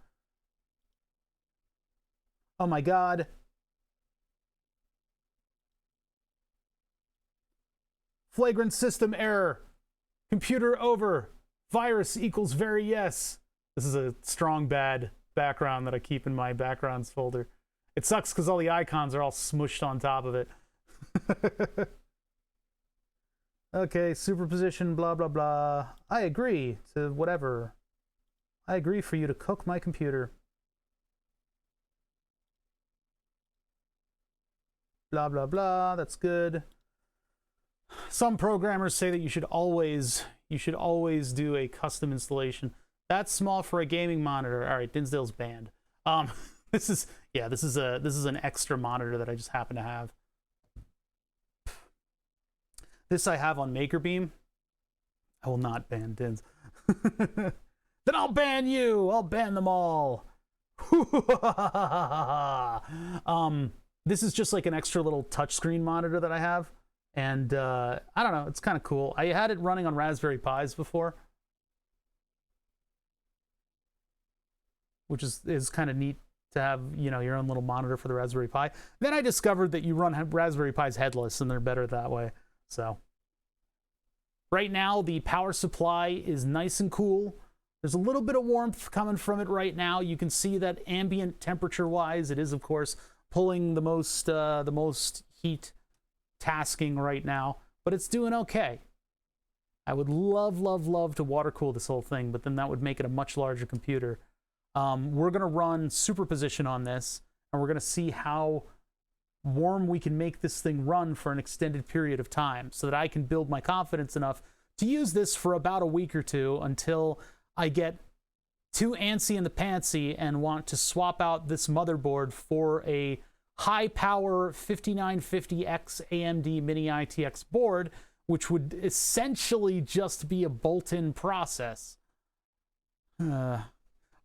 A: Oh my God. Flagrant system error. Computer over. Virus equals very yes. This is a strong bad background that I keep in my backgrounds folder. It sucks because all the icons are all smushed on top of it. Okay, superposition, blah, blah, blah. I agree to whatever. I agree for you to cook my computer. Blah, blah, blah. That's good. Some programmers say that you should always do a custom installation. That's small for a gaming monitor. All right, Dinsdale's banned. This is an extra monitor that I just happen to have. This I have on Makerbeam. I will not ban Dins. Then I'll ban you. I'll ban them all. This is just like an extra little touchscreen monitor that I have. And I don't know, it's kind of cool. I had it running on Raspberry Pis before, which is kind of neat to have, you know, your own little monitor for the Raspberry Pi. Then I discovered that you run Raspberry Pis headless, and they're better that way. So right now, the power supply is nice and cool. There's a little bit of warmth coming from it right now. You can see that ambient temperature-wise, it is, of course, pulling the most heat tasking right now, but it's doing okay. I would love to water cool this whole thing, but then that would make it a much larger computer. We're going to run superposition on this, and we're going to see how warm we can make this thing run for an extended period of time so that I can build my confidence enough to use this for about a week or two until I get too antsy in the pantsy and want to swap out this motherboard for a high-power 5950X AMD Mini ITX board, which would essentially just be a bolt-in process.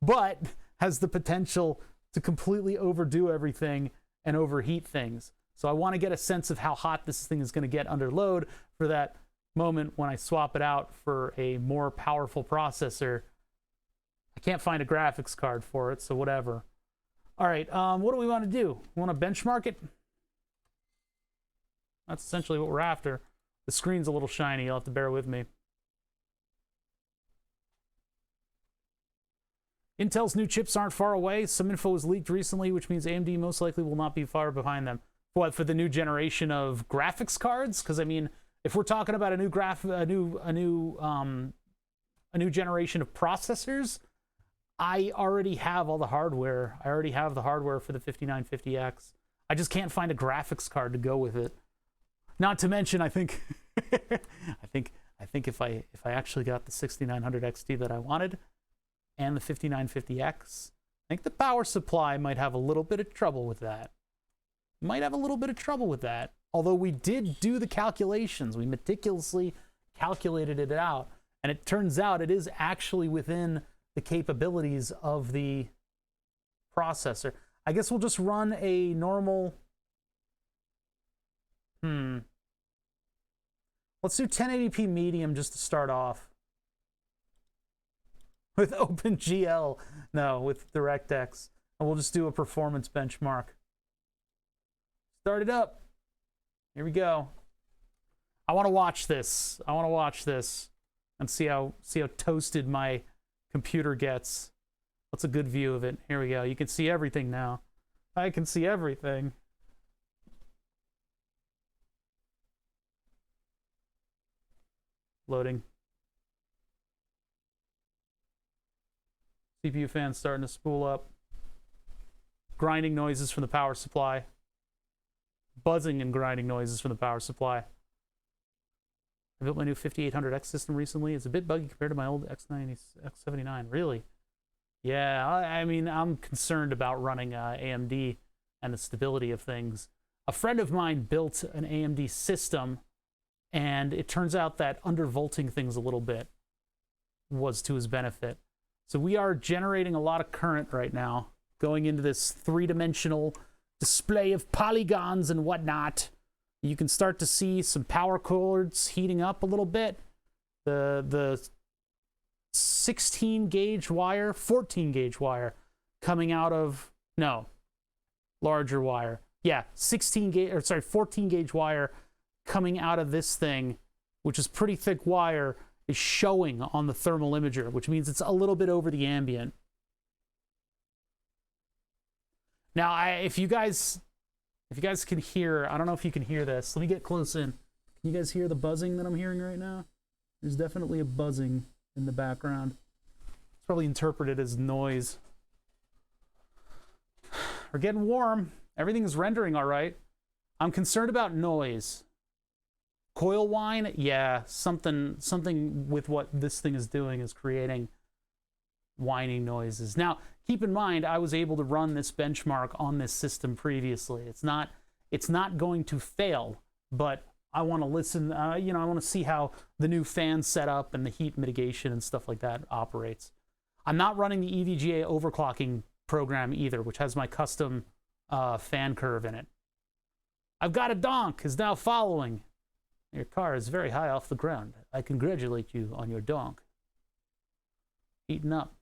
A: But has the potential to completely overdo everything and overheat things. So I want to get a sense of how hot this thing is going to get under load for that moment when I swap it out for a more powerful processor. I can't find a graphics card for it, so whatever. All right, what do we want to do? We want to benchmark it? That's essentially what we're after. The screen's a little shiny, you'll have to bear with me. Intel's new chips aren't far away. Some info was leaked recently, which means AMD most likely will not be far behind them. What, for the new generation of graphics cards? Because I mean, if we're talking about a new generation of processors, I already have all the hardware. I already have the hardware for the 5950X. I just can't find a graphics card to go with it. Not to mention, I think, I think if I actually got the 6900 XT that I wanted, and the 5950X, I think the power supply might have a little bit of trouble with that. Might have a little bit of trouble with that. Although we did do the calculations. We meticulously calculated it out. And it turns out it is actually within the capabilities of the processor. I guess we'll just run a normal... Let's do 1080p medium just to start off. With OpenGL. No, with DirectX. And we'll just do a performance benchmark. Start it up. Here we go. I want to watch this. I want to watch this and see how toasted my computer gets. What's a good view of it? Here we go. You can see everything now. I can see everything. Loading. CPU fan starting to spool up. Grinding noises from the power supply. Buzzing and grinding noises from the power supply. I built my new 5800X system recently. It's a bit buggy compared to my old X79. Really? Yeah, I mean, I'm concerned about running AMD and the stability of things. A friend of mine built an AMD system, and it turns out that undervolting things a little bit was to his benefit. So we are generating a lot of current right now, going into this three-dimensional display of polygons and whatnot. You can start to see some power cords heating up a little bit. The 16-gauge wire, 14-gauge wire coming out of, no, larger wire. Yeah, 14-gauge wire coming out of this thing, which is pretty thick wire, is showing on the thermal imager, which means it's a little bit over the ambient. Now, if you guys can hear, I don't know if you can hear this. Let me get close in. Can you guys hear the buzzing that I'm hearing right now? There's definitely a buzzing in the background. It's probably interpreted as noise. We're getting warm. Everything is rendering all right. I'm concerned about noise. Coil whine, yeah, something with what this thing is doing is creating whining noises. Now, keep in mind, I was able to run this benchmark on this system previously. It's not going to fail, but I want to listen, you know, I want to see how the new fan setup and the heat mitigation and stuff like that operates. I'm not running the EVGA overclocking program either, which has my custom fan curve in it. I've got a donk is now following. Your car is very high off the ground. I congratulate you on your donk. Heating up.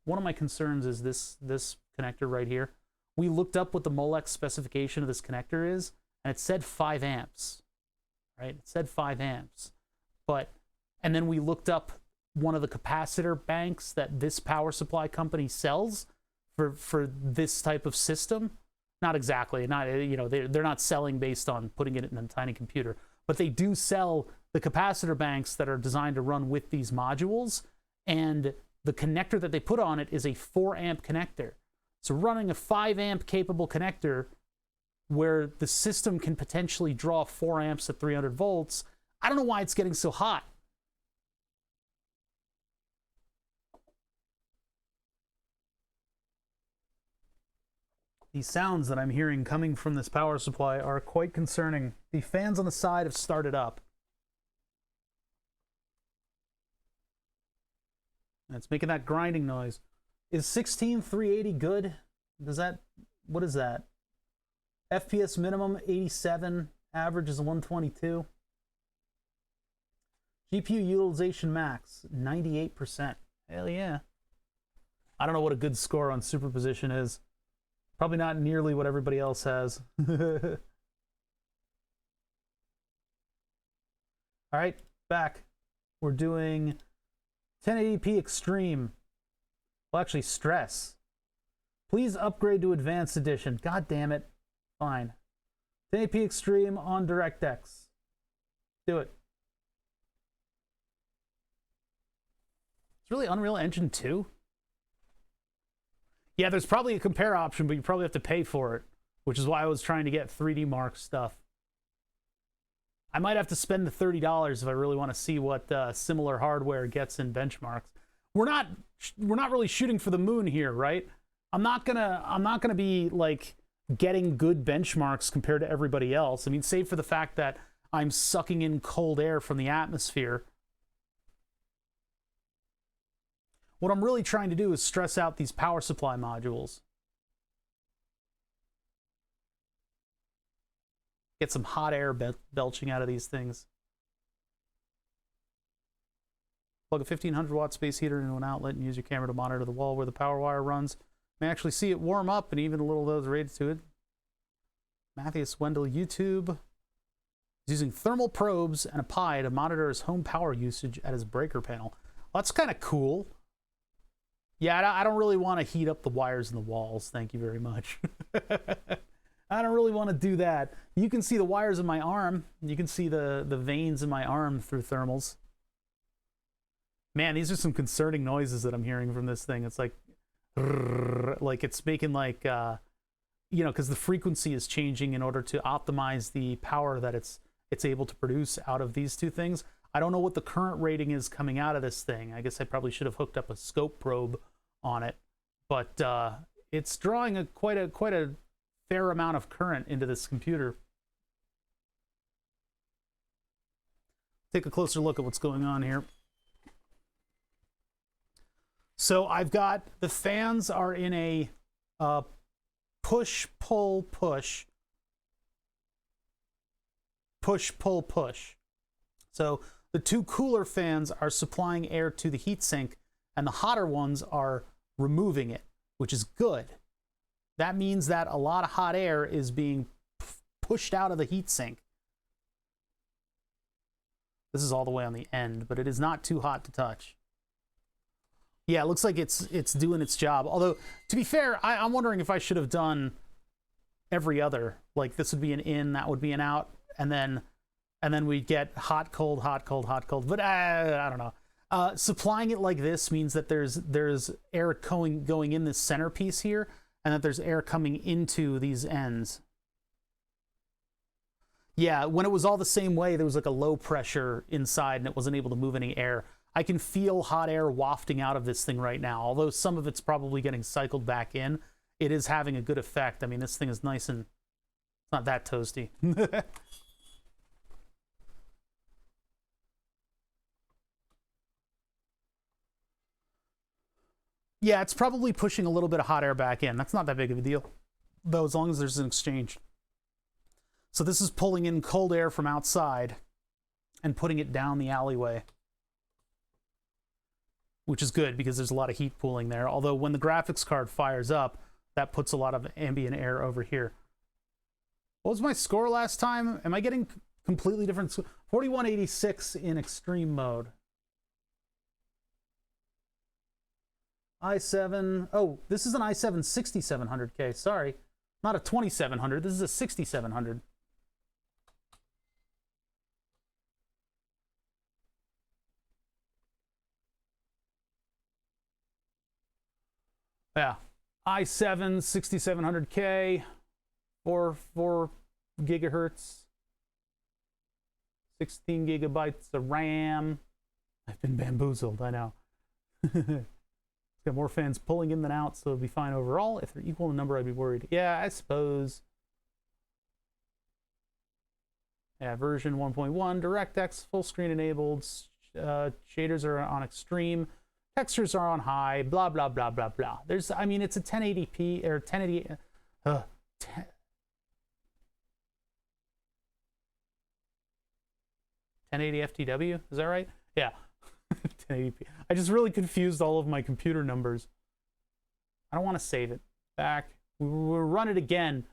A: One of my concerns is this connector right here. We looked up what the Molex specification of this connector is, and it said 5 amps. Right? It said 5 amps. And then we looked up one of the capacitor banks that this power supply company sells for this type of system. Not exactly. Not, you know, they're not selling based on putting it in a tiny computer, but they do sell the capacitor banks that are designed to run with these modules, and the connector that they put on it is a 4 amp connector. So running a 5 amp capable connector where the system can potentially draw 4 amps at 300 volts, I don't know why it's getting so hot. These sounds that I'm hearing coming from this power supply are quite concerning. The fans on the side have started up. And it's making that grinding noise. Is 16380 good? Does that, what is that? FPS minimum 87, average is 122. GPU utilization max 98%. Hell yeah. I don't know what a good score on superposition is. Probably not nearly what everybody else has. All right, back. We're doing 1080p Extreme. Well, actually, Stress. Please upgrade to Advanced Edition. God damn it. Fine. 1080p Extreme on DirectX. Do it. It's really Unreal Engine 2? Yeah, there's probably a compare option, but you probably have to pay for it, which is why I was trying to get 3D Mark stuff. I might have to spend the $30 if I really want to see what similar hardware gets in benchmarks. We're not really shooting for the moon here, right? I'm not gonna be like getting good benchmarks compared to everybody else. I mean, save for the fact that I'm sucking in cold air from the atmosphere. What I'm really trying to do is stress out these power supply modules. Get some hot air belching out of these things. Plug a 1500 watt space heater into an outlet and use your camera to monitor the wall where the power wire runs. You may actually see it warm up and even a little of those rated to it. Matthias Wendell YouTube is using thermal probes and a Pi to monitor his home power usage at his breaker panel. Well, that's kind of cool. Yeah, I don't really want to heat up the wires in the walls. Thank you very much. I don't really want to do that. You can see the wires in my arm. You can see the veins in my arm through thermals. Man, these are some concerning noises that I'm hearing from this thing. It's like it's making like, you know, because the frequency is changing in order to optimize the power that it's able to produce out of these two things. I don't know what the current rating is coming out of this thing. I guess I probably should have hooked up a scope probe on it, but it's drawing quite a fair amount of current into this computer. Take a closer look at what's going on here. So I've got the fans are in a push, pull, push. Push, pull, push. So the two cooler fans are supplying air to the heatsink, and the hotter ones are removing it, which is good. That means that a lot of hot air is being pushed out of the heatsink. This is all the way on the end, but it is not too hot to touch. Yeah, it looks like it's doing its job. Although, to be fair, I'm wondering if I should have done every other. Like, this would be an in, that would be an out, and then we'd get hot, cold, hot, cold, hot, cold. But I don't know. Supplying it like this means that there's air going in this centerpiece here, and that there's air coming into these ends. Yeah, when it was all the same way, there was like a low pressure inside, and it wasn't able to move any air. I can feel hot air wafting out of this thing right now. Although some of it's probably getting cycled back in, it is having a good effect. I mean, this thing is nice and it's not that toasty. Yeah, it's probably pushing a little bit of hot air back in. That's not that big of a deal, though, as long as there's an exchange. So this is pulling in cold air from outside. and putting it down the alleyway, which is good because there's a lot of heat pooling there. Although when the graphics card fires up, that puts a lot of ambient air over here. What was my score last time? Am I getting completely different? 4186 in extreme mode. i7. Oh, this is an i7 6700K. Sorry. Not a 2700. This is a 6700. Yeah. i7 6700K. 4 gigahertz. 16 gigabytes of RAM. I've been bamboozled, I know. Got more fans pulling in than out, so it'll be fine overall. If they're equal in number, I'd be worried. Yeah, I suppose. Yeah, version 1.1, DirectX, full screen enabled. Shaders are on extreme. Textures are on high. Blah, blah, blah, blah, blah. There's, I mean, it's a 1080p, or 1080... 1080 FTW, is that right? Yeah. 1080p. I just really confused all of my computer numbers. I don't want to save it. Back. We'll run it again.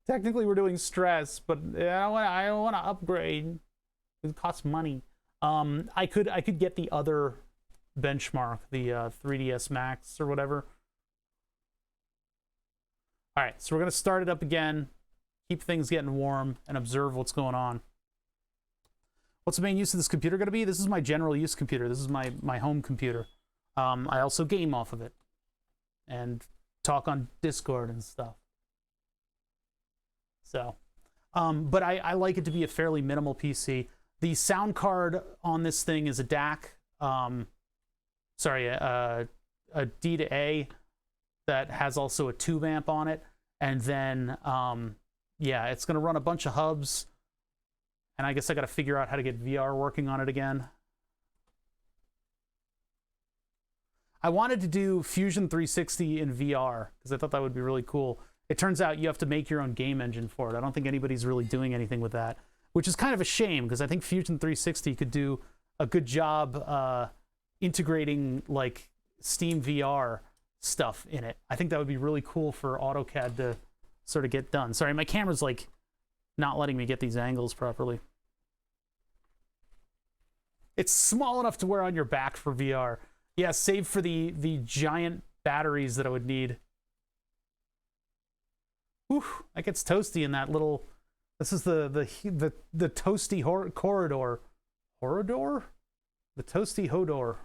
A: Technically, we're doing stress, but I don't want to upgrade. It costs money. I could get the other benchmark, the 3ds Max or whatever. All right, so we're gonna start it up again, keep things getting warm, and observe what's going on. What's the main use of this computer going to be? This is my general use computer. This is my home computer. I also game off of it and talk on Discord and stuff. So, but I like it to be a fairly minimal PC. The sound card on this thing is a DAC. Sorry, a D to A that has also a tube amp on it. And then, yeah, it's going to run a bunch of hubs. And I guess I got to figure out how to get VR working on it again. I wanted to do Fusion 360 in VR because I thought that would be really cool. It turns out you have to make your own game engine for it. I don't think anybody's really doing anything with that, which is kind of a shame because I think Fusion 360 could do a good job integrating like Steam VR stuff in it. I think that would be really cool for AutoCAD to sort of get done. Sorry, my camera's like not letting me get these angles properly. It's small enough to wear on your back for VR. Yeah, save for the giant batteries that I would need. Whew, that gets toasty in that little... This is the toasty corridor. Corridor? The toasty hodor.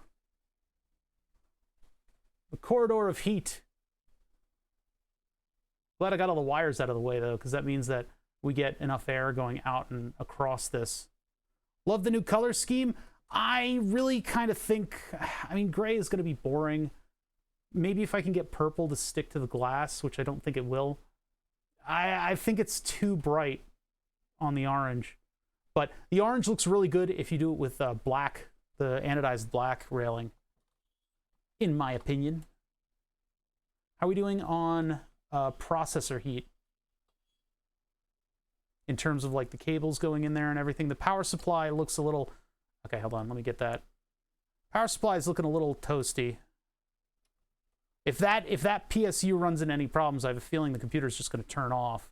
A: The corridor of heat. Glad I got all the wires out of the way, though, because that means that we get enough air going out and across this. Love the new color scheme. I really kind of think, I mean, gray is going to be boring. Maybe if I can get purple to stick to the glass, which I don't think it will. I think it's too bright on the orange. But the orange looks really good if you do it with black, the anodized black railing, in my opinion. How are we doing on processor heat? In terms of like the cables going in there and everything. The power supply looks a little... Okay, hold on, let me get that. Power supply is looking a little toasty. If that PSU runs into any problems, I have a feeling the computer's just going to turn off.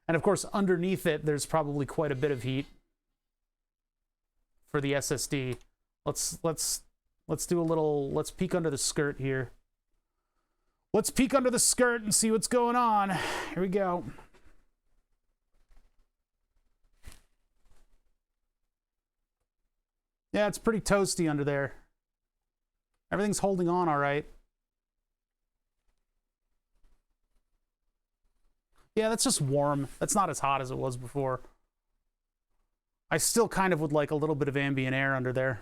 A: And of course, underneath it, there's probably quite a bit of heat for the SSD. Let's do a little... Let's peek under the skirt here. Let's peek under the skirt and see what's going on. Here we go. Yeah, it's pretty toasty under there. Everything's holding on all right. Yeah, that's just warm. That's not as hot as it was before. I still kind of would like a little bit of ambient air under there.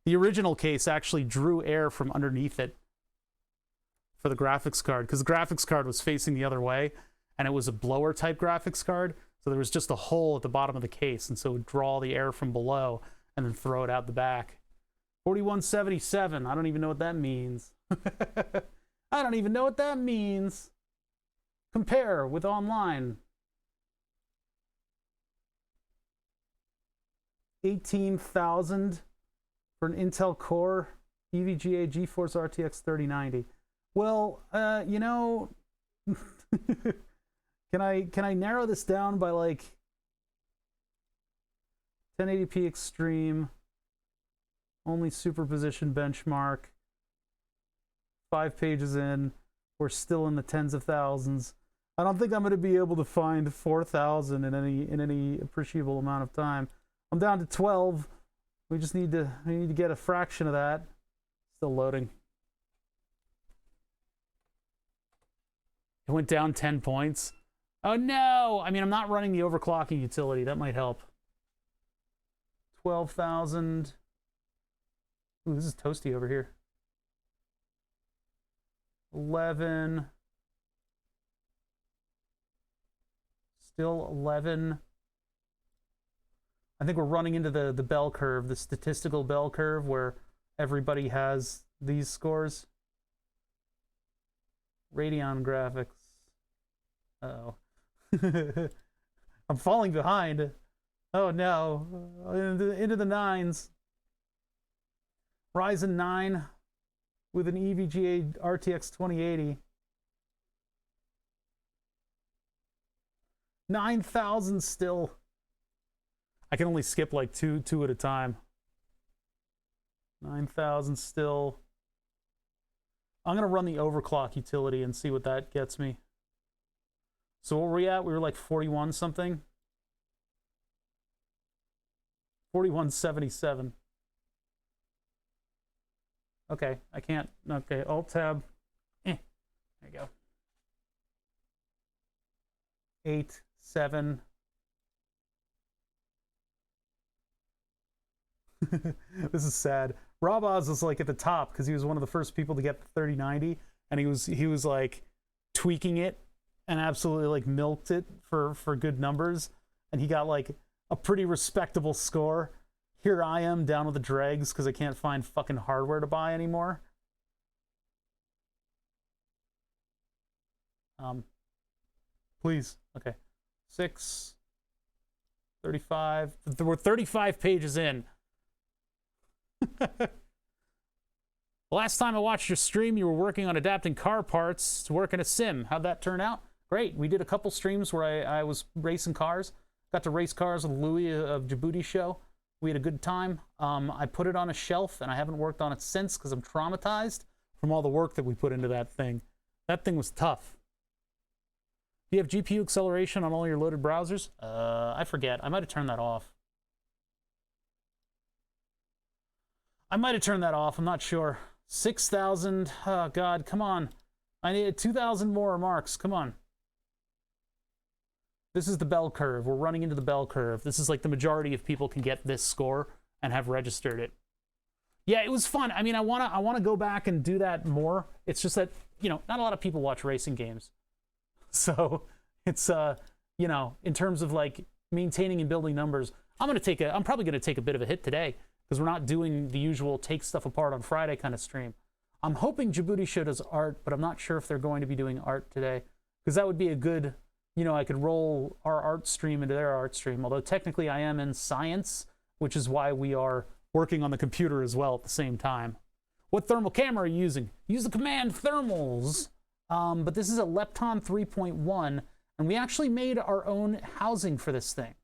A: The original case actually drew air from underneath it for the graphics card, because the graphics card was facing the other way, and it was a blower type graphics card, so there was just a hole at the bottom of the case, and so it would draw the air from below and then throw it out the back. 4177, I don't even know what that means. I don't even know what that means. Compare with online. 18,000 for an Intel Core EVGA GeForce RTX 3090. Well, you know, can I narrow this down by like 1080p extreme, only superposition benchmark, 5 pages in, we're still in the tens of thousands. I don't think I'm going to be able to find 4,000 in any appreciable amount of time. I'm down to 12. We need to get a fraction of that. Still loading. It went down 10 points. Oh no! I mean, I'm not running the overclocking utility. That might help. 12,000. Ooh, this is toasty over here. 11. Still 11. I think we're running into the bell curve, the statistical bell curve where everybody has these scores. Radeon graphics. Uh-oh. I'm falling behind. Oh no. Into the nines. Ryzen 9 with an EVGA RTX 2080. 9,000 still. I can only skip like two at a time. 9,000 still. I'm going to run the overclock utility and see what that gets me. So where were we at? We were like 41 something. 4177. Okay, I can't. Okay, Alt Tab. There you go. 8, 7. This is sad. Rob Oz was like at the top because he was one of the first people to get the 3090, and he was like tweaking it and absolutely like milked it for good numbers, and he got like a pretty respectable score. Here I am down with the dregs because I can't find fucking hardware to buy anymore. Please. Okay. 6. 35. We're 35 pages in. Last time I watched your stream, you were working on adapting car parts to work in a sim. How'd that turn out? Great. We did a couple streams where I was racing cars. Got to race cars with Louis of Djibouti show. We had a good time. I put it on a shelf, and I haven't worked on it since because I'm traumatized from all the work that we put into that thing. That thing was tough. Do you have GPU acceleration on all your loaded browsers? I forget. I might have turned that off. I'm not sure. 6,000. Oh, God, come on. I need 2,000 more marks. Come on. This is the bell curve. We're running into the bell curve. This is like the majority of people can get this score and have registered it. Yeah, it was fun. I mean, I wanna go back and do that more. It's just that, you know, not a lot of people watch racing games. So it's you know, in terms of like maintaining and building numbers, I'm probably gonna take a bit of a hit today because we're not doing the usual take stuff apart on Friday kind of stream. I'm hoping Djibouti Show does art, but I'm not sure if they're going to be doing art today because that would be a good, you know, I could roll our art stream into their art stream, although technically I am in science, which is why we are working on the computer as well at the same time. What thermal camera are you using? Use the command thermals. But this is a Lepton 3.1, and we actually made our own housing for this thing.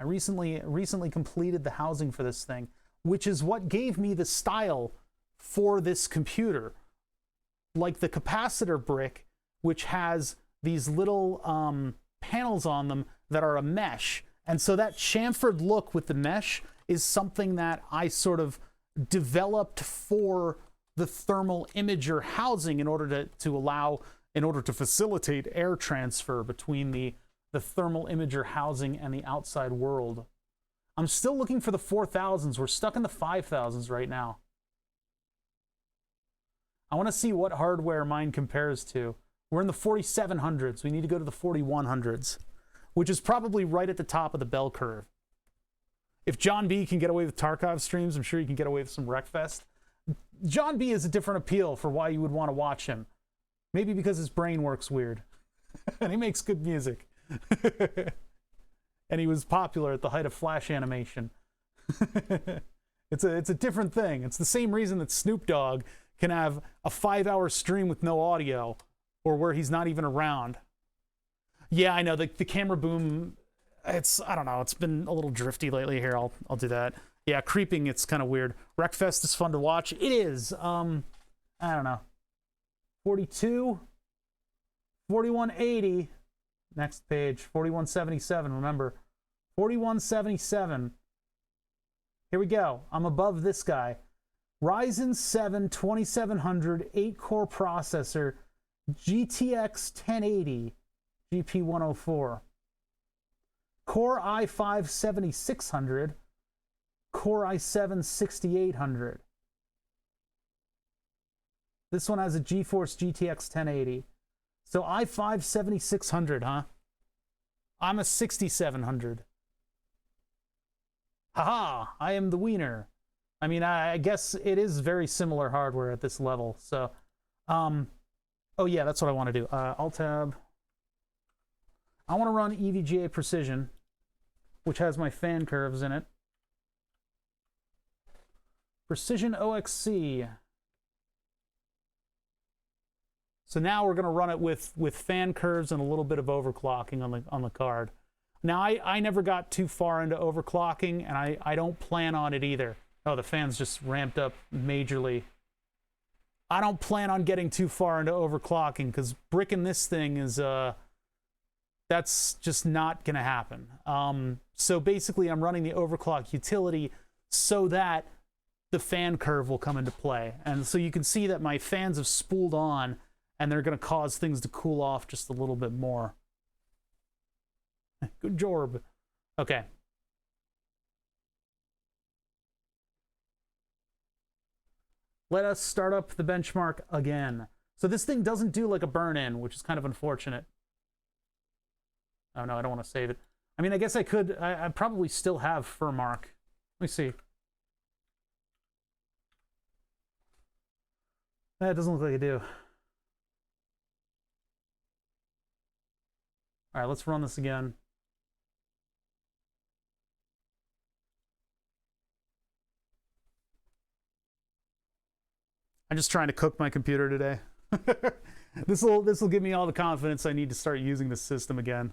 A: I recently completed the housing for this thing, which is what gave me the style for this computer. Like the capacitor brick, which has these little panels on them that are a mesh. And so that chamfered look with the mesh is something that I sort of developed for the thermal imager housing in order to facilitate air transfer between the thermal imager housing and the outside world. I'm still looking for the 4,000s. We're stuck in the 5,000s right now. I want to see what hardware mine compares to. We're in the 4,700s. We need to go to the 4,100s, which is probably right at the top of the bell curve. If John B can get away with Tarkov streams, I'm sure he can get away with some Wreckfest. John B is a different appeal for why you would want to watch him. Maybe because his brain works weird. And he makes good music. And he was popular at the height of Flash animation. It's a different thing. It's the same reason that Snoop Dogg can have a 5-hour stream with no audio, or where he's not even around. Yeah, I know, the camera boom, I don't know, it's been a little drifty lately here. I'll do that. Yeah, creeping, it's kind of weird. Wreckfest is fun to watch. It is. I don't know. 42, 4180. Next page, 4177. Remember, 4177. Here we go. I'm above this guy. Ryzen 7 2700 8-core processor, GTX 1080, GP104. Core i5 7600, Core i7 6800. This one has a GeForce GTX 1080. So i5 7600, huh? I'm a 6700. Haha, I am the wiener. I mean, I guess it is very similar hardware at this level. So, oh yeah, that's what I want to do. Alt-Tab. I want to run EVGA Precision, which has my fan curves in it. Precision OXC. So now we're going to run it with fan curves and a little bit of overclocking on the card. Now, I never got too far into overclocking, and I don't plan on it either. Oh, the fan's just ramped up majorly. I don't plan on getting too far into overclocking, because bricking this thing is, that's just not going to happen. So basically, I'm running the overclock utility so that the fan curve will come into play. And so you can see that my fans have spooled on, and they're going to cause things to cool off just a little bit more. Good job. Okay. Let us start up the benchmark again. So this thing doesn't do like a burn-in, which is kind of unfortunate. Oh no, I don't want to save it. I mean, I guess I could. I probably still have Furmark. Let me see. That doesn't look like I do. All right, let's run this again. I'm just trying to cook my computer today. This will give me all the confidence I need to start using the system again.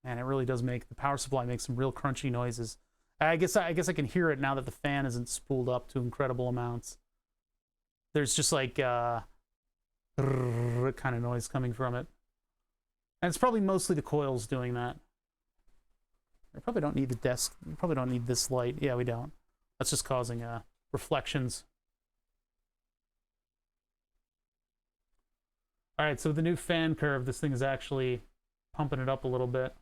A: Man, it really does make the power supply make some real crunchy noises. I guess I can hear it now that the fan isn't spooled up to incredible amounts. There's just like kind of noise coming from it, and it's probably mostly the coils doing that. We probably don't need the desk. We probably don't need this light. Yeah, we don't. That's just causing reflections. All right, so with the new fan curve, this thing is actually pumping it up a little bit.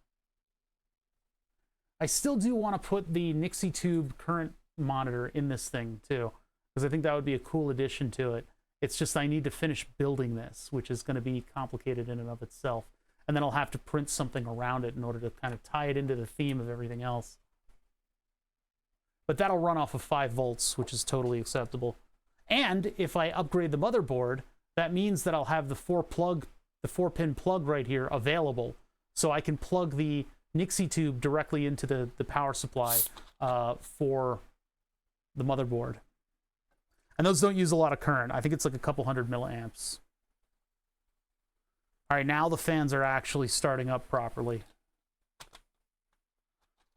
A: I still do want to put the Nixie tube current monitor in this thing too, because I think that would be a cool addition to it. It's just I need to finish building this, which is going to be complicated in and of itself. And then I'll have to print something around it in order to kind of tie it into the theme of everything else. But that'll run off of 5 volts, which is totally acceptable. And if I upgrade the motherboard, that means that I'll have the 4-pin plug right here available. So I can plug the Nixie tube directly into the power supply for the motherboard. And those don't use a lot of current. I think it's like a couple hundred milliamps. All right, now the fans are actually starting up properly.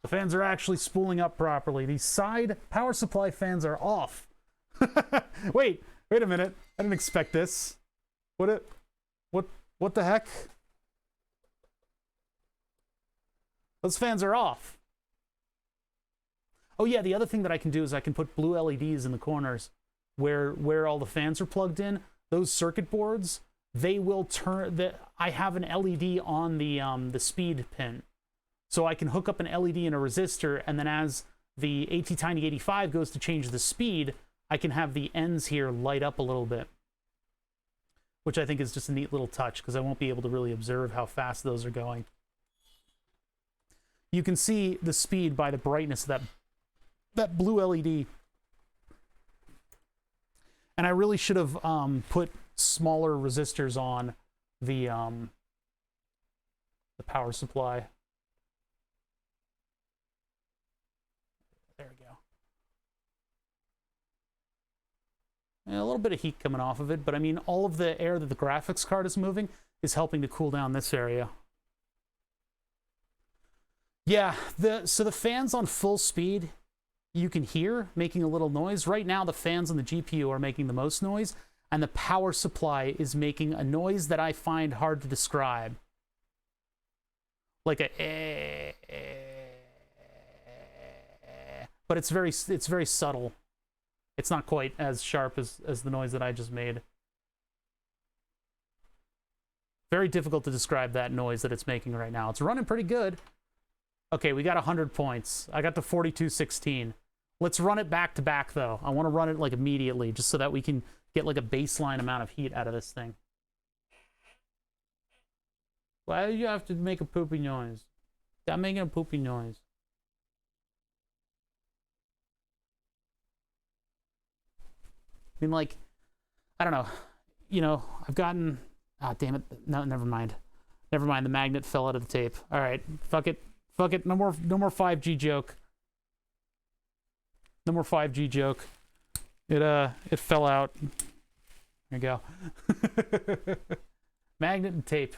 A: The fans are actually spooling up properly. These side power supply fans are off. Wait a minute. I didn't expect this. What the heck? Those fans are off. Oh yeah, the other thing that I can do is I can put blue LEDs in the corners where all the fans are plugged in. Those circuit boards, they will turn. I have an LED on the speed pin, so I can hook up an LED and a resistor, and then as the ATtiny85 goes to change the speed, I can have the ends here light up a little bit, which I think is just a neat little touch because I won't be able to really observe how fast those are going. You can see the speed by the brightness of that blue LED. And I really should have put smaller resistors on the power supply. There we go. And a little bit of heat coming off of it, but I mean, all of the air that the graphics card is moving is helping to cool down this area. Yeah, so the fans on full speed, you can hear making a little noise. Right now, the fans on the GPU are making the most noise, and the power supply is making a noise that I find hard to describe. Like a, but it's very subtle. It's not quite as sharp as the noise that I just made. Very difficult to describe that noise that it's making right now. It's running pretty good. Okay, we got 100 points. I got to 4216. Let's run it back to back though. I want to run it like immediately just so that we can get like a baseline amount of heat out of this thing. Why do you have to make a poopy noise? Stop making a poopy noise. I mean, like, I don't know. You know, I've gotten... Ah, damn it. No, never mind. Never mind. The magnet fell out of the tape. All right. Fuck it. Fuck it. No more 5G joke. No more 5G joke. It fell out. There you go. Magnet and tape.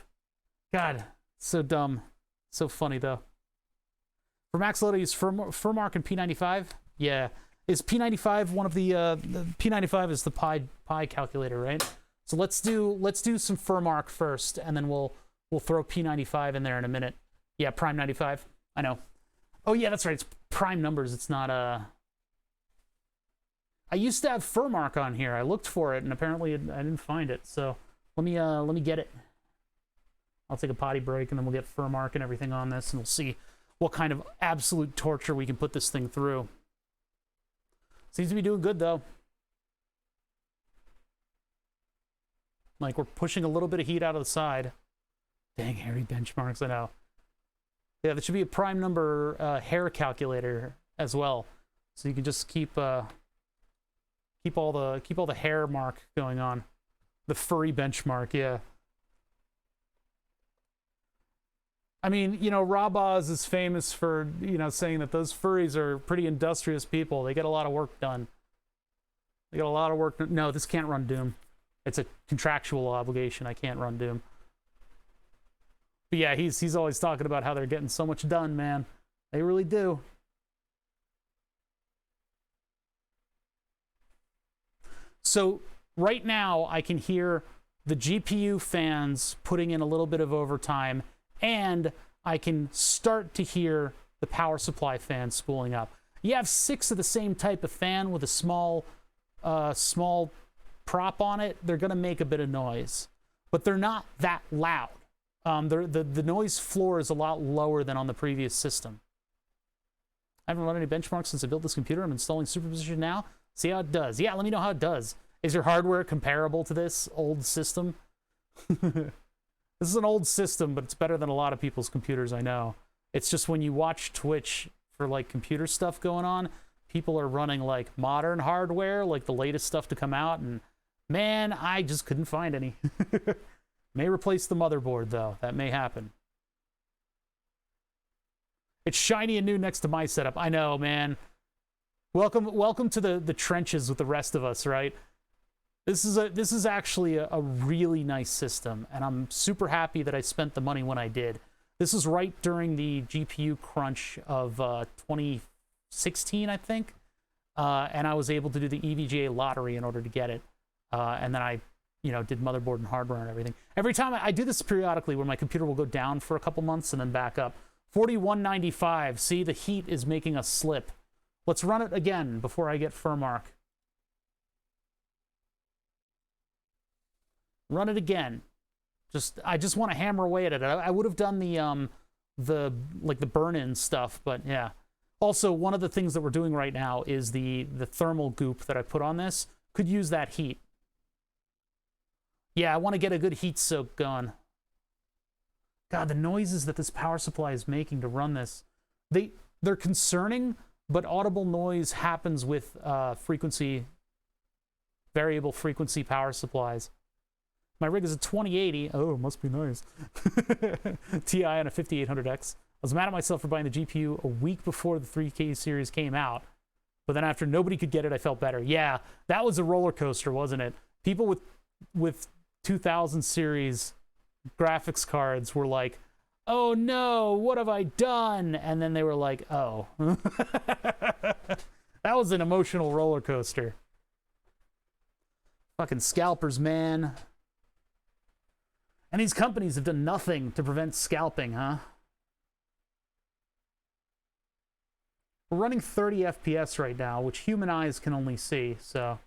A: God, so dumb. So funny, though. For Max Load, I use Furmark and P95. Yeah. Is P95 one of the P95 is the pi calculator, right? So let's do some Furmark first, and then we'll throw P95 in there in a minute. Yeah, Prime 95. I know. Oh yeah, that's right. It's prime numbers. It's not I used to have Furmark on here. I looked for it, and apparently I didn't find it. So let me get it. I'll take a potty break, and then we'll get Furmark and everything on this, and we'll see what kind of absolute torture we can put this thing through. Seems to be doing good, though. Like, we're pushing a little bit of heat out of the side. Dang, hairy benchmarks, I know. Yeah, there should be a prime number hair calculator as well. So you can just keep all the hair mark going on. The furry benchmark, yeah. I mean, you know, Rob Oz is famous for, you know, saying that those furries are pretty industrious people. They get a lot of work done. They get a lot of work. No, this can't run Doom. It's a contractual obligation. I can't run Doom. But yeah, he's always talking about how they're getting so much done, man. They really do. So right now, I can hear the GPU fans putting in a little bit of overtime, and I can start to hear the power supply fan spooling up. You have 6 of the same type of fan with a small prop on it, they're going to make a bit of noise. But they're not that loud. The noise floor is a lot lower than on the previous system. I haven't run any benchmarks since I built this computer. I'm installing superposition now. See how it does. Yeah, let me know how it does. Is your hardware comparable to this old system? This is an old system, but it's better than a lot of people's computers, I know. It's just when you watch Twitch for, like, computer stuff going on, people are running, like, modern hardware, like the latest stuff to come out, and, man, I just couldn't find any. May replace the motherboard, though. That may happen. It's shiny and new next to my setup. I know, man. Welcome to the trenches with the rest of us, right? This is actually a really nice system, and I'm super happy that I spent the money when I did. This is right during the GPU crunch of 2016, I think, and I was able to do the EVGA lottery in order to get it, and then I, you know, did motherboard and hardware and everything. Every time I do this periodically, where my computer will go down for a couple months and then back up. 4195. See, the heat is making us slip. Let's run it again before I get Furmark. Run it again. I just want to hammer away at it. I would have done the burn-in stuff, but yeah. Also, one of the things that we're doing right now is the thermal goop that I put on this could use that heat. Yeah, I want to get a good heat soak going. God, the noises that this power supply is making to run this, they're concerning, but audible noise happens with variable frequency power supplies. My rig is a 2080. Oh, must be nice. Ti on a 5800X. I was mad at myself for buying the GPU a week before the 3K series came out. But then after nobody could get it, I felt better. Yeah, that was a roller coaster, wasn't it? People with 2000 series graphics cards were like, oh no, what have I done? And then they were like, oh. That was an emotional roller coaster. Fucking scalpers, man. And these companies have done nothing to prevent scalping, huh? We're running 30 FPS right now, which human eyes can only see, so.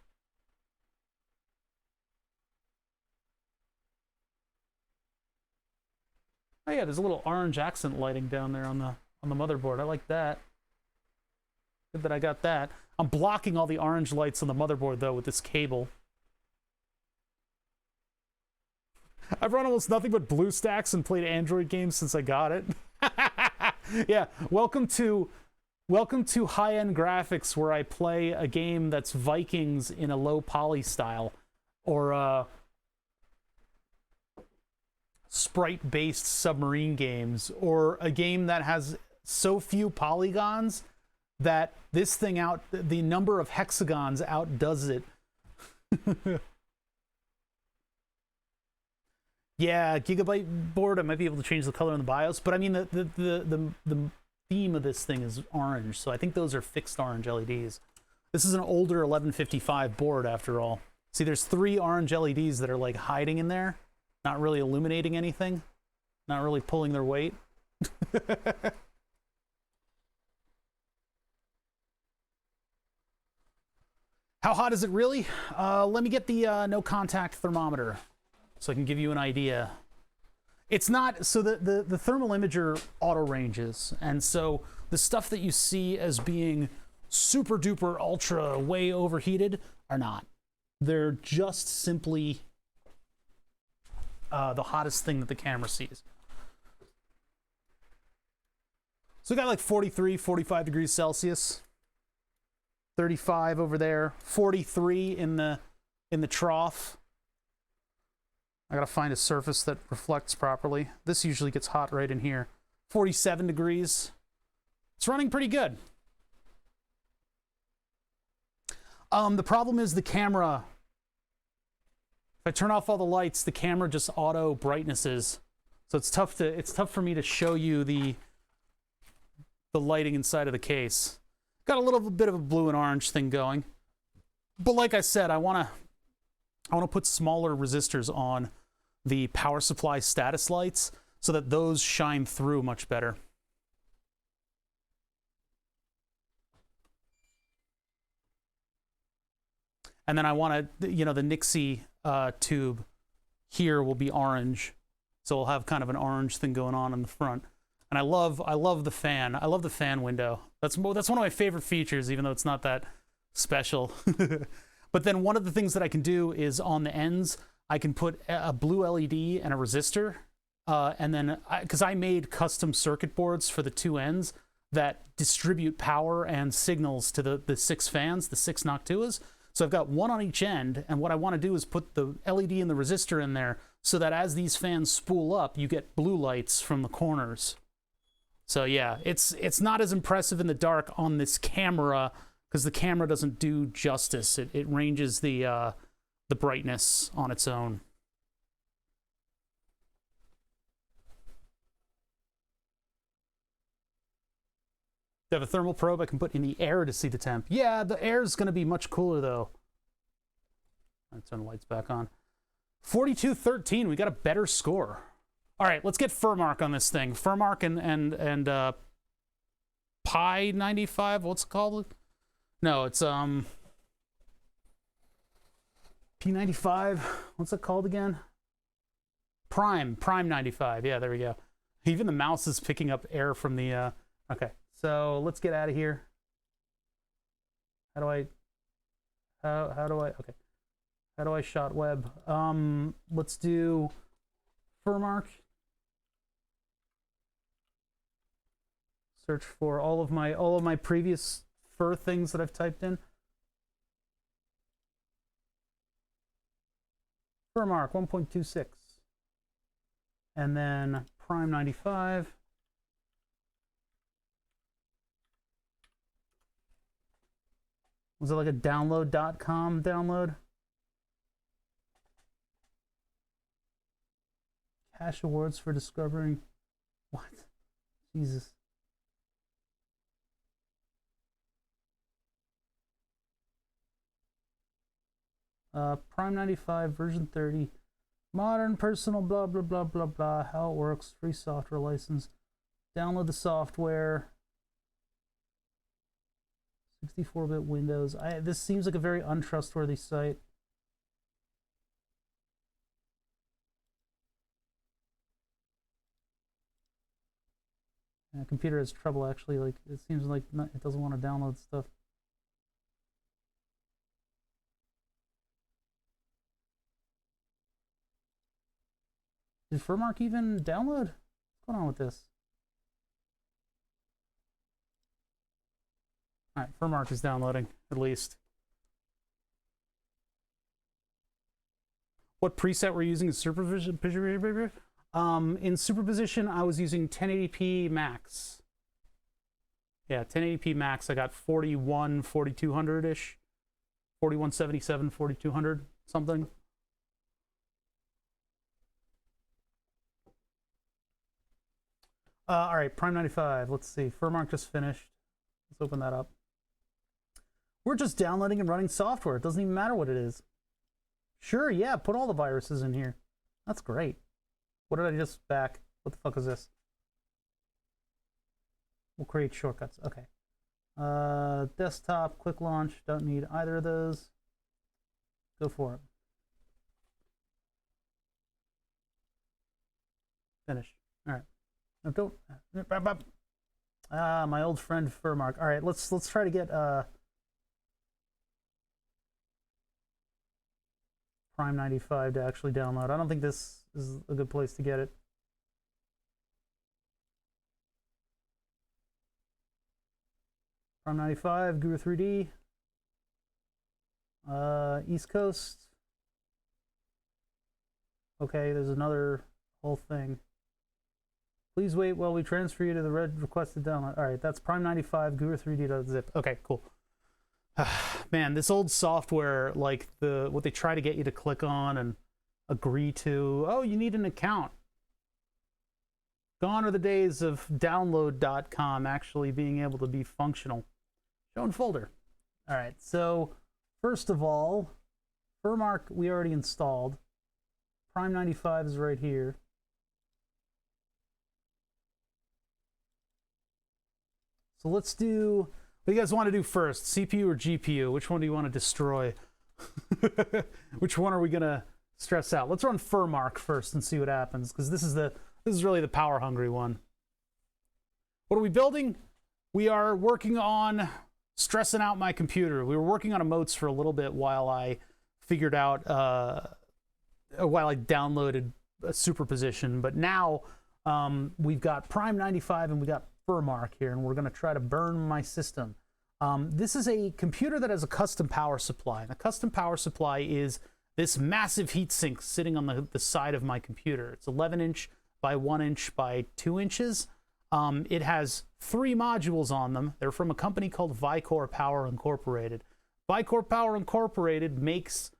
A: Oh yeah, there's a little orange accent lighting down there on the motherboard. I like that. Good that I got that. I'm blocking all the orange lights on the motherboard though with this cable. I've run almost nothing but BlueStacks and played Android games since I got it. Yeah, welcome to high-end graphics where I play a game that's Vikings in a low poly style, or sprite-based submarine games, or a game that has so few polygons that this thing the number of hexagons outdoes it. Yeah, Gigabyte board, I might be able to change the color in the BIOS, but I mean the theme of this thing is orange, so I think those are fixed orange LEDs. This is an older 1155 board after all. See, there's 3 orange LEDs that are like hiding in there, not really illuminating anything, not really pulling their weight. How hot is it really? Let me get the no contact thermometer so I can give you an idea. It's not, so the thermal imager auto ranges, and so the stuff that you see as being super duper ultra way overheated are not. They're just simply the hottest thing that the camera sees. So we got like 43, 45 degrees Celsius, 35 over there, 43 in the trough. I gotta find a surface that reflects properly. This usually gets hot right in here. 47 degrees. It's running pretty good. The problem is the camera. If I turn off all the lights, the camera just auto brightnesses. So it's tough for me to show you the lighting inside of the case. Got a little bit of a blue and orange thing going. But like I said, I want to put smaller resistors on the power supply status lights so that those shine through much better. And then I want to, the Nixie tube here will be orange. So we'll have kind of an orange thing going on in the front. And I love the fan. I love the fan window. That's one of my favorite features, even though it's not that special. But then one of the things that I can do is on the ends, I can put a blue LED and a resistor. And then, because I made custom circuit boards for the 2 ends that distribute power and signals to the 6 fans, the 6 Noctuas. So I've got one on each end, and what I want to do is put the LED and the resistor in there so that as these fans spool up, you get blue lights from the corners. So yeah, it's not as impressive in the dark on this camera because the camera doesn't do justice. It ranges the brightness on its own. I have a thermal probe I can put in the air to see the temp. Yeah, the air is going to be much cooler though. Let's turn the lights back on. 4213, we got a better score. All right, let's get Furmark on this thing. Furmark and Pi 95. What's it called? No, it's P95. What's it called again? Prime 95. Yeah, there we go. Even the mouse is picking up air from the. Okay, so let's get out of here. How do I? Okay. How do I shot web? Let's do Furmark. Search for all of my previous fur things that I've typed in. FurMark 1.26. And then Prime 95. Was it like a download.com download? Cash awards for discovering. What? Jesus. Prime 95 version 30. Modern personal blah blah blah blah blah. How it works. Free software license. Download the software. 64-bit Windows. This seems like a very untrustworthy site. And the computer has trouble actually. Like it seems like it doesn't want to download stuff. Did FurMark even download? What's going on with this? All right, FurMark is downloading, at least. What preset we're using in superposition? In superposition, I was using 1080p max. Yeah, 1080p max. I got 4200-ish. 4177, 4200, something. All right, Prime 95. Let's see. FurMark just finished. Let's open that up. We're just downloading and running software. It doesn't even matter what it is. Sure, yeah, put all the viruses in here. That's great. What did I just back? What the fuck is this? We'll create shortcuts. Okay. Desktop, quick launch. Don't need either of those. Go for it. Finish. All right. No, don't. My old friend FurMark. All right, let's try to get Prime 95 to actually download. I don't think this is a good place to get it. Prime 95, Guru 3D. East Coast. Okay, there's another whole thing. Please wait while we transfer you to the red requested download. All right, that's Prime 95, Guru3D.zip. Okay, cool. Man, this old software, like what they try to get you to click on and agree to. Oh, you need an account. Gone are the days of download.com actually being able to be functional. Show in folder. All right, so first of all, FurMark we already installed. Prime 95 is right here. So let's do, what do you guys want to do first? CPU or GPU? Which one do you want to destroy? Which one are we going to stress out? Let's run FurMark first and see what happens, because this is really the power hungry one. What are we building? We are working on stressing out my computer. We were working on emotes for a little bit while I figured out, while I downloaded a superposition, but now we've got Prime 95 and we got FurMark here, and we're going to try to burn my system. This is a computer that has a custom power supply. And a custom power supply is this massive heatsink sitting on the side of my computer. It's 11-inch by 1-inch by 2 inches. It has 3 modules on them. They're from a company called Vicor Power Incorporated. Vicor Power Incorporated makes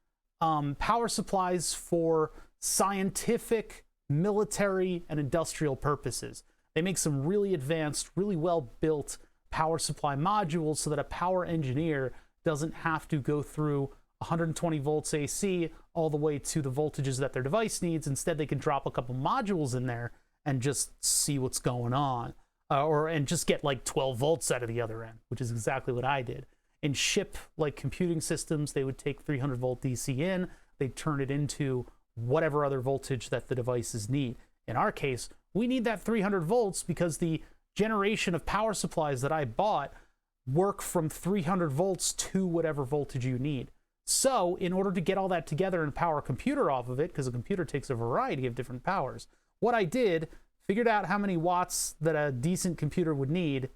A: power supplies for scientific, military, and industrial purposes. They make some really advanced, really well-built power supply modules so that a power engineer doesn't have to go through 120 volts AC all the way to the voltages that their device needs. Instead, they can drop a couple modules in there and just see what's going on, and just get like 12 volts out of the other end, which is exactly what I did. In ship like computing systems, they would take 300 volt DC in, they'd turn it into whatever other voltage that the devices need. In our case, we need that 300 volts because the generation of power supplies that I bought work from 300 volts to whatever voltage you need. So in order to get all that together and power a computer off of it, because a computer takes a variety of different powers, what I did, figured out how many watts that a decent computer would need,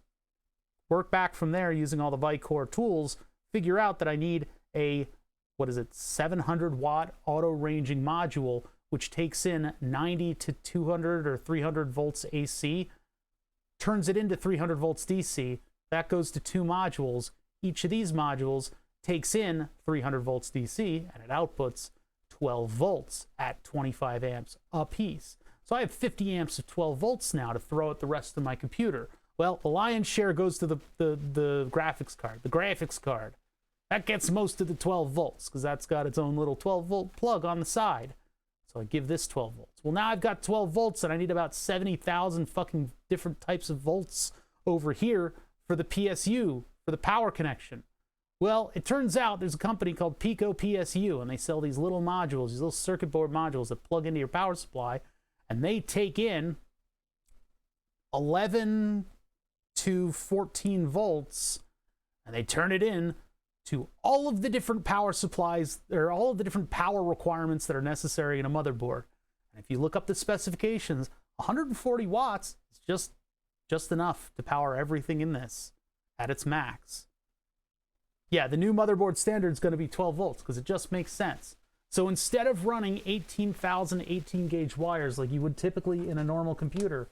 A: work back from there using all the Vicor tools, figure out that I need a what is it, 700 watt auto ranging module, which takes in 90 to 200 or 300 volts AC, turns it into 300 volts DC. That goes to 2 modules. Each of these modules takes in 300 volts DC, and it outputs 12 volts at 25 amps a piece. So I have 50 amps of 12 volts now to throw at the rest of my computer. Well, the lion's share goes to the graphics card. The graphics card, that gets most of the 12 volts because that's got its own little 12 volt plug on the side. So I give this 12 volts. Well, now I've got 12 volts and I need about 70,000 fucking different types of volts over here for the PSU, for the power connection. Well, it turns out there's a company called KuroKesu, and they sell these little modules, these little circuit board modules that plug into your power supply, and they take in 11 to 14 volts, and they turn it in to all of the different power supplies, or all of the different power requirements that are necessary in a motherboard. And if you look up the specifications, 140 watts is just enough to power everything in this at its max. Yeah, the new motherboard standard is going to be 12 volts because it just makes sense. So instead of running 18,000 18 gauge wires like you would typically in a normal computer,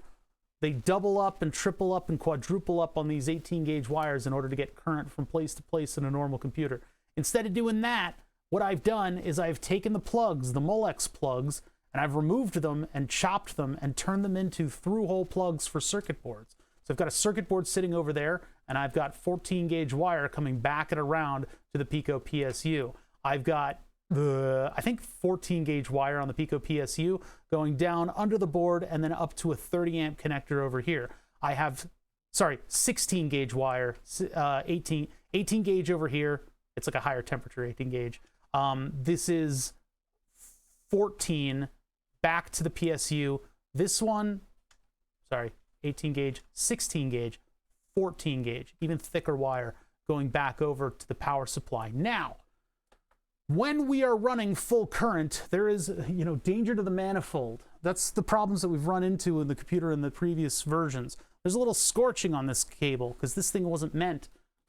A: they double up and triple up and quadruple up on these 18 gauge wires in order to get current from place to place in a normal computer. Instead of doing that, what I've done is I've taken the plugs, the Molex plugs, and I've removed them and chopped them and turned them into through-hole plugs for circuit boards. So I've got a circuit board sitting over there, and I've got 14 gauge wire coming back and around to the KuroKesu. I've got I think 14 gauge wire on the KuroKesu going down under the board and then up to a 30 amp connector over here. I have, 16 gauge wire, 18 gauge over here. It's like a higher temperature 18 gauge. This is 14 back to the PSU. This one, 18 gauge, 16 gauge, 14 gauge, even thicker wire going back over to the power supply. Now, when we are running full current, there is, danger to the manifold. That's the problems that we've run into in the computer in the previous versions. There's a little scorching on this cable because this thing wasn't meant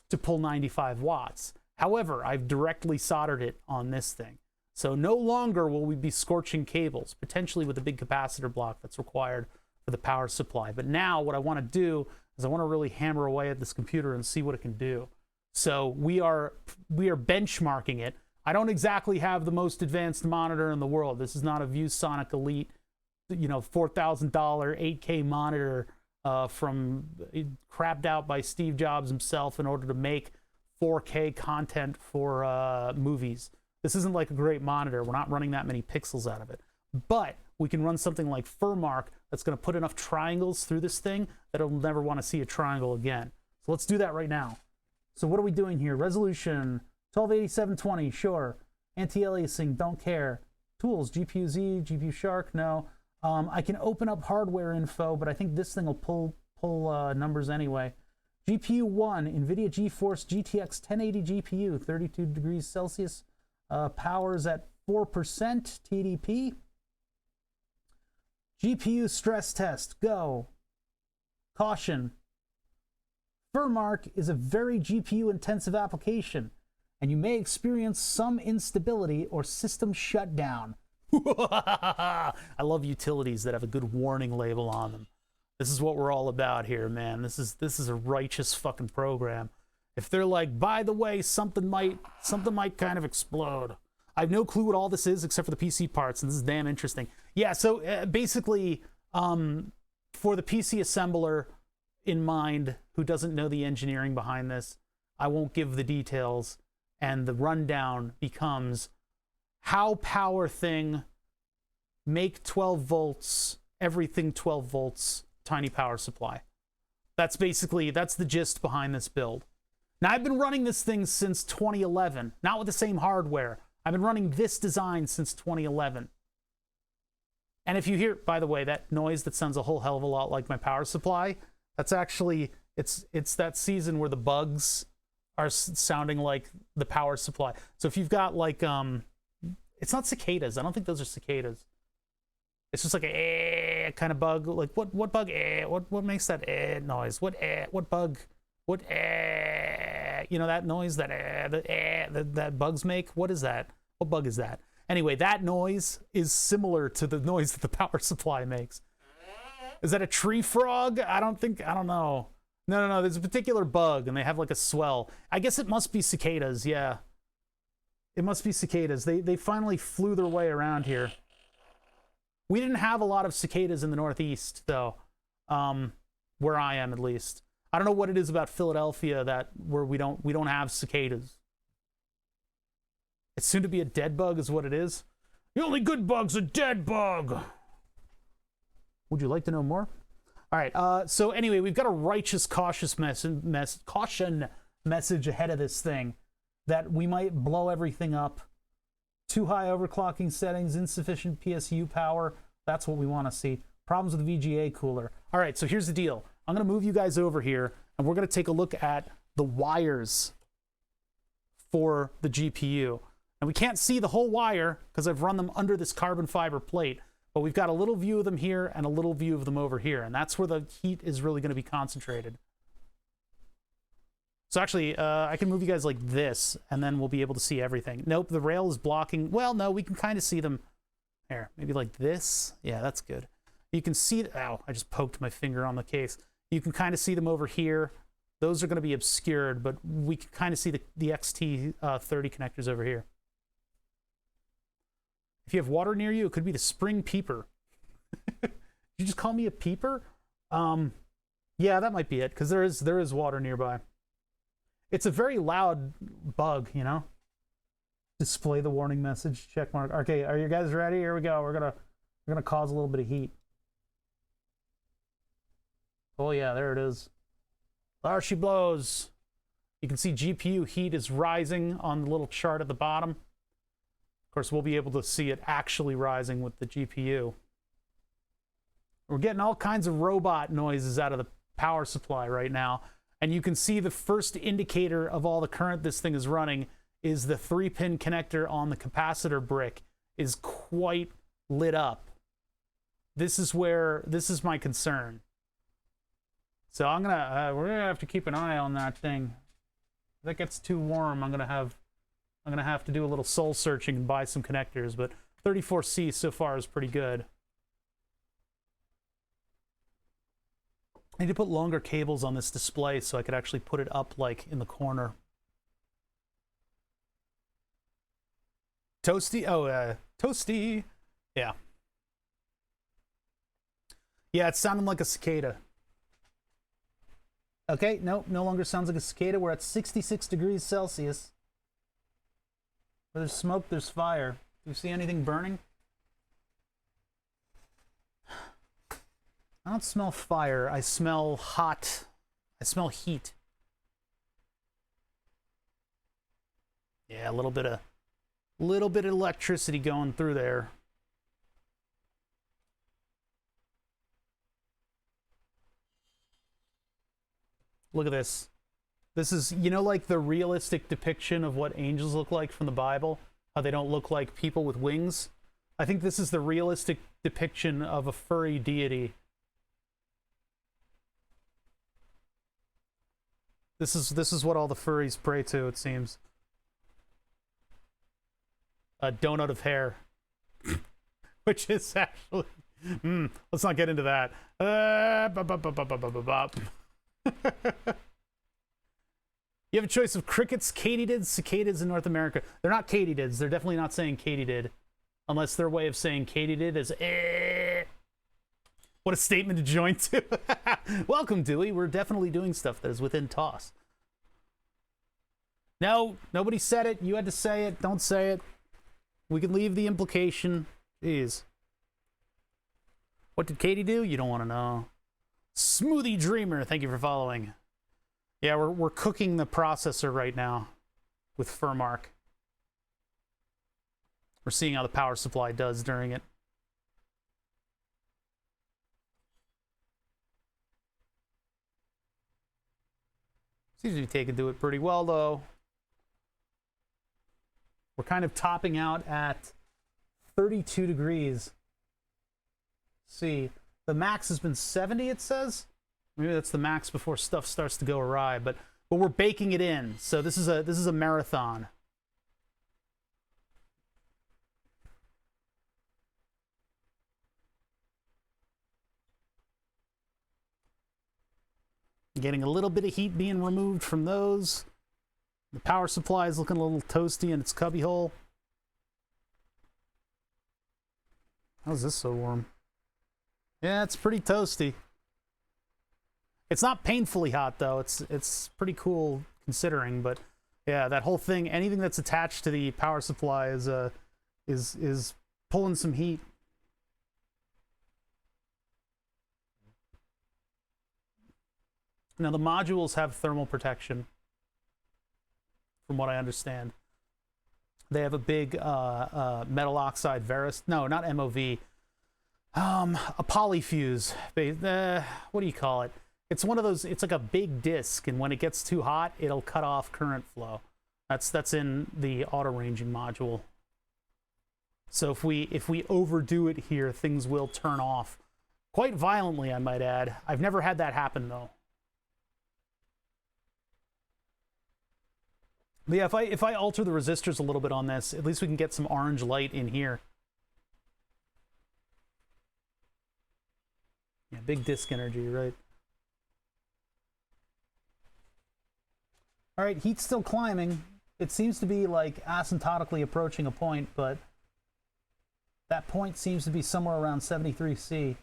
A: to pull 95 watts. However, I've directly soldered it on this thing. So no longer will we be scorching cables, potentially with a big capacitor block that's required for the power supply. But now what I want to do is I want to really hammer away at this computer and see what it can do. So we are benchmarking it. I don't exactly have the most advanced monitor in the world. This is not a ViewSonic Elite, $4,000 8K monitor crapped out by Steve Jobs himself in order to make 4K content for movies. This isn't like a great monitor. We're not running that many pixels out of it. But we can run something like FurMark that's going to put enough triangles through this thing that it'll never want to see a triangle again. So let's do that right now. So what are we doing here? Resolution 1280-720, sure. Anti-aliasing, don't care. Tools, GPU-Z, GPU Shark, no. I can open up hardware info, but I think this thing will pull numbers anyway. GPU 1, NVIDIA GeForce GTX 1080 GPU, 32 degrees Celsius. Powers at 4% TDP. GPU stress test, go. Caution. FurMark is a very GPU-intensive application, and you may experience some instability or system shutdown. I love utilities that have a good warning label on them. This is what we're all about here, man. This is a righteous fucking program. If they're like, by the way, something might kind of explode. I have no clue what all this is except for the PC parts, and this is damn interesting. Yeah, so basically, for the PC assembler in mind who doesn't know the engineering behind this, I won't give the details, and the rundown becomes how power thing, make 12 volts, everything 12 volts, tiny power supply. That's the gist behind this build. Now, I've been running this thing since 2011, not with the same hardware. I've been running this design since 2011. And if you hear, by the way, that noise that sounds a whole hell of a lot like my power supply, that's actually, it's that season where the bugs are sounding like the power supply. So if you've got like, it's not cicadas. I don't think those are cicadas. It's just like a kind of bug. Like what bug? What makes that noise? What bug? What you know that noise that bugs make? What is that? What bug is that? Anyway, that noise is similar to the noise that the power supply makes. Is that a tree frog? I don't know. No, there's a particular bug, and they have like a swell. I guess it must be cicadas, yeah. It must be cicadas. They finally flew their way around here. We didn't have a lot of cicadas in the Northeast, though, where I am at least. I don't know what it is about Philadelphia where we don't have cicadas. It's soon to be a dead bug is what it is. The only good bug's a dead bug. Would you like to know more? All right, so anyway, we've got a righteous caution message ahead of this thing that we might blow everything up. Too high overclocking settings, insufficient PSU power. That's what we want to see. Problems with the VGA cooler. All right, so here's the deal. I'm going to move you guys over here, and we're going to take a look at the wires for the GPU. And we can't see the whole wire because I've run them under this carbon fiber plate. But we've got a little view of them here and a little view of them over here. And that's where the heat is really going to be concentrated. So actually, I can move you guys like this, and then we'll be able to see everything. Nope, the rail is blocking. Well, no, we can kind of see them. Here, maybe like this. Yeah, that's good. You can see... Ow, I just poked my finger on the case. You can kind of see them over here. Those are going to be obscured, but we can kind of see the XT30 connectors over here. If you have water near you, it could be the spring peeper. Did you just call me a peeper? Yeah, that might be it, because there is water nearby. It's a very loud bug, you know? Display the warning message, check mark. Okay, are you guys ready? Here we go. We're gonna cause a little bit of heat. Oh yeah, there it is. There she blows. You can see GPU heat is rising on the little chart at the bottom. Of course, we'll be able to see it actually rising with the GPU. We're getting all kinds of robot noises out of the power supply right now. And you can see the first indicator of all the current this thing is running is the 3-pin connector on the capacitor brick is quite lit up. This is my concern. So we're gonna have to keep an eye on that thing. If that gets too warm, I'm gonna have to do a little soul searching and buy some connectors, but 34C so far is pretty good. I need to put longer cables on this display so I could actually put it up like in the corner. Toasty? Oh, toasty. Yeah. Yeah, it sounded like a cicada. Okay, nope, no longer sounds like a cicada. We're at 66 degrees Celsius. Where there's smoke, there's fire. Do you see anything burning? I don't smell fire. I smell hot. I smell heat. Yeah, a little bit of electricity going through there. Look at this. This is, you know, like the realistic depiction of what angels look like from the Bible? How they don't look like people with wings? I think this is the realistic depiction of a furry deity. This is what all the furries pray to, it seems. A donut of hair. Which is actually... let's not get into that. You have a choice of crickets, katydids, cicadas in North America. They're not katydids. They're definitely not saying katydid. Unless their way of saying katydid is eh. What a statement to join to. Welcome, Dewey. We're definitely doing stuff that is within toss. No, nobody said it. You had to say it. Don't say it. We can leave the implication. Jeez. What did Katie do? You don't want to know. Smoothie Dreamer, thank you for following. Yeah, we're cooking the processor right now with Furmark. We're seeing how the power supply does during it. Seems to be taken to it pretty well, though. We're kind of topping out at 32 degrees. See, the max has been 70, it says. Maybe that's the max before stuff starts to go awry, but but we're baking it in. So this is a marathon. Getting a little bit of heat being removed from those. The power supply is looking a little toasty in its cubby hole. How's this so warm? Yeah, it's pretty toasty. It's not painfully hot though. It's pretty cool considering, but yeah, that whole thing, anything that's attached to the power supply is pulling some heat. Now the modules have thermal protection, from what I understand. They have a big metal oxide no, not MOV, a polyfuse. What do you call it? It's one of those. It's like a big disc, and when it gets too hot, it'll cut off current flow. That's in the auto ranging module. So if we overdo it here, things will turn off quite violently, I might add. I've never had that happen though. But yeah, if I alter the resistors a little bit on this, at least we can get some orange light in here. Yeah, big disc energy, right? All right, heat's still climbing. It seems to be like asymptotically approaching a point, but that point seems to be somewhere around 73°C.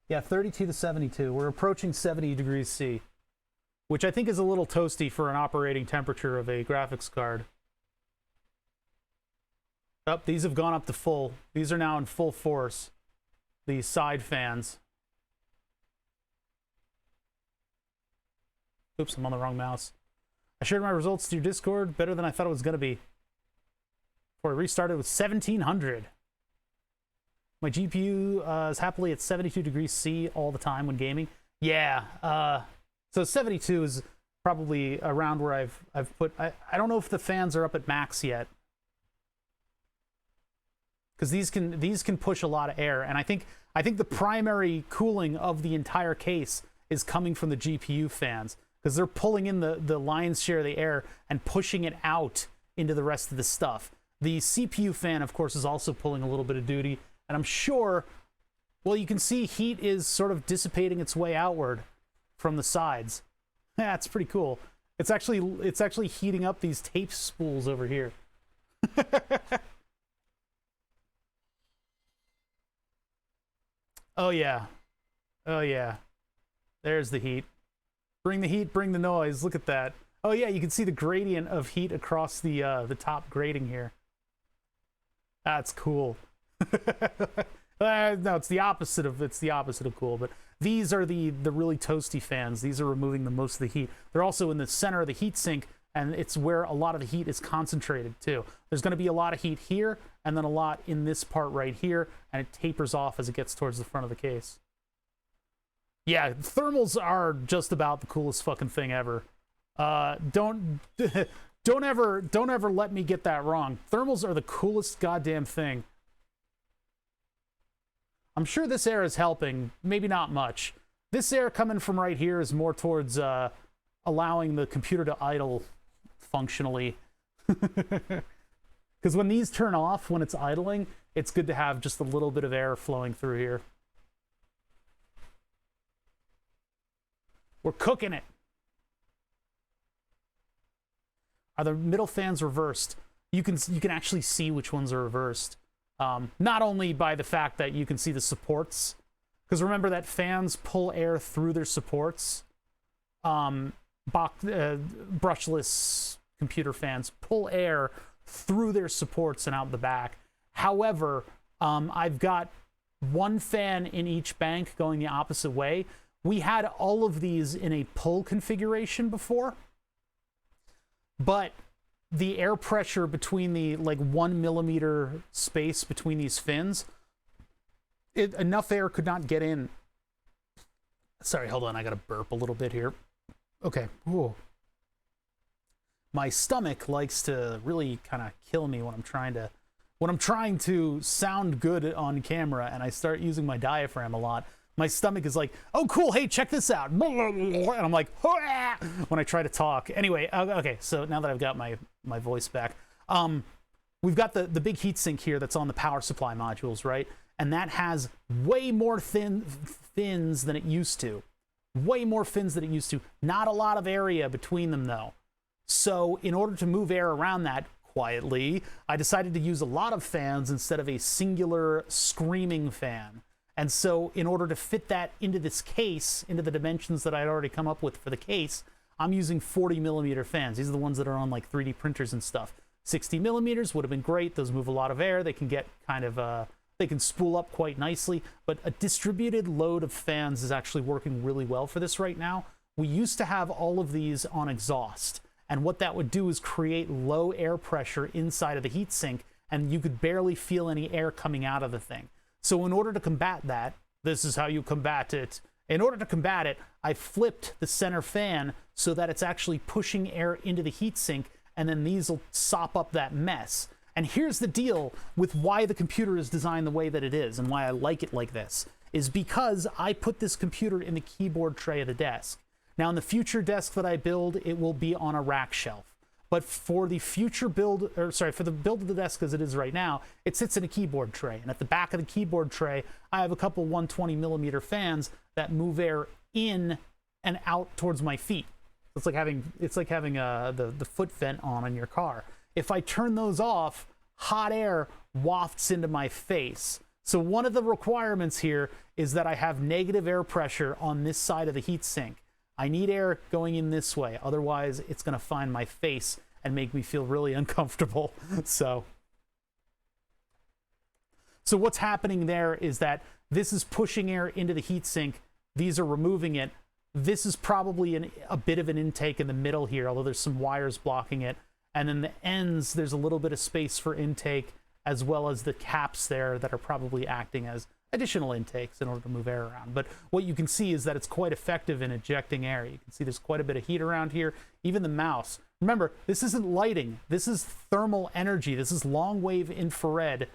A: Yeah, 32 to 72. We're approaching 70 degrees C, which I think is a little toasty for an operating temperature of a graphics card. Oh, these have gone up to full. These are now in full force. These side fans. Oops, I'm on the wrong mouse. I shared my results to your Discord. Better than I thought it was going to be. Before I restarted, it was 1700. My GPU is happily at 72 degrees C all the time when gaming. Yeah, so 72 is probably around where I've put. I don't know if the fans are up at max yet, because these can push a lot of air, and I think the primary cooling of the entire case is coming from the GPU fans, because they're pulling in the lion's share of the air and pushing it out into the rest of the stuff. The CPU fan, of course, is also pulling a little bit of duty, and I'm sure, well, you can see heat is sort of dissipating its way outward from the sides. Yeah, it's pretty cool. It's actually heating up these tape spools over here. Oh yeah. Oh yeah. There's the heat. Bring the heat, bring the noise. Look at that. Oh yeah, you can see the gradient of heat across the top grating here. That's cool. No, it's the opposite of cool, but these are the really toasty fans. These are removing the most of the heat. They're also in the center of the heat sink, and it's where a lot of the heat is concentrated too. There's going to be a lot of heat here, and then a lot in this part right here, and it tapers off as it gets towards the front of the case. Yeah, thermals are just about the coolest fucking thing ever. Don't ever let me get that wrong. Thermals are the coolest goddamn thing. I'm sure this air is helping, maybe not much. This air coming from right here is more towards allowing the computer to idle functionally. Because when these turn off, when it's idling, it's good to have just a little bit of air flowing through here. We're cooking it. Are the middle fans reversed? You can actually see which ones are reversed. Not only by the fact that you can see the supports, because remember that fans pull air through their supports. Brushless computer fans pull air through their supports and out the back. However, I've got one fan in each bank going the opposite way. We had all of these in a pull configuration before, but the air pressure between the 1 millimeter space between these fins, enough air could not get in. Sorry, hold on, I gotta burp a little bit here. Okay. Ooh. My stomach likes to really kind of kill me when I'm trying to sound good on camera, and I start using my diaphragm a lot. My stomach is like, oh, cool, hey, check this out. And I'm like, when I try to talk. Anyway, okay, so now that I've got my voice back, we've got the big heatsink here that's on the power supply modules, right? And that has way more fins than it used to. Way more fins than it used to. Not a lot of area between them, though. So in order to move air around that quietly, I decided to use a lot of fans instead of a singular screaming fan. And so in order to fit that into this case, into the dimensions that I'd already come up with for the case, I'm using 40 millimeter fans. These are the ones that are on like 3D printers and stuff. 60 millimeters would have been great. Those move a lot of air. They can get kind of, they can spool up quite nicely, but a distributed load of fans is actually working really well for this right now. We used to have all of these on exhaust, and what that would do is create low air pressure inside of the heatsink, and you could barely feel any air coming out of the thing. So in order to combat that, this is how you combat it. In order to combat it, I flipped the center fan so that it's actually pushing air into the heatsink, and then these will sop up that mess. And here's the deal with why the computer is designed the way that it is and why I like it like this, is because I put this computer in the keyboard tray of the desk. Now, in the future desk that I build, it will be on a rack shelf. But for the future build, or sorry, for the build of the desk as it is right now, it sits in a keyboard tray. And at the back of the keyboard tray, I have a couple 120 millimeter fans that move air in and out towards my feet. It's like having the foot vent on your car. If I turn those off, hot air wafts into my face. So one of the requirements here is that I have negative air pressure on this side of the heatsink. I need air going in this way, otherwise it's going to find my face and make me feel really uncomfortable. So what's happening there is that this is pushing air into the heatsink. These are removing it. This is probably a bit of an intake in the middle here, although there's some wires blocking it. And then the ends, there's a little bit of space for intake, as well as the caps there that are probably acting as additional intakes in order to move air around. But what you can see is that it's quite effective in ejecting air. You can see there's quite a bit of heat around here. Even the mouse. Remember, this isn't lighting. This is thermal energy. This is long wave infrared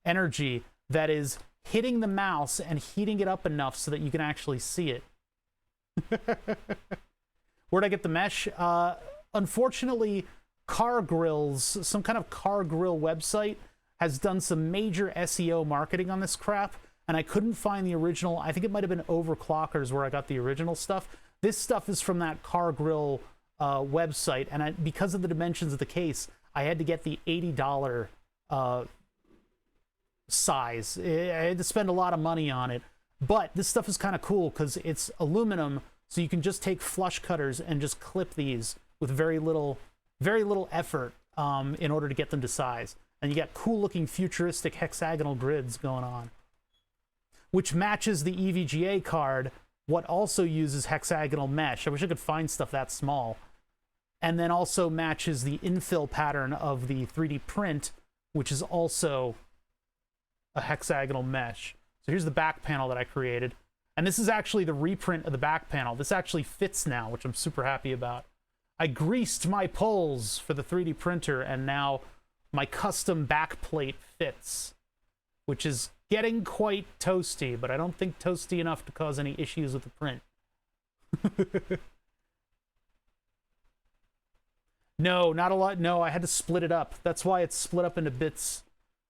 A: energy that is hitting the mouse and heating it up enough so that you can actually see it. Where'd I get the mesh? Unfortunately, Car Grills, some kind of car grill website, has done some major SEO marketing on this crap, and I couldn't find the original. I think it might have been Overclockers where I got the original stuff. This stuff is from that car grill website, and because of the dimensions of the case, I had to get the $80 size. I had to spend a lot of money on it, but this stuff is kind of cool because it's aluminum, so you can just take flush cutters and just clip these with very little effort in order to get them to size. And you got cool looking futuristic hexagonal grids going on, which matches the EVGA card, what also uses hexagonal mesh. I wish I could find stuff that small. And then also matches the infill pattern of the 3D print, which is also a hexagonal mesh. So here's the back panel that I created. And this is actually the reprint of the back panel. This actually fits now, which I'm super happy about. I greased my poles for the 3D printer, and now my custom back plate fits, which is getting quite toasty, but I don't think toasty enough to cause any issues with the print. No, not a lot. No, I had to split it up. That's why it's split up into bits.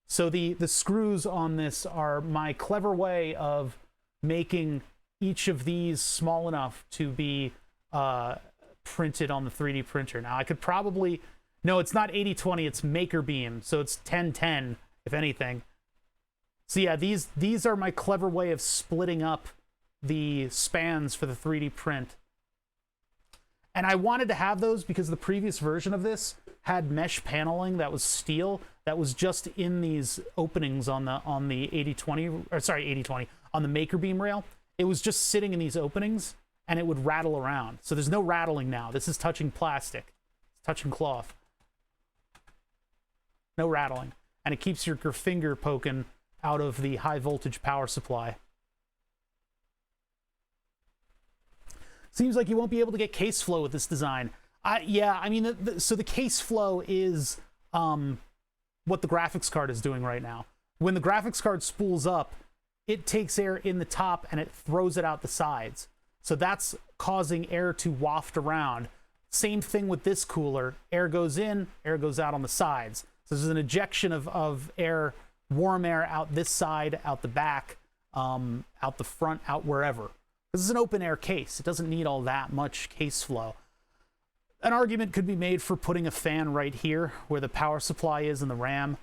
A: So the screws on this are my clever way of making each of these small enough to be printed on the 3D printer. Now I could probably, no, it's not 80/20, it's Makerbeam, so it's 10/10 if anything. So yeah, these are my clever way of splitting up the spans for the 3D print. And I wanted to have those because the previous version of this had mesh paneling that was steel that was just in these openings on the 80/20, or sorry, 80/20, on the Makerbeam rail. It was just sitting in these openings and it would rattle around. So there's no rattling now. This is touching plastic. It's touching cloth. No rattling. And it keeps your finger poking out of the high voltage power supply. Seems like you won't be able to get case flow with this design. Yeah, I mean, so the case flow is what the graphics card is doing right now. When the graphics card spools up, it takes air in the top and it throws it out the sides. So that's causing air to waft around. Same thing with this cooler. Air goes in, air goes out on the sides. So there's an ejection of air, warm air out this side, out the back, out the front, out wherever. This is an open air case. It doesn't need all that much case flow. An argument could be made for putting a fan right here where the power supply is and the RAM.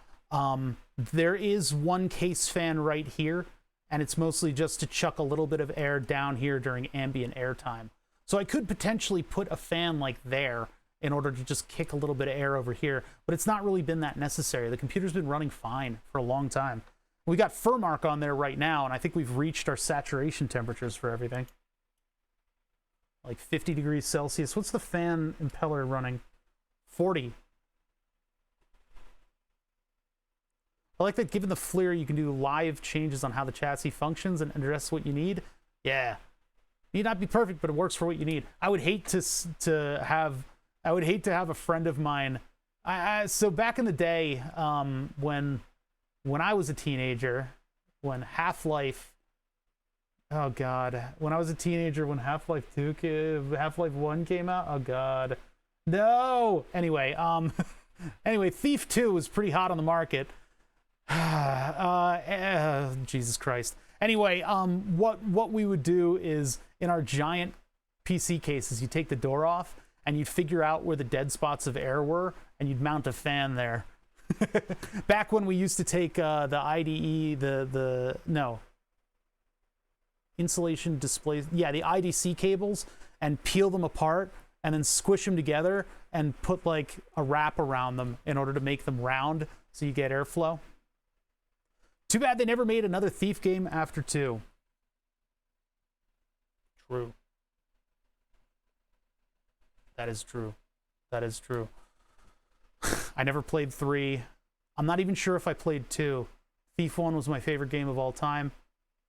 A: There is one case fan right here, and it's mostly just to chuck a little bit of air down here during ambient air time. So I could potentially put a fan like there in order to just kick a little bit of air over here, but it's not really been that necessary. The computer's been running fine for a long time. We got Furmark on there right now, and I think we've reached our saturation temperatures for everything. Like 50 degrees Celsius. What's the fan impeller running? 40. I like that given the FLIR, you can do live changes on how the chassis functions and address what you need. Yeah. Need not be perfect, but it works for what you need. I would hate to have a friend of mine. So back in the day, when I was a teenager, when Half-Life, oh God, when I was a teenager, when Half-Life 1 came out, oh God, no. Anyway, Thief 2 was pretty hot on the market. Jesus Christ. Anyway, what we would do is in our giant PC cases, you take the door off and you'd figure out where the dead spots of air were, and you'd mount a fan there. Back when we used to take the IDE, no, insulation displays, yeah, the IDC cables, and peel them apart and then squish them together and put like a wrap around them in order to make them round so you get airflow. Too bad they never made another Thief game after 2. True. That is true. That is true. I never played 3. I'm not even sure if I played 2. Thief 1 was my favorite game of all time.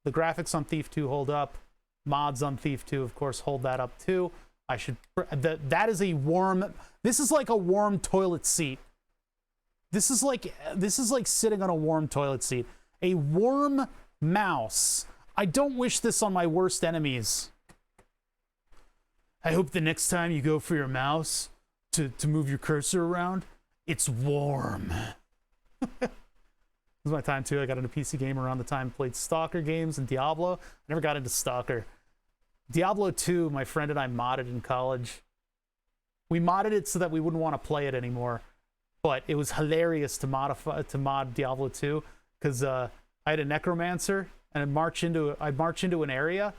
A: The graphics on Thief 2 hold up. Mods on Thief 2, of course, hold that up too. I should... That is a warm... This is like a warm toilet seat. This is like sitting on a warm toilet seat. A warm mouse. I don't wish this on my worst enemies. I hope the next time you go for your mouse to move your cursor around, it's warm. This was my time too. I got into PC Gamer around the time, played Stalker games and Diablo. I never got into Stalker. Diablo 2, my friend and I modded in college. We modded it so that we wouldn't want to play it anymore. But it was hilarious to mod Diablo 2 because I had a necromancer and I'd march into an area,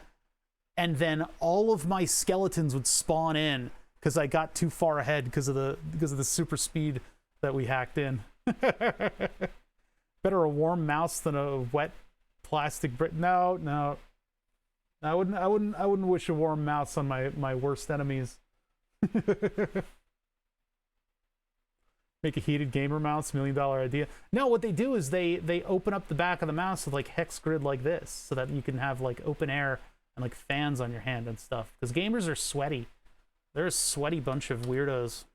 A: and then all of my skeletons would spawn in because I got too far ahead because of the super speed that we hacked in. Better a warm mouse than a wet plastic brick. No. I wouldn't wish a warm mouse on my worst enemies. Make a heated gamer mouse, $1 million idea. No, what they do is they open up the back of the mouse with like hex grid like this, so that you can have like open air and like fans on your hand and stuff. Because gamers are sweaty. They're a sweaty bunch of weirdos.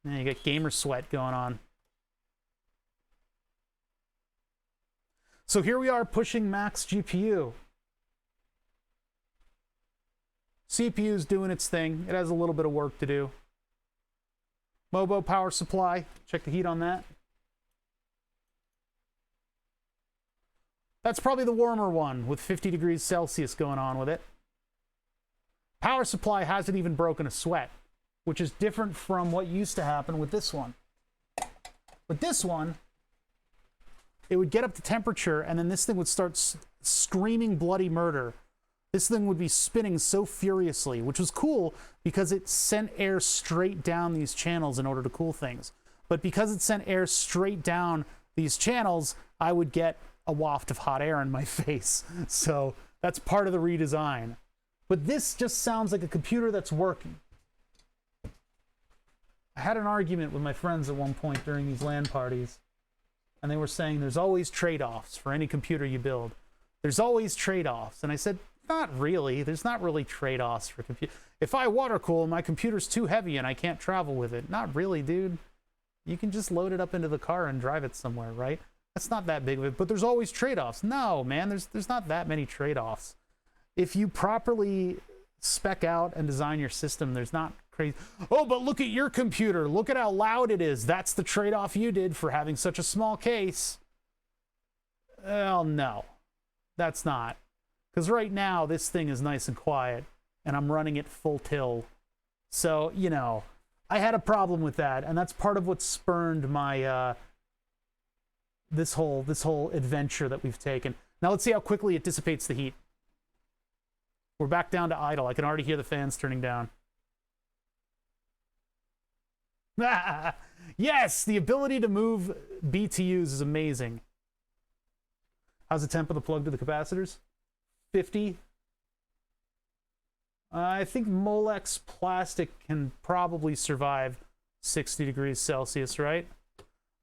A: Yeah, you got gamer sweat going on. So here we are pushing max GPU. CPU's doing its thing. It has a little bit of work to do. Mobo power supply. Check the heat on that. That's probably the warmer one with 50 degrees Celsius going on with it. Power supply hasn't even broken a sweat, which is different from what used to happen with this one. With this one, it would get up to temperature and then this thing would start screaming bloody murder. This thing would be spinning so furiously, which was cool because it sent air straight down these channels in order to cool things. But because it sent air straight down these channels, I would get a waft of hot air in my face. So that's part of the redesign. But this just sounds like a computer that's working. I had an argument with my friends at one point during these LAN parties, and they were saying there's always trade-offs for any computer you build. There's always trade-offs. And I said, not really. There's not really trade-offs for computer. If I water cool, my computer's too heavy and I can't travel with it. Not really, dude. You can just load it up into the car and drive it somewhere, right? That's not that big of it, but there's always trade-offs. No, man, there's not that many trade-offs. If you properly spec out and design your system, there's not crazy. Oh, but look at your computer. Look at how loud it is. That's the trade-off you did for having such a small case. Well, no, that's not. Because right now, this thing is nice and quiet, and I'm running it full tilt. So, you know, I had a problem with that, and that's part of what spurned my this whole adventure that we've taken. Now let's see how quickly it dissipates the heat. We're back down to idle. I can already hear the fans turning down. Yes, the ability to move BTUs is amazing. How's the temp of the plug to the capacitors? 50. I think Molex plastic can probably survive 60 degrees Celsius, right?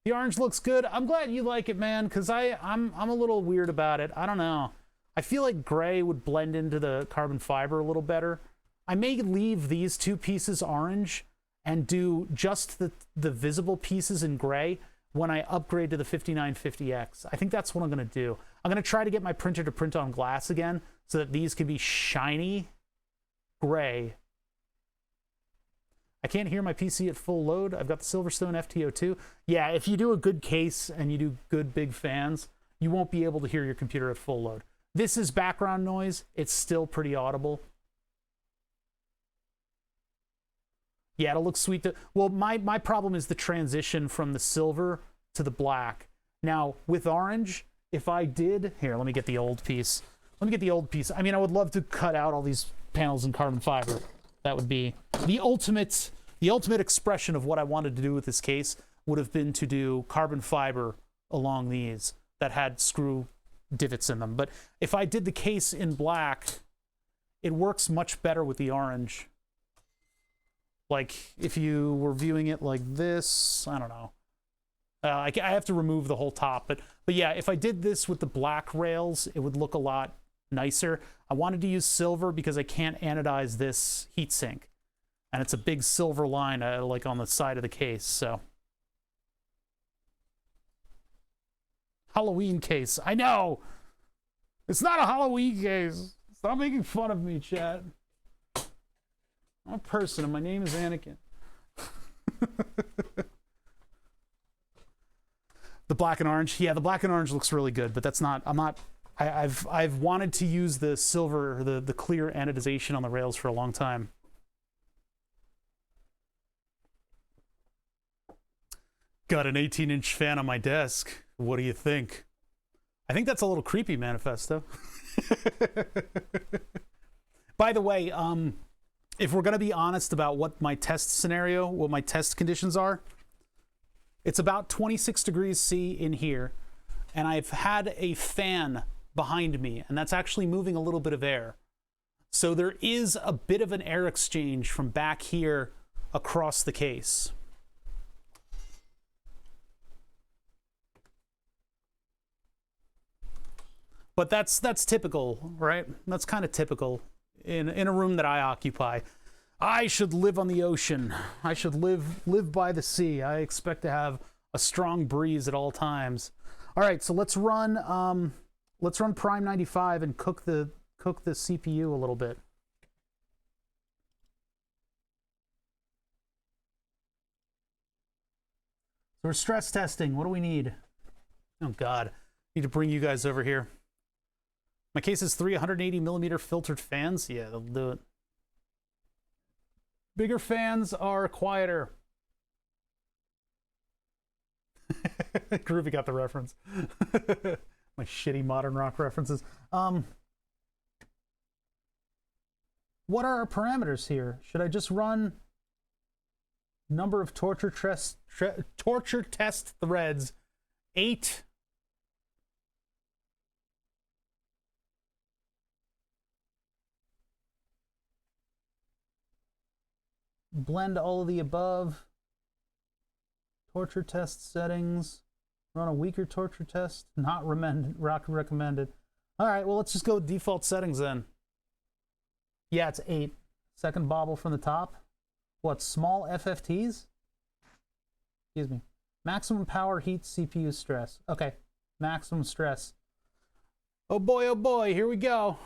A: The orange looks good. I'm glad you like it, man, because I'm a little weird about it. I don't know. I feel like gray would blend into the carbon fiber a little better. I may leave these two pieces orange and do just the visible pieces in gray when I upgrade to the 5950X. I think that's what I'm going to do. I'm going to try to get my printer to print on glass again so that these can be shiny gray. I can't hear my PC at full load. I've got the Silverstone FTO2. Yeah, if you do a good case and you do good big fans, you won't be able to hear your computer at full load. This is background noise. It's still pretty audible. Yeah, it'll look sweet. Well, my problem is the transition from the silver to the black. Now, with orange, if I did... Here, let me get the old piece. Let me get the old piece. I mean, I would love to cut out all these panels in carbon fiber. That would be the ultimate expression of what I wanted to do with this case would have been to do carbon fiber along these that had screw divots in them. But if I did the case in black, it works much better with the orange. Like if you were viewing it like this, I don't know. I have to remove the whole top, but yeah, if I did this with the black rails, it would look a lot nicer. I wanted to use silver because I can't anodize this heatsink, and it's a big silver line like on the side of the case. So Halloween case. I know it's not a Halloween case. Stop making fun of me, chat. I'm a person, and my name is Anakin. The black and orange. Yeah, the black and orange looks really good, but that's not... I've wanted to use the silver, the clear anodization on the rails for a long time. Got an 18-inch fan on my desk. What do you think? I think that's a little creepy, Manifesto. By the way, if we're going to be honest about what my test scenario, what my test conditions are, it's about 26 degrees C in here, and I've had a fan behind me, and that's actually moving a little bit of air. So there is a bit of an air exchange from back here across the case. But that's typical, right? That's kind of typical in a room that I occupy. I should live on the ocean. I should live by the sea. I expect to have a strong breeze at all times. All right, so let's run Prime 95 and cook the CPU a little bit. So we're stress testing. What do we need? Oh God, need to bring you guys over here. My case is 380 millimeter filtered fans. Yeah, they'll do it. Bigger fans are quieter. Groovy got the reference. My shitty modern rock references. What are our parameters here? Should I just run number of torture test threads 8? Blend all of the above. Torture test settings. Run a weaker torture test. Not recommended. All right, well, let's just go with default settings then. Yeah, it's 8. Second bobble from the top. What, small FFTs? Excuse me. Maximum power heat CPU stress. Okay, Maximum stress. Oh boy, here we go.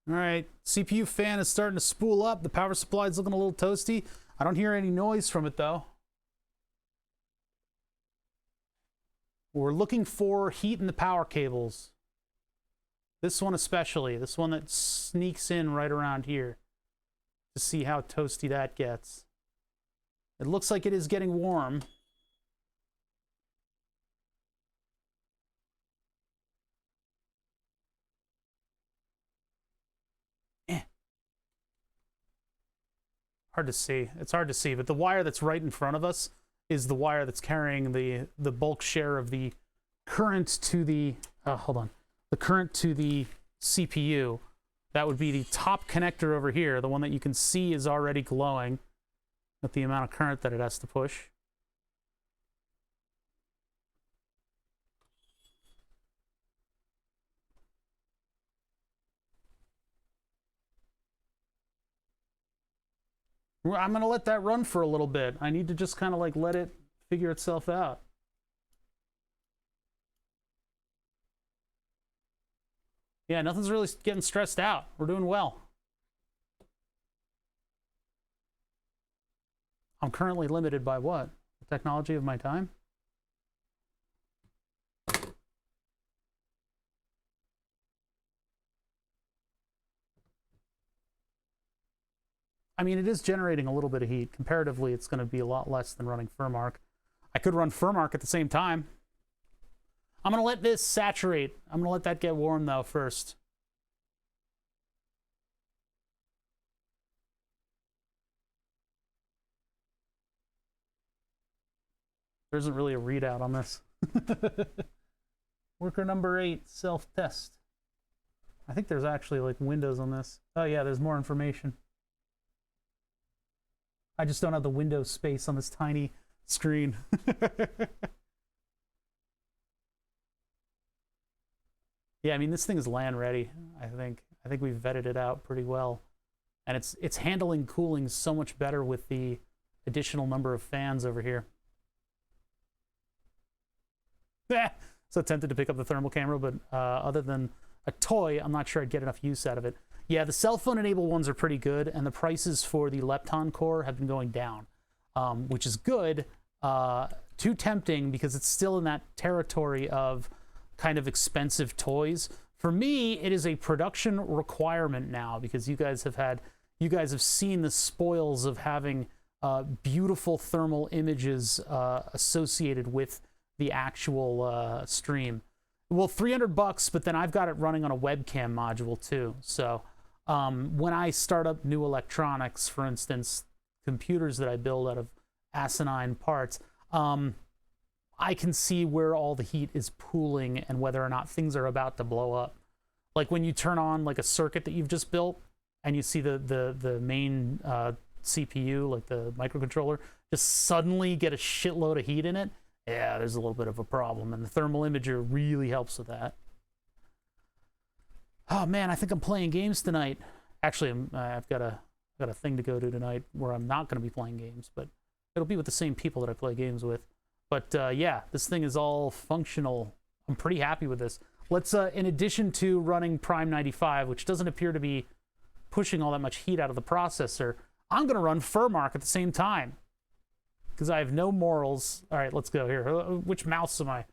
A: All right, CPU fan is starting to spool up. The power supply is looking a little toasty. I don't hear any noise from it though. We're looking for heat in the power cables. This one especially, this one that sneaks in right around here, to see how toasty that gets. It looks like it is getting warm. Hard to see. It's hard to see, but the wire that's right in front of us is the wire that's carrying the bulk share of the current to the the current to the CPU. That would be the top connector over here, the one that you can see is already glowing with the amount of current that it has to push. I'm going to let that run for a little bit. I need to just kind of like let it figure itself out. Yeah, nothing's really getting stressed out. We're doing well. I'm currently limited by what? The technology of my time? I mean, it is generating a little bit of heat. Comparatively, it's going to be a lot less than running Furmark. I could run Furmark at the same time. I'm going to let this saturate. I'm going to let that get warm, though, first. There isn't really a readout on this. Worker number 8, self-test. I think there's actually, like, windows on this. Oh, yeah, there's more information. I just don't have the window space on this tiny screen. Yeah, I mean, this thing is LAN ready, I think. I think we've vetted it out pretty well. And it's handling cooling so much better with the additional number of fans over here. So tempted to pick up the thermal camera, but other than a toy, I'm not sure I'd get enough use out of it. Yeah, the cell phone enabled ones are pretty good, and the prices for the Lepton core have been going down, which is good. Too tempting because it's still in that territory of kind of expensive toys. For me, it is a production requirement now because you guys have seen the spoils of having beautiful thermal images associated with the actual stream. Well, $300, but then I've got it running on a webcam module too. So when I start up new electronics, for instance, computers that I build out of asinine parts, I can see where all the heat is pooling and whether or not things are about to blow up. Like when you turn on like a circuit that you've just built and you see the main CPU, like the microcontroller, just suddenly get a shitload of heat in it. Yeah, there's a little bit of a problem, and the thermal imager really helps with that. Oh man, I think I'm playing games tonight. Actually, I've got a thing to go to tonight where I'm not going to be playing games, but it'll be with the same people that I play games with. But yeah, this thing is all functional. I'm pretty happy with this. Let's, in addition to running Prime 95, which doesn't appear to be pushing all that much heat out of the processor, I'm going to run Furmark at the same time because I have no morals. All right, let's go here. Which mouse am I?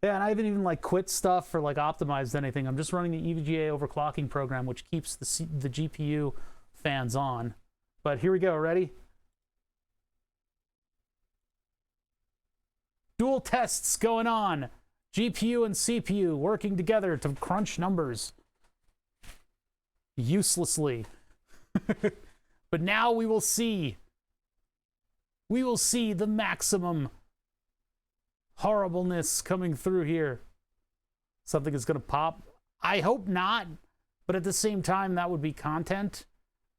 A: Yeah, and I haven't even like quit stuff or like optimized anything. I'm just running the EVGA overclocking program, which keeps the GPU fans on. But here we go. Ready? Dual tests going on. GPU and CPU working together to crunch numbers uselessly. But now we will see the maximum horribleness coming through here. Something is going to pop. I hope not, but at the same time, that would be content.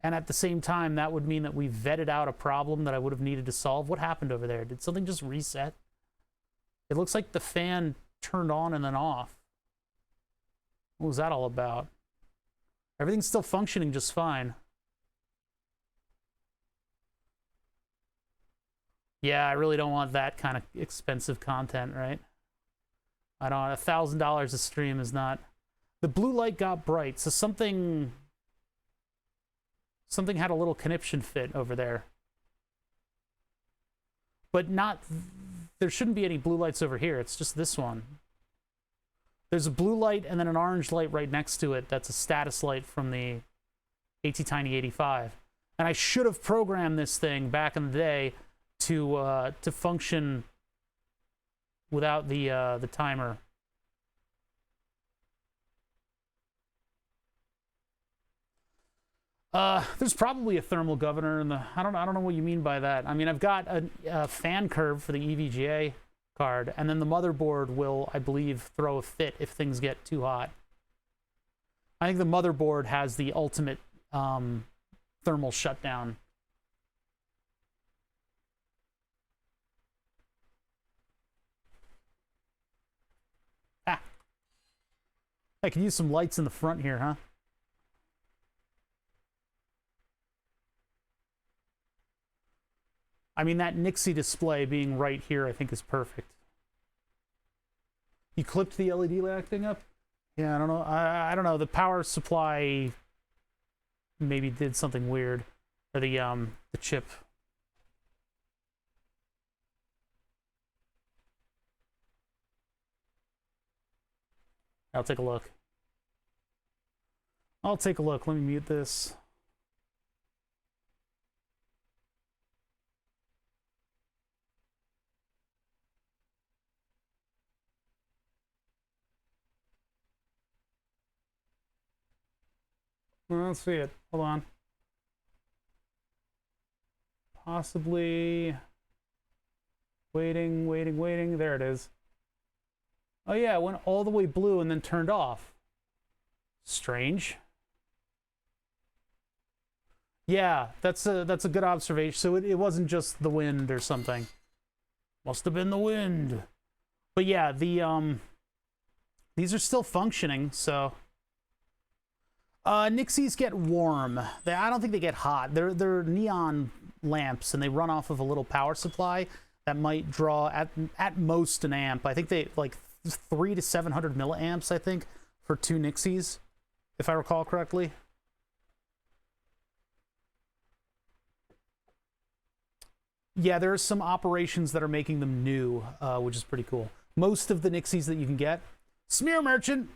A: And at the same time, that would mean that we vetted out a problem that I would have needed to solve. What happened over there? Did something just reset? It looks like the fan turned on and then off. What was that all about? Everything's still functioning just fine. Yeah, I really don't want that kind of expensive content, right? I don't. $1,000 a stream is not. The blue light got bright, so something had a little conniption fit over there. But not. There shouldn't be any blue lights over here. It's just this one. There's a blue light and then an orange light right next to it. That's a status light from the ATtiny85. And I should have programmed this thing back in the day to function without the timer. There's probably a thermal governor in the. I don't know what you mean by that. I mean, I've got a fan curve for the EVGA card, and then the motherboard will, I believe, throw a fit if things get too hot. I think the motherboard has the ultimate thermal shutdown. Ah. I can use some lights in the front here, huh? I mean, that Nixie display being right here, I think, is perfect. You clipped the LED light thing up? Yeah, I don't know. I don't know. The power supply maybe did something weird, or the chip. I'll take a look. I'll take a look. Let me mute this. Let's see it. Hold on. Possibly. Waiting. There it is. Oh yeah, it went all the way blue and then turned off. Strange. Yeah, that's a good observation. So it wasn't just the wind or something. Must have been the wind. But yeah, these are still functioning, so. Nixies get warm. I don't think they get hot. They're neon lamps, and they run off of a little power supply that might draw at most an amp. I think they like 300 to 700 milliamps. I think for 2 Nixies, if I recall correctly. Yeah, there are some operations that are making them new, which is pretty cool. Most of the Nixies that you can get, Smear Merchant.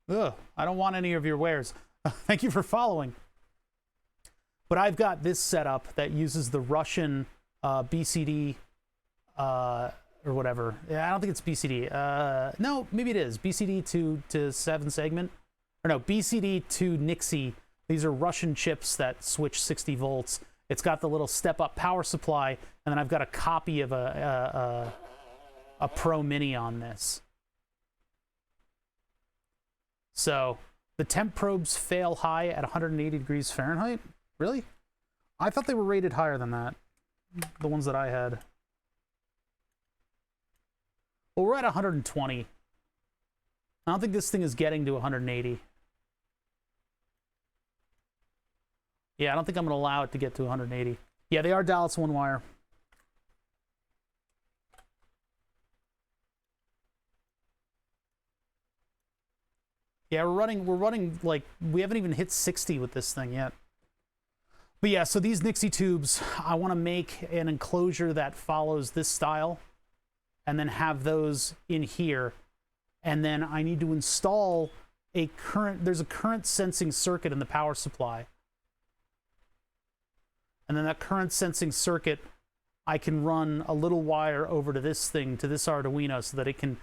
A: Ugh, I don't want any of your wares. Thank you for following. But I've got this setup that uses the Russian BCD or whatever. Yeah, I don't think it's BCD. No, maybe it is. BCD to 7 segment. Or no, BCD to Nixie. These are Russian chips that switch 60 volts. It's got the little step-up power supply, and then I've got a copy of a Pro Mini on this. So the temp probes fail high at 180 degrees Fahrenheit? Really? I thought they were rated higher than that. The ones that I had. Well, we're at 120. I don't think this thing is getting to 180. Yeah, I don't think I'm going to allow it to get to 180. Yeah, they are Dallas one wire. Yeah, we're running like, we haven't even hit 60 with this thing yet. But yeah, so these Nixie tubes, I want to make an enclosure that follows this style and then have those in here. And then I need to install there's a current sensing circuit in the power supply. And then that current sensing circuit, I can run a little wire over to this thing, to this Arduino, so that it can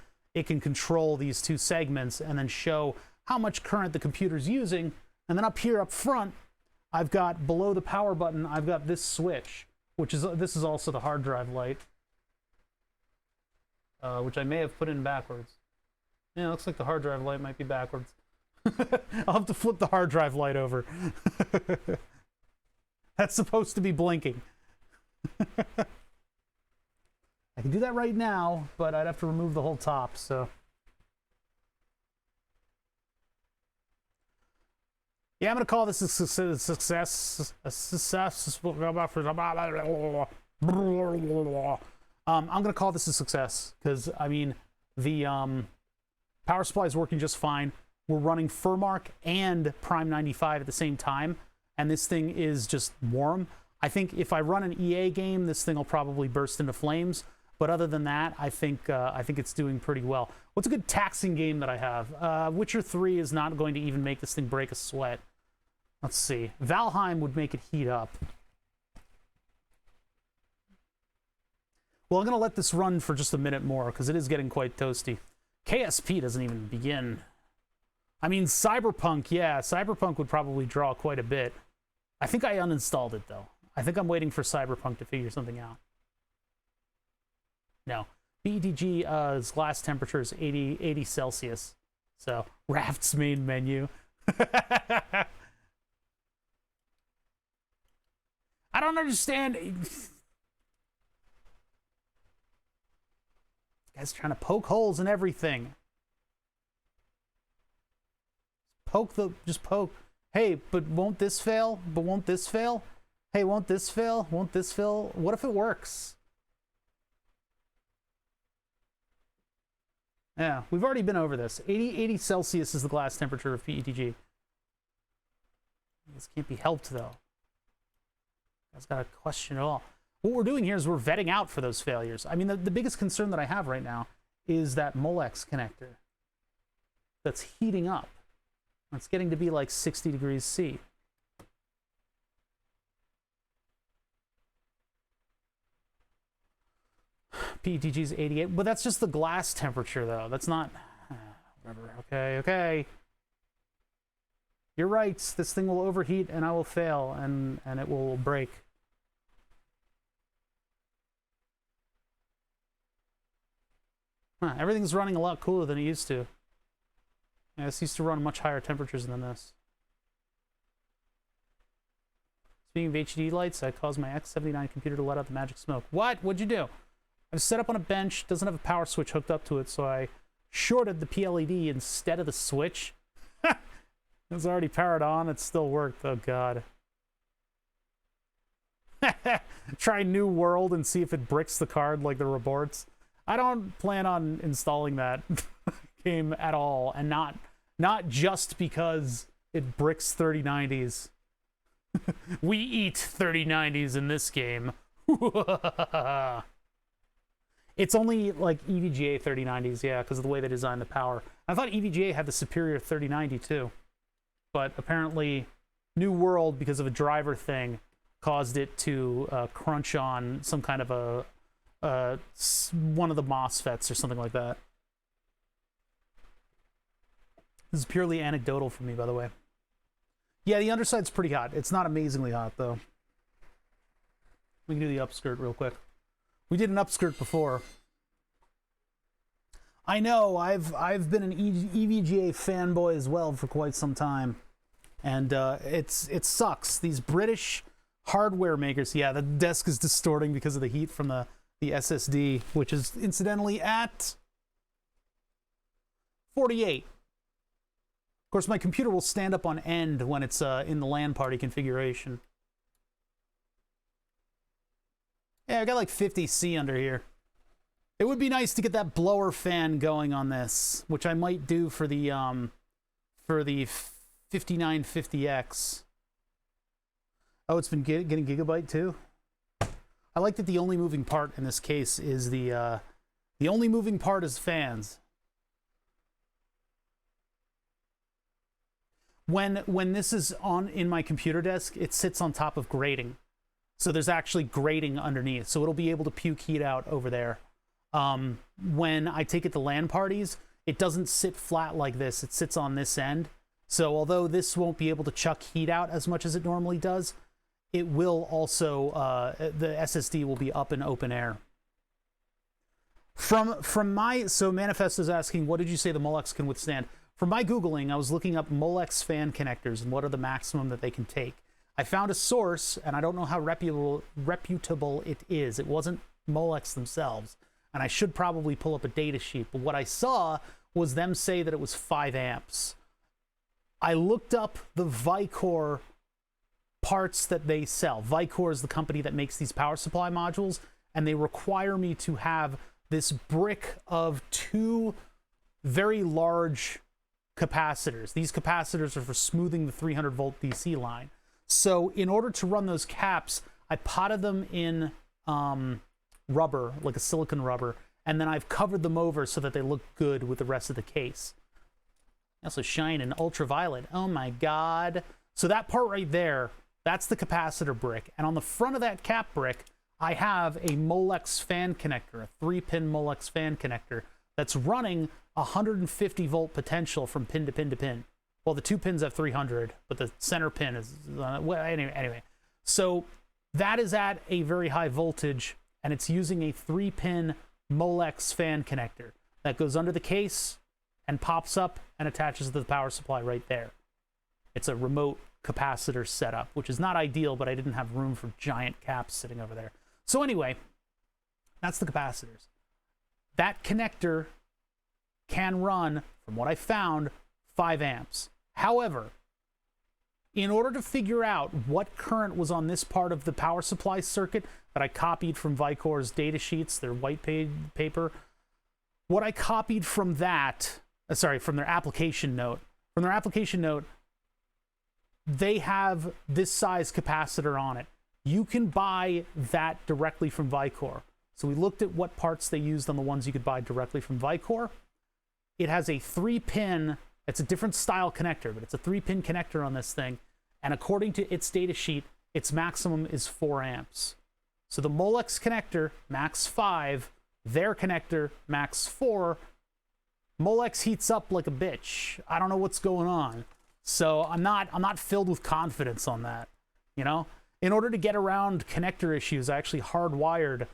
A: control these 2 segments and then show how much current the computer's using. And then up here, up front, I've got below the power button, I've got this switch, this is also the hard drive light, which I may have put in backwards. Yeah, it looks like the hard drive light might be backwards. I'll have to flip the hard drive light over. That's supposed to be blinking. I can do that right now, but I'd have to remove the whole top, so. Yeah, I'm gonna call this a success. I'm gonna call this a success because I mean the power supply is working just fine. We're running Furmark and Prime 95 at the same time, and this thing is just warm. I think if I run an EA game, this thing will probably burst into flames. But other than that, I think it's doing pretty well. What's a good taxing game that I have? Witcher 3 is not going to even make this thing break a sweat. Let's see. Valheim would make it heat up. Well, I'm going to let this run for just a minute more because it is getting quite toasty. KSP doesn't even begin. I mean, Cyberpunk, yeah, Cyberpunk would probably draw quite a bit. I think I uninstalled it, though. I think I'm waiting for Cyberpunk to figure something out. No. BETG's glass temperature is 80 Celsius. So, Raft's main menu. I don't understand. Guy's trying to poke holes in everything. Just poke. Hey, but won't this fail? But won't this fail? Hey, won't this fail? Won't this fail? What if it works? Yeah, we've already been over this. 80 Celsius is the glass temperature of PETG. This can't be helped, though. That's got a question at all. What we're doing here is we're vetting out for those failures. I mean, the biggest concern that I have right now is that Molex connector that's heating up. It's getting to be like 60 degrees C. PETG's 88, but that's just the glass temperature, though. That's not... whatever. Okay. You're right. This thing will overheat, and I will fail, and it will break. Everything's running a lot cooler than it used to. Yeah, this used to run much higher temperatures than this. Speaking of HD lights, I caused my X79 computer to let out the magic smoke. What? What'd you do? I was set up on a bench, doesn't have a power switch hooked up to it, so I shorted the PLED instead of the switch. It was already powered on, it still worked. Oh, God. Try New World and see if it bricks the card like the reports. I don't plan on installing that game at all, and not just because it bricks 3090s. We eat 3090s in this game. It's only like EVGA 3090s, yeah, because of the way they designed the power. I thought EVGA had the superior 3090 too, but apparently New World, because of a driver thing, caused it to crunch on some kind of a one of the MOSFETs or something like that. This is purely anecdotal for me, by the way. Yeah, the underside's pretty hot. It's not amazingly hot, though. We can do the upskirt real quick. We did an upskirt before. I know, I've been an EVGA fanboy as well for quite some time. And it sucks. These British hardware makers, yeah, the desk is distorting because of the heat from the SSD, which is incidentally at 48. Of course, my computer will stand up on end when it's in the LAN party configuration. Yeah, I got like 50C under here. It would be nice to get that blower fan going on this, which I might do for the 5950X. Oh, it's been getting gigabyte too? I like that the only moving part in this case is the only moving part is fans. When this is on in my computer desk, it sits on top of grating. So there's actually grating underneath. So it'll be able to puke heat out over there. When I take it to LAN parties, it doesn't sit flat like this. It sits on this end. So although this won't be able to chuck heat out as much as it normally does, it will also, the SSD will be up in open air. So Manifest is asking, what did you say the Molex can withstand? From my Googling, I was looking up Molex fan connectors and what are the maximum that they can take. I found a source, and I don't know how reputable it is. It wasn't Molex themselves, and I should probably pull up a data sheet, but what I saw was them say that it was 5 amps. I looked up the Vicor parts that they sell. Vicor is the company that makes these power supply modules, and they require me to have this brick of 2 very large capacitors. These capacitors are for smoothing the 300 volt DC line. So in order to run those caps, I potted them in rubber, like a silicone rubber, and then I've covered them over so that they look good with the rest of the case. They also shine in ultraviolet. Oh my God. So that part right there, that's the capacitor brick. And on the front of that cap brick, I have a Molex fan connector, a 3-pin Molex fan connector that's running 150 volt potential from pin to pin to pin. Well, the 2 pins have 300, but the center pin is, well, anyway. So that is at a very high voltage, and it's using a 3-pin Molex fan connector that goes under the case and pops up and attaches to the power supply right there. It's a remote capacitor setup, which is not ideal, but I didn't have room for giant caps sitting over there. So anyway, that's the capacitors. That connector can run, from what I found, 5 amps. However, in order to figure out what current was on this part of the power supply circuit that I copied from Vicor's data sheets, their white paper, what I copied from that, from their application note. From their application note, they have this size capacitor on it. You can buy that directly from Vicor. So we looked at what parts they used on the ones you could buy directly from Vicor. It has a 3-pin, it's a different style connector, but it's a 3-pin connector on this thing. And according to its data sheet, its maximum is 4 amps. So the Molex connector, max 5, their connector, max 4. Molex heats up like a bitch. I don't know what's going on. So I'm not filled with confidence on that, you know? In order to get around connector issues, I actually hardwired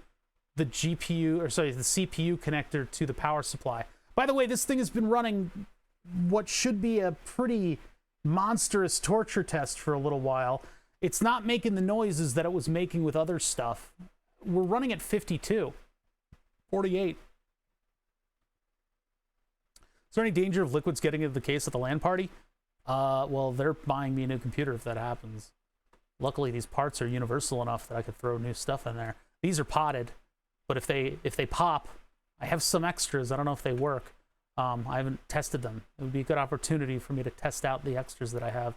A: the the CPU connector to the power supply. By the way, this thing has been running what should be a pretty monstrous torture test for a little while. It's not making the noises that it was making with other stuff. We're running at 52, 48. Is there any danger of liquids getting into the case at the LAN party? Well, they're buying me a new computer if that happens. Luckily, these parts are universal enough that I could throw new stuff in there. These are potted, but if they pop, I have some extras. I don't know if they work. I haven't tested them. It would be a good opportunity for me to test out the extras that I have.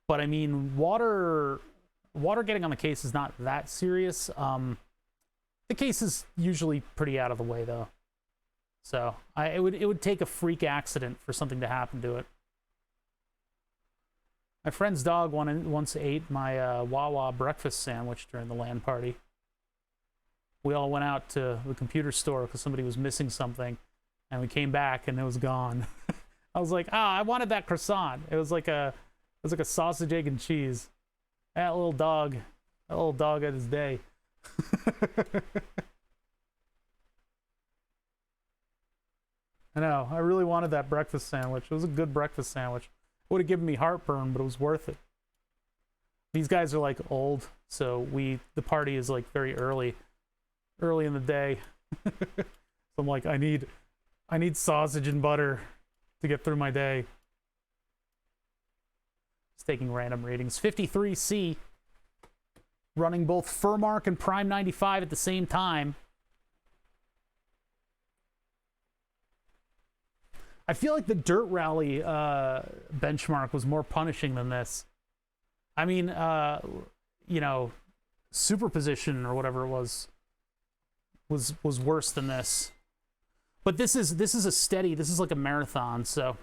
A: But I mean, water getting on the case is not that serious. The case is usually pretty out of the way, though. So it would take a freak accident for something to happen to it. My friend's dog once ate my Wawa breakfast sandwich during the LAN party. We all went out to the computer store because somebody was missing something, and we came back and it was gone. I was like, I wanted that croissant. It was like a sausage, egg, and cheese. That little dog at his day. I know. I really wanted that breakfast sandwich. It was a good breakfast sandwich. It would have given me heartburn, but it was worth it. These guys are like old, so the party is like very early in the day. So I'm like, I need sausage and butter to get through my day. Just taking random readings. 53C, running both Furmark and Prime 95 at the same time. I feel like the Dirt Rally benchmark was more punishing than this. I mean, superposition or whatever it was worse than this. But this is a steady. This is like a marathon. So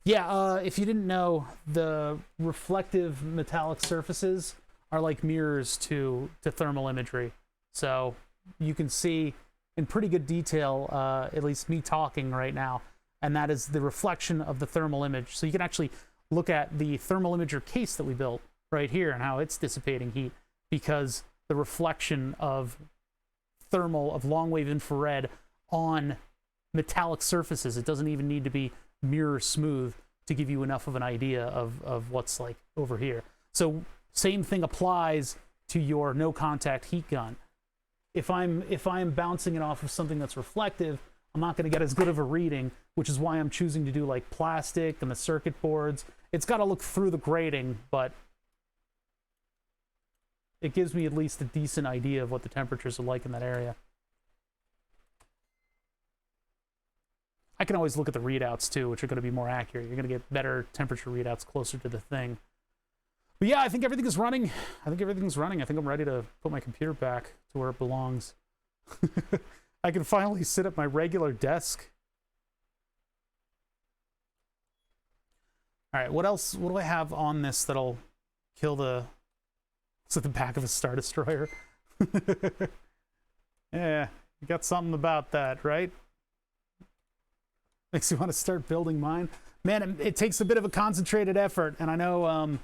A: yeah, if you didn't know, the reflective metallic surfaces are like mirrors to thermal imagery. So you can see in pretty good detail, at least me talking right now, and that is the reflection of the thermal image. So you can actually look at the thermal imager case that we built right here and how it's dissipating heat, because the reflection of long-wave infrared on metallic surfaces, it doesn't even need to be mirror smooth to give you enough of an idea of what's like over here. So same thing applies to your no contact heat gun. If I'm bouncing it off of something that's reflective, I'm not going to get as good of a reading, which is why I'm choosing to do like plastic and the circuit boards. It's got to look through the grating, but it gives me at least a decent idea of what the temperatures are like in that area. I can always look at the readouts too, which are going to be more accurate. You're going to get better temperature readouts closer to the thing. But yeah, I think everything is running. I think I'm ready to put my computer back to where it belongs. I can finally sit at my regular desk. All right, what else? What do I have on this that'll kill the... It's at the back of a Star Destroyer. Yeah, you got something about that, right? Makes you want to start building mine. Man, it takes a bit of a concentrated effort, and I know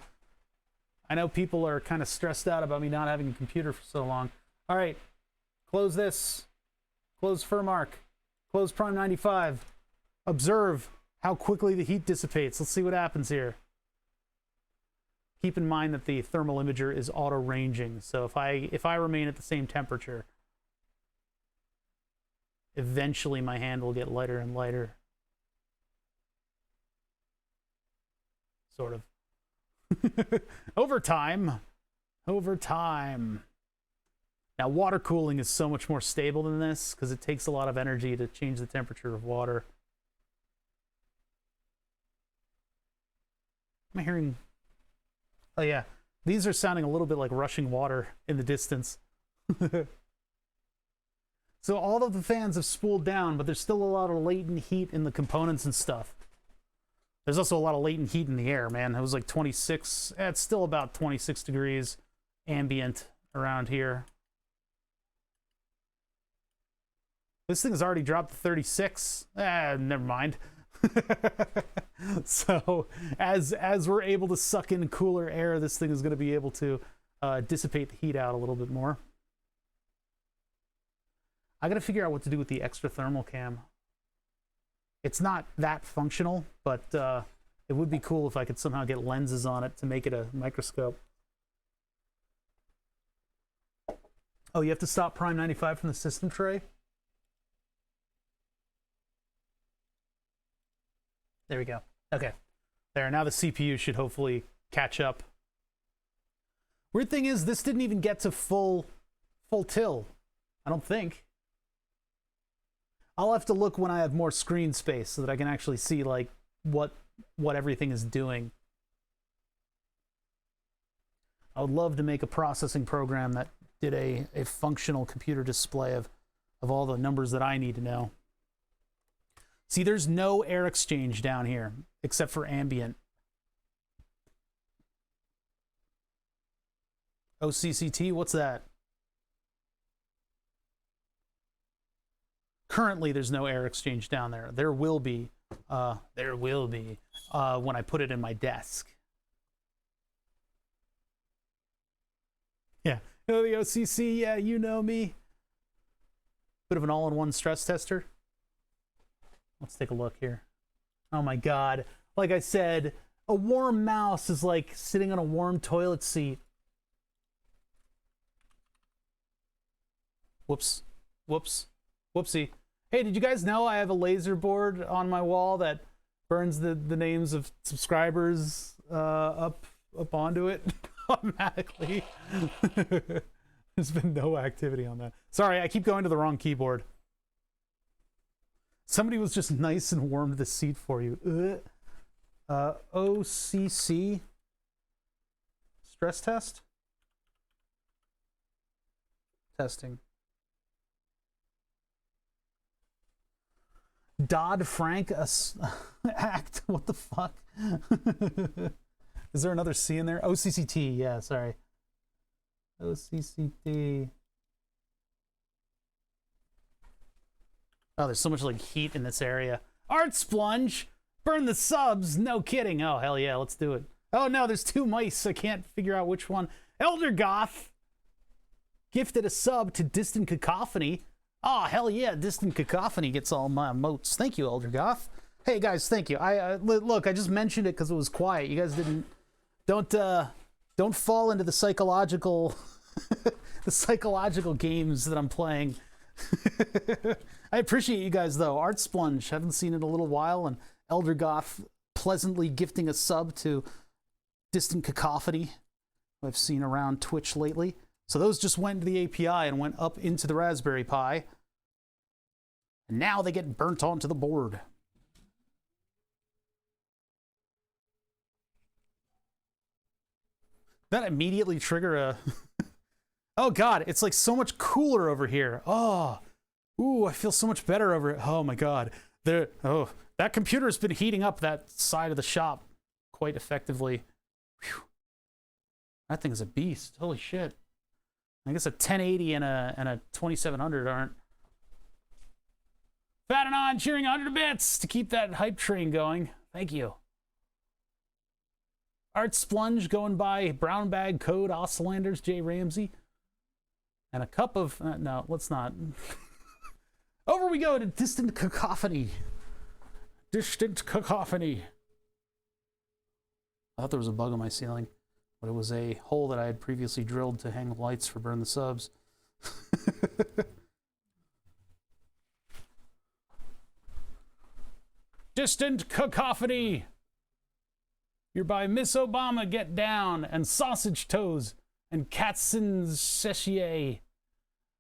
A: people are kind of stressed out about me not having a computer for so long. All right, close this. Close Furmark. Close Prime 95. Observe how quickly the heat dissipates. Let's see what happens here. Keep in mind that the thermal imager is auto-ranging, so if I remain at the same temperature, eventually my hand will get lighter and lighter. Sort of. Over time. Now, water cooling is so much more stable than this because it takes a lot of energy to change the temperature of water. Am I hearing... Oh, yeah. These are sounding a little bit like rushing water in the distance. So all of the fans have spooled down, but there's still a lot of latent heat in the components and stuff. There's also a lot of latent heat in the air, man. It was like 26. It's still about 26 degrees ambient around here. This thing has already dropped to 36. Never mind. So as we're able to suck in cooler air, this thing is going to be able to dissipate the heat out a little bit more. I got to figure out what to do with the extra thermal cam. It's not that functional, but it would be cool if I could somehow get lenses on it to make it a microscope. Oh, you have to stop Prime 95 from the system tray? There we go. Okay. There, now the CPU should hopefully catch up. Weird thing is, this didn't even get to full till. I don't think. I'll have to look when I have more screen space so that I can actually see like what everything is doing. I would love to make a processing program that did a functional computer display of all the numbers that I need to know. See, there's no air exchange down here except for ambient. OCCT, what's that? Currently, there's no air exchange down there. There will be when I put it in my desk. Yeah, oh, the OCC, yeah, you know me. Bit of an all-in-one stress tester. Let's take a look here. Oh my God. Like I said, a warm mouse is like sitting on a warm toilet seat. Whoops. Whoopsie. Hey, did you guys know I have a laser board on my wall that burns the names of subscribers up onto it automatically? There's been no activity on that. Sorry, I keep going to the wrong keyboard. Somebody was just nice and warmed the seat for you. OCC stress test? Testing. Dodd-Frank Act? What the fuck? Is there another C in there? OCCT, yeah, sorry. OCCT. Oh, there's so much like heat in this area. Art Splunge! Burn the subs! No kidding. Oh, hell yeah, let's do it. Oh no, there's two mice. I can't figure out which one. Elder Goth gifted a sub to Distant Cacophony. Oh, hell yeah, Distant Cacophony gets all my emotes. Thank you, Elder Goth. Hey guys, thank you. Look, I just mentioned it because it was quiet. You guys don't fall into the psychological the psychological games that I'm playing. I appreciate you guys, though. Art Splunge, haven't seen it in a little while, and Elder Goth pleasantly gifting a sub to Distant Cacophony, who I've seen around Twitch lately. So those just went to the API and went up into the Raspberry Pi. And now they get burnt onto the board. That immediately trigger a... Oh god, it's like so much cooler over here. Oh, ooh, I feel so much better over it. Oh my god. Oh, that computer's been heating up that side of the shop quite effectively. Whew. That thing is a beast. Holy shit. I guess a 1080 and a 2700 aren't. Fat and on cheering 100 bits to keep that hype train going. Thank you. Art Splunge going by Brown Bag Code, Oscilanders, J. Ramsey. And a cup of... no, let's not. Over we go to Distant Cacophony. Distant Cacophony. I thought there was a bug on my ceiling, but it was a hole that I had previously drilled to hang lights for Burn the Subs. Distant Cacophony. You're by Miss Obama Get Down and Sausage Toes and Katzen Sessier.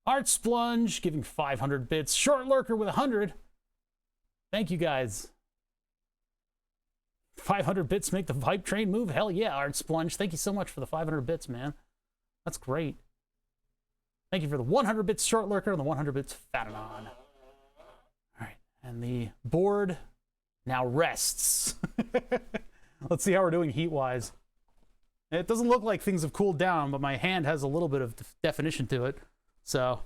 A: Art Splunge giving 500 bits. Short Lurker with 100. Thank you guys. 500 bits make the hype train move? Hell yeah, Art Splunge. Thank you so much for the 500 bits, man. That's great. Thank you for the 100 bits Short Lurker and the 100 bits Fat and On. All right, and the board now rests. Let's see how we're doing heat-wise. It doesn't look like things have cooled down, but my hand has a little bit of definition to it. So,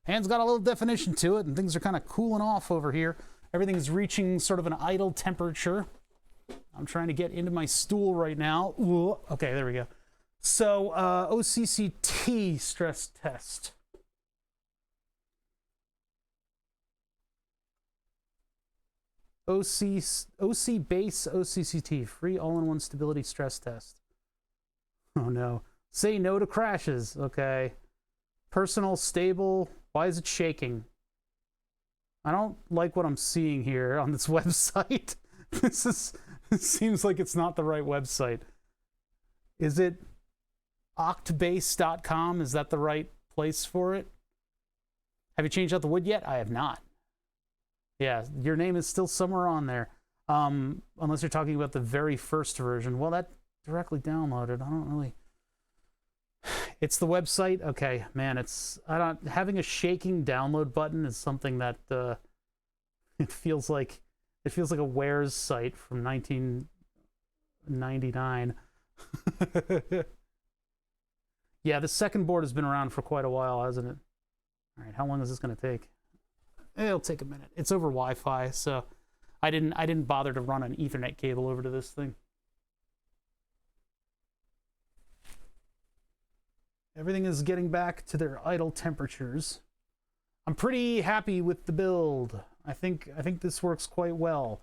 A: hand's got a little definition to it, and things are kind of cooling off over here. Everything's reaching sort of an idle temperature. I'm trying to get into my stool right now. Ooh, okay, there we go. So, OCCT stress test. OC base OCCT, free all-in-one stability stress test. Oh no. Say no to crashes. Okay. Personal, stable. Why is it shaking? I don't like what I'm seeing here on this website. It seems like it's not the right website. Is it octbase.com? Is that the right place for it? Have you changed out the wood yet? I have not. Yeah, your name is still somewhere on there. Unless you're talking about the very first version. Well, that directly downloaded. I don't really... It's the website? Okay, man, it's... having a shaking download button is something that... it feels like a Wares site from 1999. Yeah, the second board has been around for quite a while, hasn't it? All right, how long is this going to take? It'll take a minute. It's over Wi-Fi, so I didn't bother to run an Ethernet cable over to this thing. Everything is getting back to their idle temperatures. I'm pretty happy with the build. I think this works quite well.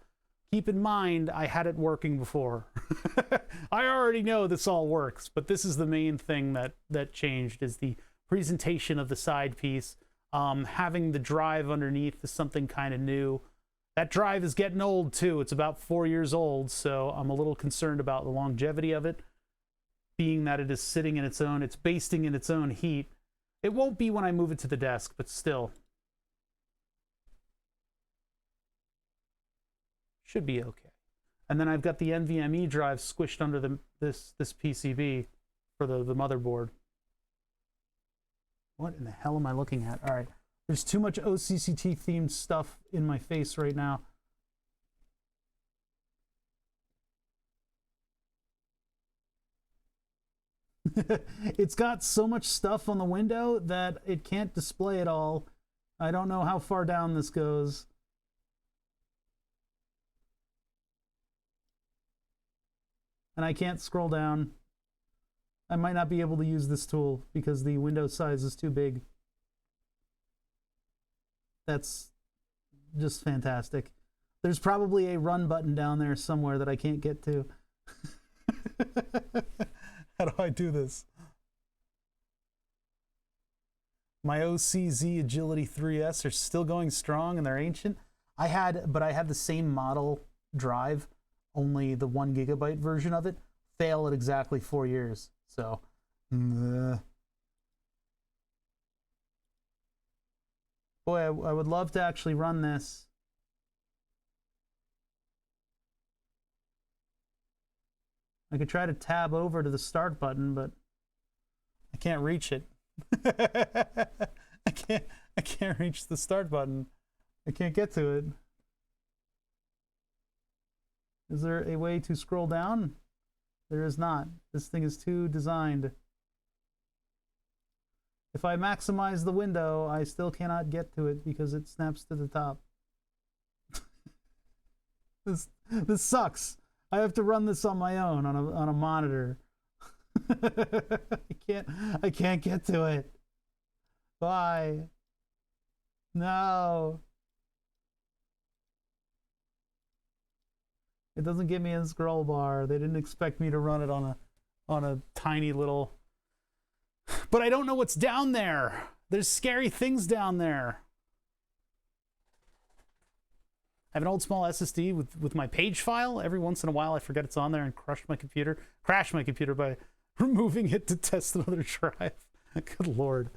A: Keep in mind, I had it working before. I already know this all works, but this is the main thing that changed, is the presentation of the side piece. Having the drive underneath is something kind of new. That drive is getting old too. It's about 4 years old, so I'm a little concerned about the longevity of it, being that it is sitting in its own, it's basting in its own heat. It won't be when I move it to the desk, but still. Should be okay. And then I've got the NVMe drive squished under this PCB for the motherboard. What in the hell am I looking at? All right. There's too much OCCT themed stuff in my face right now. It's got so much stuff on the window that it can't display it all. I don't know how far down this goes. And I can't scroll down. I might not be able to use this tool because the window size is too big. That's just fantastic. There's probably a run button down there somewhere that I can't get to. How do I do this? My OCZ Agility 3S are still going strong and they're ancient. I had the same model drive, only the 1 GB version of it, fail at exactly 4 years. So, boy, I would love to actually run this. I could try to tab over to the start button, but I can't reach it. I can't reach the start button. I can't get to it. Is there a way to scroll down? There is not. This thing is too designed. If I maximize the window, I still cannot get to it because it snaps to the top. This sucks. I have to run this on my own on a monitor. I can't get to it. Why? No. It doesn't give me a scroll bar. They didn't expect me to run it on a tiny little. But I don't know what's down there. There's scary things down there. I have an old small SSD with my page file. Every once in a while I forget it's on there and crash my computer by removing it to test another drive. Good Lord.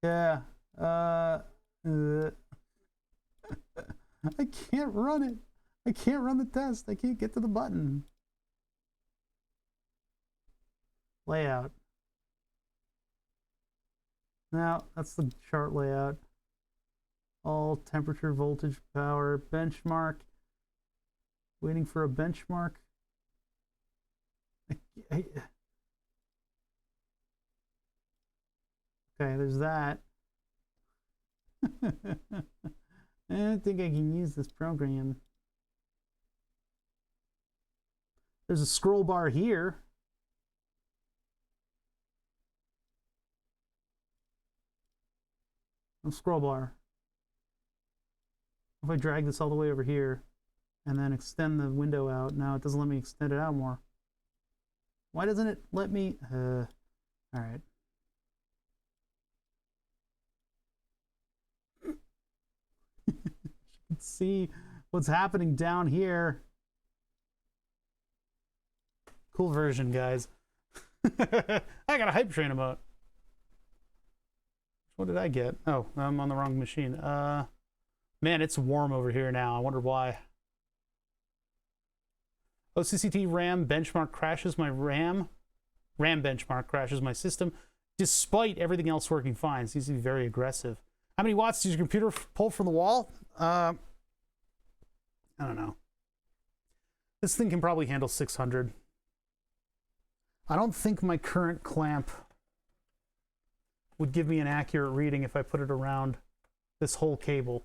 A: Yeah. I can't run it. I can't run the test. I can't get to the button. Layout. Now, that's the chart layout. All temperature, voltage, power, benchmark. Waiting for a benchmark. Okay, there's that. I don't think I can use this program. There's a scroll bar here. No scroll bar. If I drag this all the way over here and then extend the window out, now it doesn't let me extend it out more. Why doesn't it let me? All right. You can see what's happening down here. Cool version, guys. I got a hype train emote. What did I get? Oh, I'm on the wrong machine. Man, it's warm over here now. I wonder why. OCCT RAM benchmark crashes my RAM. RAM benchmark crashes my system, despite everything else working fine. Seems to be very aggressive. How many watts does your computer pull from the wall? I don't know. This thing can probably handle 600. I don't think my current clamp would give me an accurate reading if I put it around this whole cable.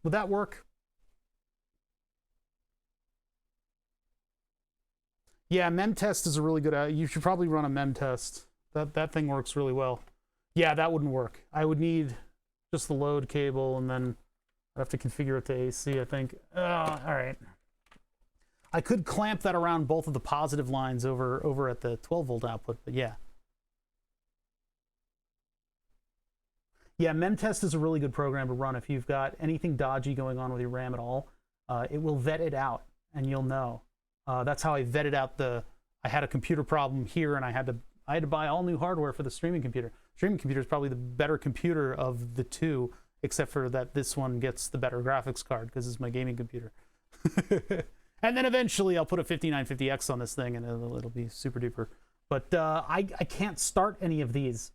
A: Would that work? Yeah, memtest is a really good. You should probably run a memtest. That thing works really well. Yeah, that wouldn't work. I would need just the load cable, and then I'd have to configure it to AC, I think. All right. I could clamp that around both of the positive lines over at the 12-volt output, but yeah. Yeah, memtest is a really good program to run if you've got anything dodgy going on with your RAM at all. It will vet it out, and you'll know. That's how I vetted out I had a computer problem here, and I had to buy all new hardware for the streaming computer. Streaming computer is probably the better computer of the two, except for that this one gets the better graphics card because it's my gaming computer. And then eventually I'll put a 5950X on this thing, and it'll be super duper. But I can't start any of these.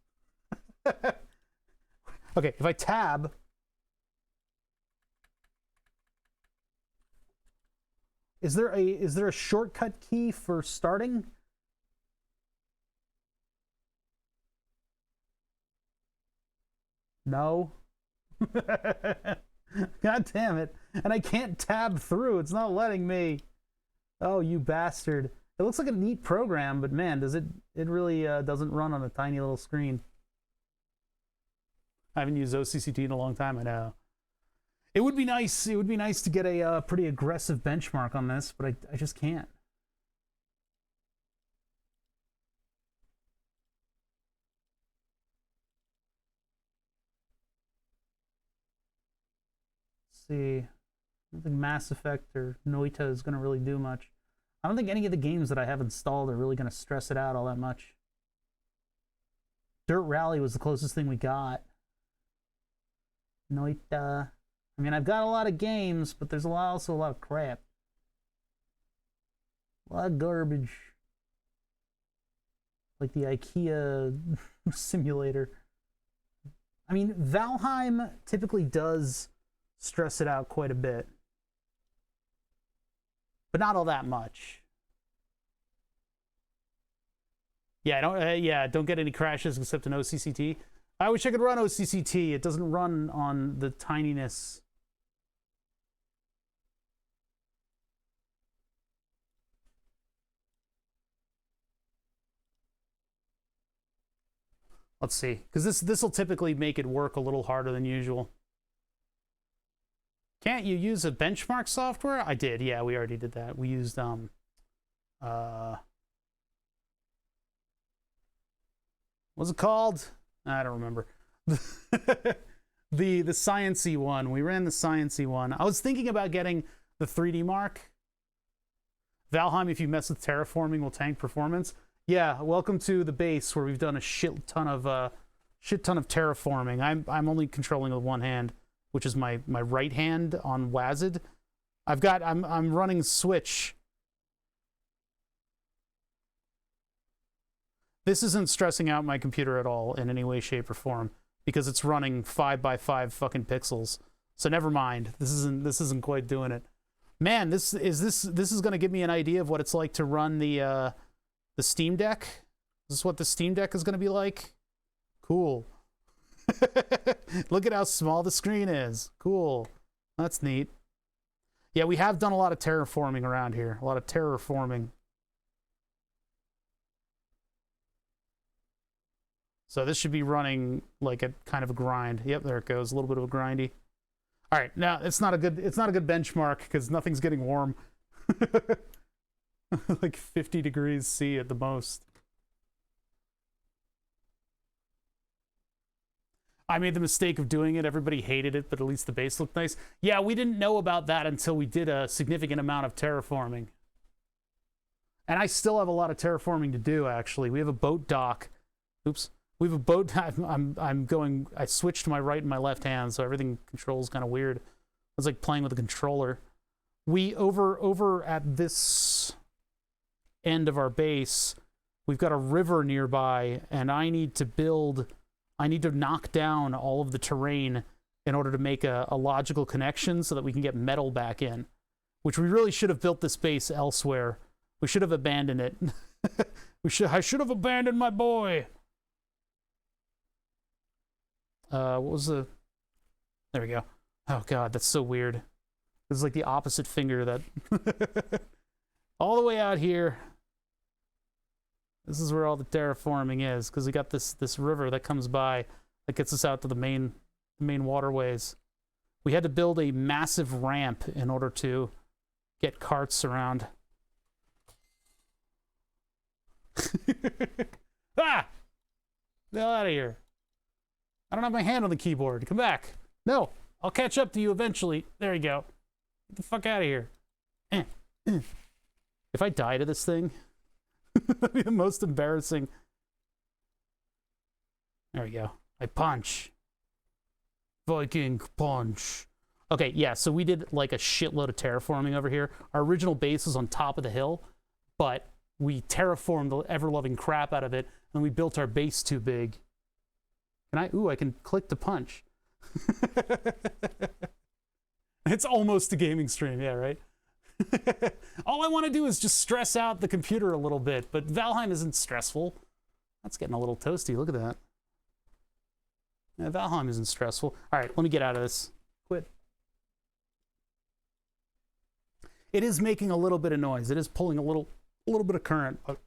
A: Okay, if I tab, is there a shortcut key for starting? No. God damn it. And I can't tab through. It's not letting me. Oh, you bastard. It looks like a neat program, but man, it really doesn't run on a tiny little screen. I haven't used OCCT in a long time, I know. It would be nice. It would be nice to get a pretty aggressive benchmark on this, but I just can't. see. I don't think Mass Effect or Noita is going to really do much. I don't think any of the games that I have installed are really going to stress it out all that much. Dirt Rally was the closest thing we got. Noita. I mean, I've got a lot of games, but there's also a lot of crap. A lot of garbage. Like the IKEA simulator. I mean, Valheim typically does stress it out quite a bit. But not all that much. Yeah, don't get any crashes except in OCCT. I wish I could run OCCT. It doesn't run on the tininess. Let's see, because this will typically make it work a little harder than usual. Can't you use a benchmark software? I did, yeah, we already did that. We used what's it called? I don't remember. the sciencey one. We ran the sciencey one. I was thinking about getting the 3D Mark. Valheim, if you mess with terraforming, will tank performance. Yeah, welcome to the base where we've done a shit ton of terraforming. I'm only controlling with one hand, which is my right hand on WASD. I'm running Switch. This isn't stressing out my computer at all in any way, shape, or form because it's running 5x5 fucking pixels. So never mind. This isn't quite doing it. Man, this is going to give me an idea of what it's like to run the Steam Deck. Is this what the Steam Deck is going to be like? Cool. Look at how small the screen is. Cool. That's neat. Yeah, we have done a lot of terraforming around here. A lot of terraforming. So this should be running like a kind of a grind. Yep, there it goes. A little bit of a grindy. All right, now it's not a good benchmark because nothing's getting warm. Like 50 degrees C at the most. I made the mistake of doing it. Everybody hated it, but at least the base looked nice. Yeah, we didn't know about that until we did a significant amount of terraforming. And I still have a lot of terraforming to do, actually. We have a boat dock. Oops. We have a boat. I switched to my right and my left hand, so everything controls kind of weird. It's like playing with a controller. We over at this end of our base, we've got a river nearby, and I need to knock down all of the terrain in order to make a logical connection so that we can get metal back in, which we really should have built this base elsewhere. We should have abandoned it. I should have abandoned my boy. What was the... There we go. Oh god, that's so weird. This is like the opposite finger that... all the way out here. This is where all the terraforming is, because we got this river that comes by that gets us out to the main waterways. We had to build a massive ramp in order to get carts around. Ah! Get the hell out of here. I don't have my hand on the keyboard. Come back. No, I'll catch up to you eventually. There you go. Get the fuck out of here. If I die to this thing, that'd be the most embarrassing. There we go. I punch. Viking punch. Okay, yeah, so we did like a shitload of terraforming over here. Our original base was on top of the hill, but we terraformed the ever-loving crap out of it, and we built our base too big. I can click to punch. It's almost a gaming stream, yeah, right? All I want to do is just stress out the computer a little bit, but Valheim isn't stressful. That's getting a little toasty, look at that. Yeah, Valheim isn't stressful. All right, let me get out of this. Quit. It is making a little bit of noise. It is pulling a little bit of current, but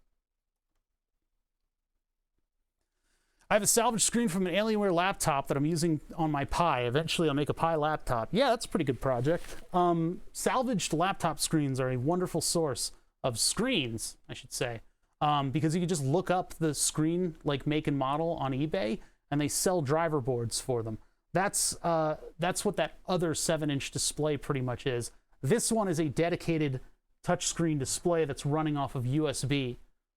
A: I have a salvage screen from an Alienware laptop that I'm using on my Pi. Eventually, I'll make a Pi laptop. Yeah, that's a pretty good project. Salvaged laptop screens are a wonderful source of screens, I should say, because you can just look up the screen, like make and model on eBay, and they sell driver boards for them. That's what that other 7-inch display pretty much is. This one is a dedicated touchscreen display that's running off of USB.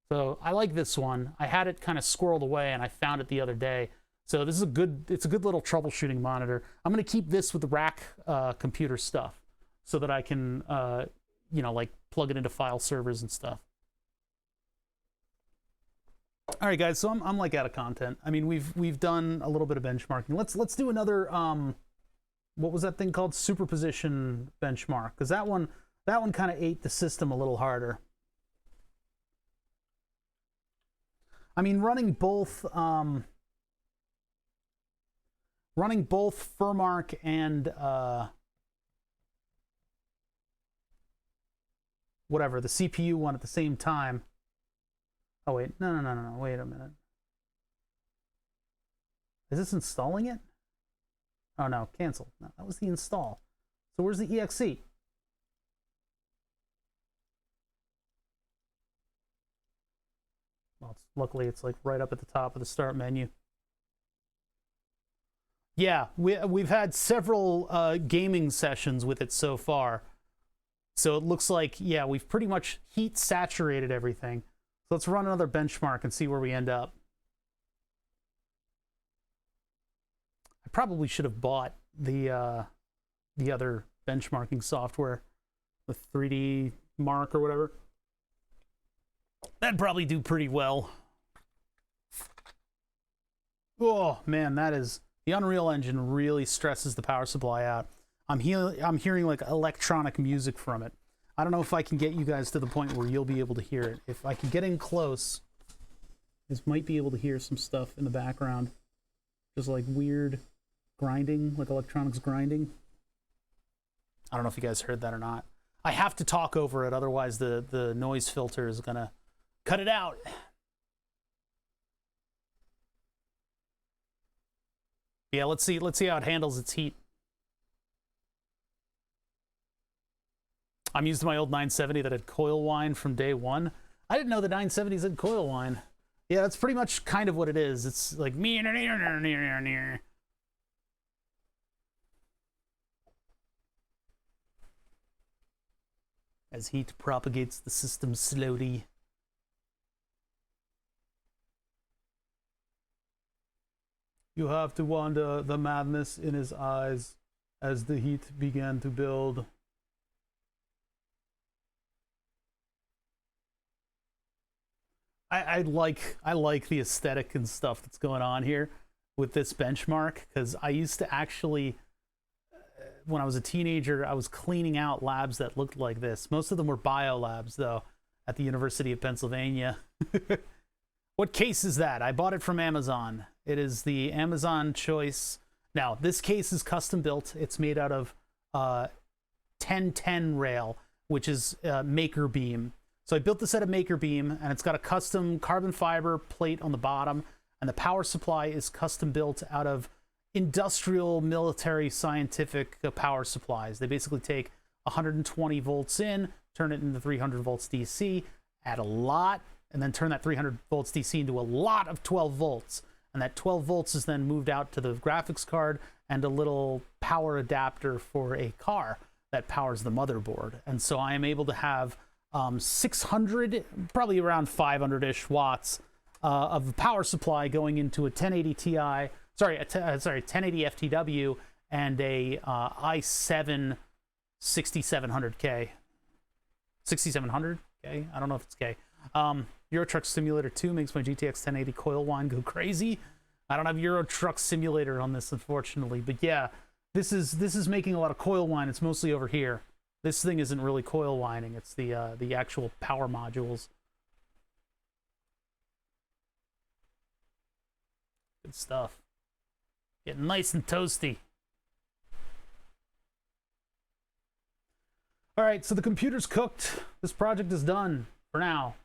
A: So I like this one. I had it kind of squirreled away, and I found it the other day. So this is it's a good little troubleshooting monitor. I'm going to keep this with the rack computer stuff so that I can, you know, like plug it into file servers and stuff. All right, guys. So I'm like out of content. I mean, we've done a little bit of benchmarking. Let's do another. What was that thing called? Superposition benchmark, because that one kind of ate the system a little harder. I mean, running both Furmark and whatever, the CPU one at the same time. Oh wait, no, wait a minute. Is this installing it? Oh no, cancel. No, that was the install. So where's the exe? Well, luckily it's like right up at the top of the start menu. Yeah, we've had several gaming sessions with it so far. So it looks like, yeah, we've pretty much heat saturated everything. So let's run another benchmark and see where we end up. I probably should have bought the other benchmarking software, the 3D Mark or whatever. That'd probably do pretty well. Oh man, the Unreal Engine really stresses the power supply out. I'm hearing like electronic music from it. I don't know if I can get you guys to the point where you'll be able to hear it. If I can get in close, you might be able to hear some stuff in the background. Just like weird grinding, like electronics grinding. I don't know if you guys heard that or not. I have to talk over it, otherwise the noise filter is gonna cut it out. Yeah, let's see how it handles its heat. I'm used to my old 970 that had coil whine from day one. I didn't know the 970s had coil whine. Yeah, that's pretty much kind of what it is. It's like as heat propagates the system slowly. You have to wonder the madness in his eyes as the heat began to build. I like the aesthetic and stuff that's going on here with this benchmark, because I used to actually, when I was a teenager, I was cleaning out labs that looked like this. Most of them were bio labs, though, at the University of Pennsylvania. What case is that? I bought it from Amazon. It is the Amazon Choice. Now, this case is custom built. It's made out of 1010 rail, which is Makerbeam. So I built this out of Makerbeam, and it's got a custom carbon fiber plate on the bottom, and the power supply is custom built out of industrial, military, scientific power supplies. They basically take 120 volts in, turn it into 300 volts DC, add a lot, and then turn that 300 volts DC into a lot of 12 volts. And that 12 volts is then moved out to the graphics card and a little power adapter for a car that powers the motherboard. And so I am able to have 600, probably around 500-ish watts of power supply going into a 1080 Ti, sorry, 1080 FTW and a i7 6700K. 6700K? I don't know if it's K. Euro Truck Simulator 2 makes my GTX 1080 coil whine go crazy. I don't have Euro Truck Simulator on this, unfortunately, but yeah, this is making a lot of coil whine. It's mostly over here. This thing isn't really coil whining. It's the actual power modules. Good stuff. Getting nice and toasty. All right, so the computer's cooked. This project is done for now.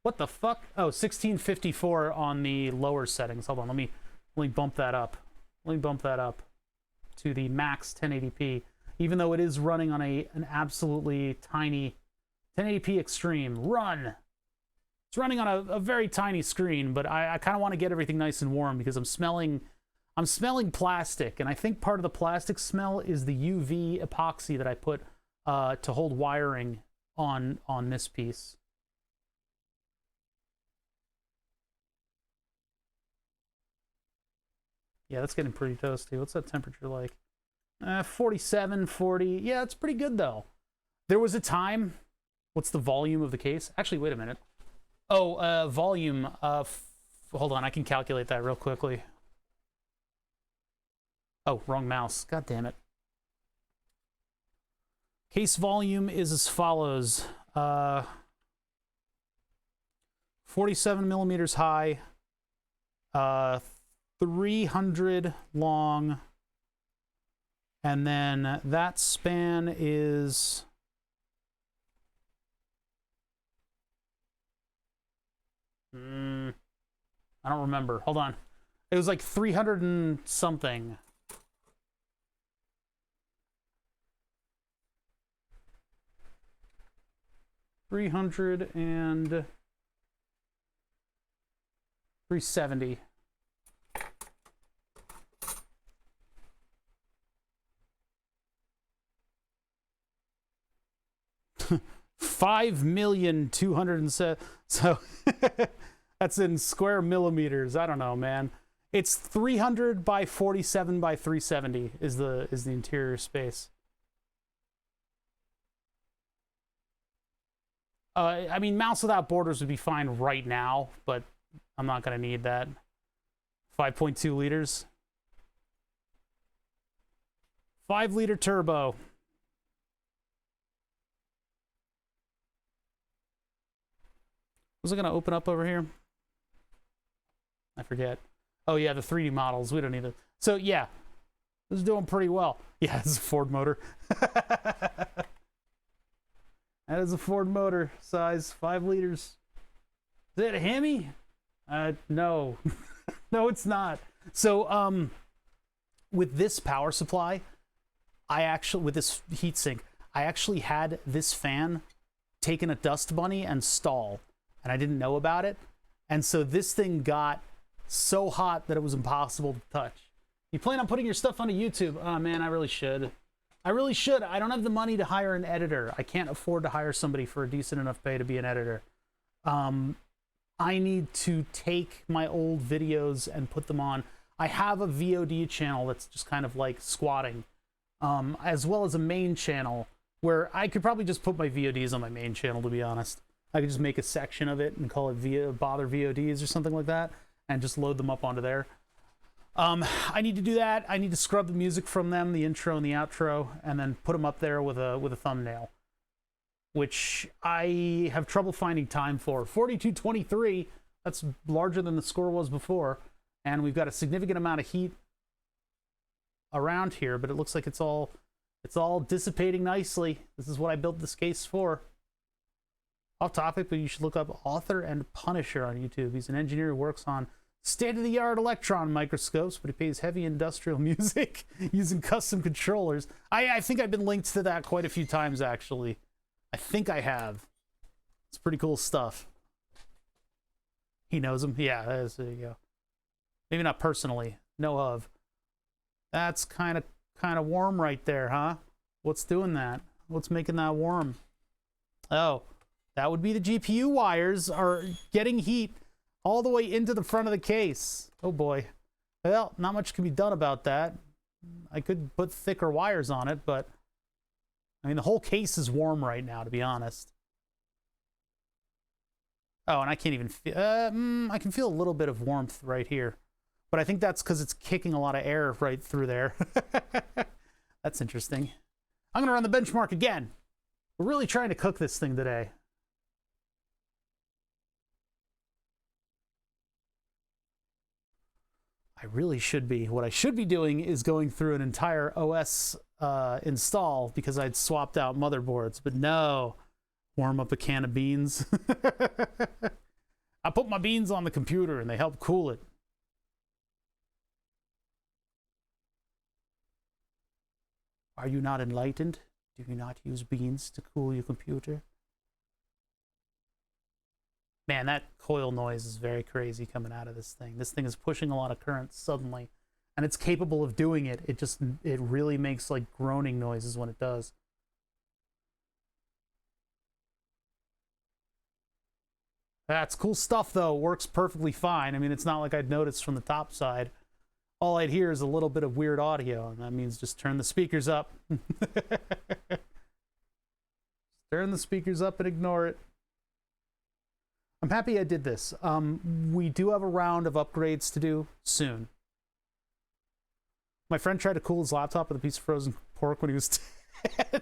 A: What the fuck? Oh, 1654 on the lower settings. Hold on, let me bump that up. Let me bump that up to the max 1080p. Even though it is running on an absolutely tiny 1080p extreme. Run! It's running on a very tiny screen, but I kind of want to get everything nice and warm because I'm smelling I'm smelling plastic, and I think part of the plastic smell is the UV epoxy that I put to hold wiring on this piece. Yeah, that's getting pretty toasty. What's that temperature like? 47, 40. Yeah, it's pretty good, though. There was a time... What's the volume of the case? Actually, wait a minute. Oh, volume. Hold on, I can calculate that real quickly. Oh, wrong mouse. God damn it. Case volume is as follows. 47 millimeters high. 300 long. And then that span is... I don't remember. Hold on. It was like 300 and something. $300 and $370. $5,207,000. So that's in square millimeters. I don't know, man. It's 300 by 47 by 370 is the interior space. I mean, mouse without borders would be fine right now, but I'm not going to need that. 5.2 liters. 5-liter turbo. Was it going to open up over here? I forget. Oh, yeah, the 3D models. We don't need it. So, yeah, this is doing pretty well. Yeah, it's a Ford motor. That is a Ford motor, size 5 liters. Is it a Hemi? No. No, it's not. So, with this power supply, with this heatsink, I actually had this fan taken a dust bunny and stall, and I didn't know about it. And so this thing got so hot that it was impossible to touch. You plan on putting your stuff onto YouTube? Oh, man, I really should. I really should. I don't have the money to hire an editor. I can't afford to hire somebody for a decent enough pay to be an editor. I need to take my old videos and put them on. I have a VOD channel that's just kind of like squatting, as well as a main channel where I could probably just put my VODs on my main channel, to be honest. I could just make a section of it and call it Bother VODs or something like that and just load them up onto there. I need to do that. I need to scrub the music from them, the intro and the outro, and then put them up there with a thumbnail, which I have trouble finding time for. 4223, that's larger than the score was before, and we've got a significant amount of heat around here, but it looks like it's all dissipating nicely. This is what I built this case for. Off topic, but you should look up Author and Punisher on YouTube. He's an engineer who works on state-of-the-art electron microscopes, but he plays heavy industrial music using custom controllers. I think I've been linked to that quite a few times, actually. I think I have. It's pretty cool stuff. He knows him? Yeah, there you go. Maybe not personally. Know of. That's kind of warm right there, huh? What's doing that? What's making that warm? Oh, that would be the GPU wires are getting heat all the way into the front of the case. Oh boy. Well, not much can be done about that. I could put thicker wires on it, but I mean, the whole case is warm right now, to be honest. Oh, and I can't even feel... I can feel a little bit of warmth right here. But I think that's because it's kicking a lot of air right through there. That's interesting. I'm going to run the benchmark again. We're really trying to cook this thing today. I really should be. What I should be doing is going through an entire OS install because I'd swapped out motherboards, but no. Warm up a can of beans. I put my beans on the computer and they help cool it. Are you not enlightened? Do you not use beans to cool your computer? Man, that coil noise is very crazy coming out of this thing. This thing is pushing a lot of current suddenly. and it's capable of doing it. It really makes like groaning noises when it does. That's cool stuff, though. Works perfectly fine. I mean, it's not like I'd noticed from the top side. All I'd hear is a little bit of weird audio, and that means just turn the speakers up. Turn the speakers up and ignore it. I'm happy I did this. We do have a round of upgrades to do soon. My friend tried to cool his laptop with a piece of frozen pork when he was 10.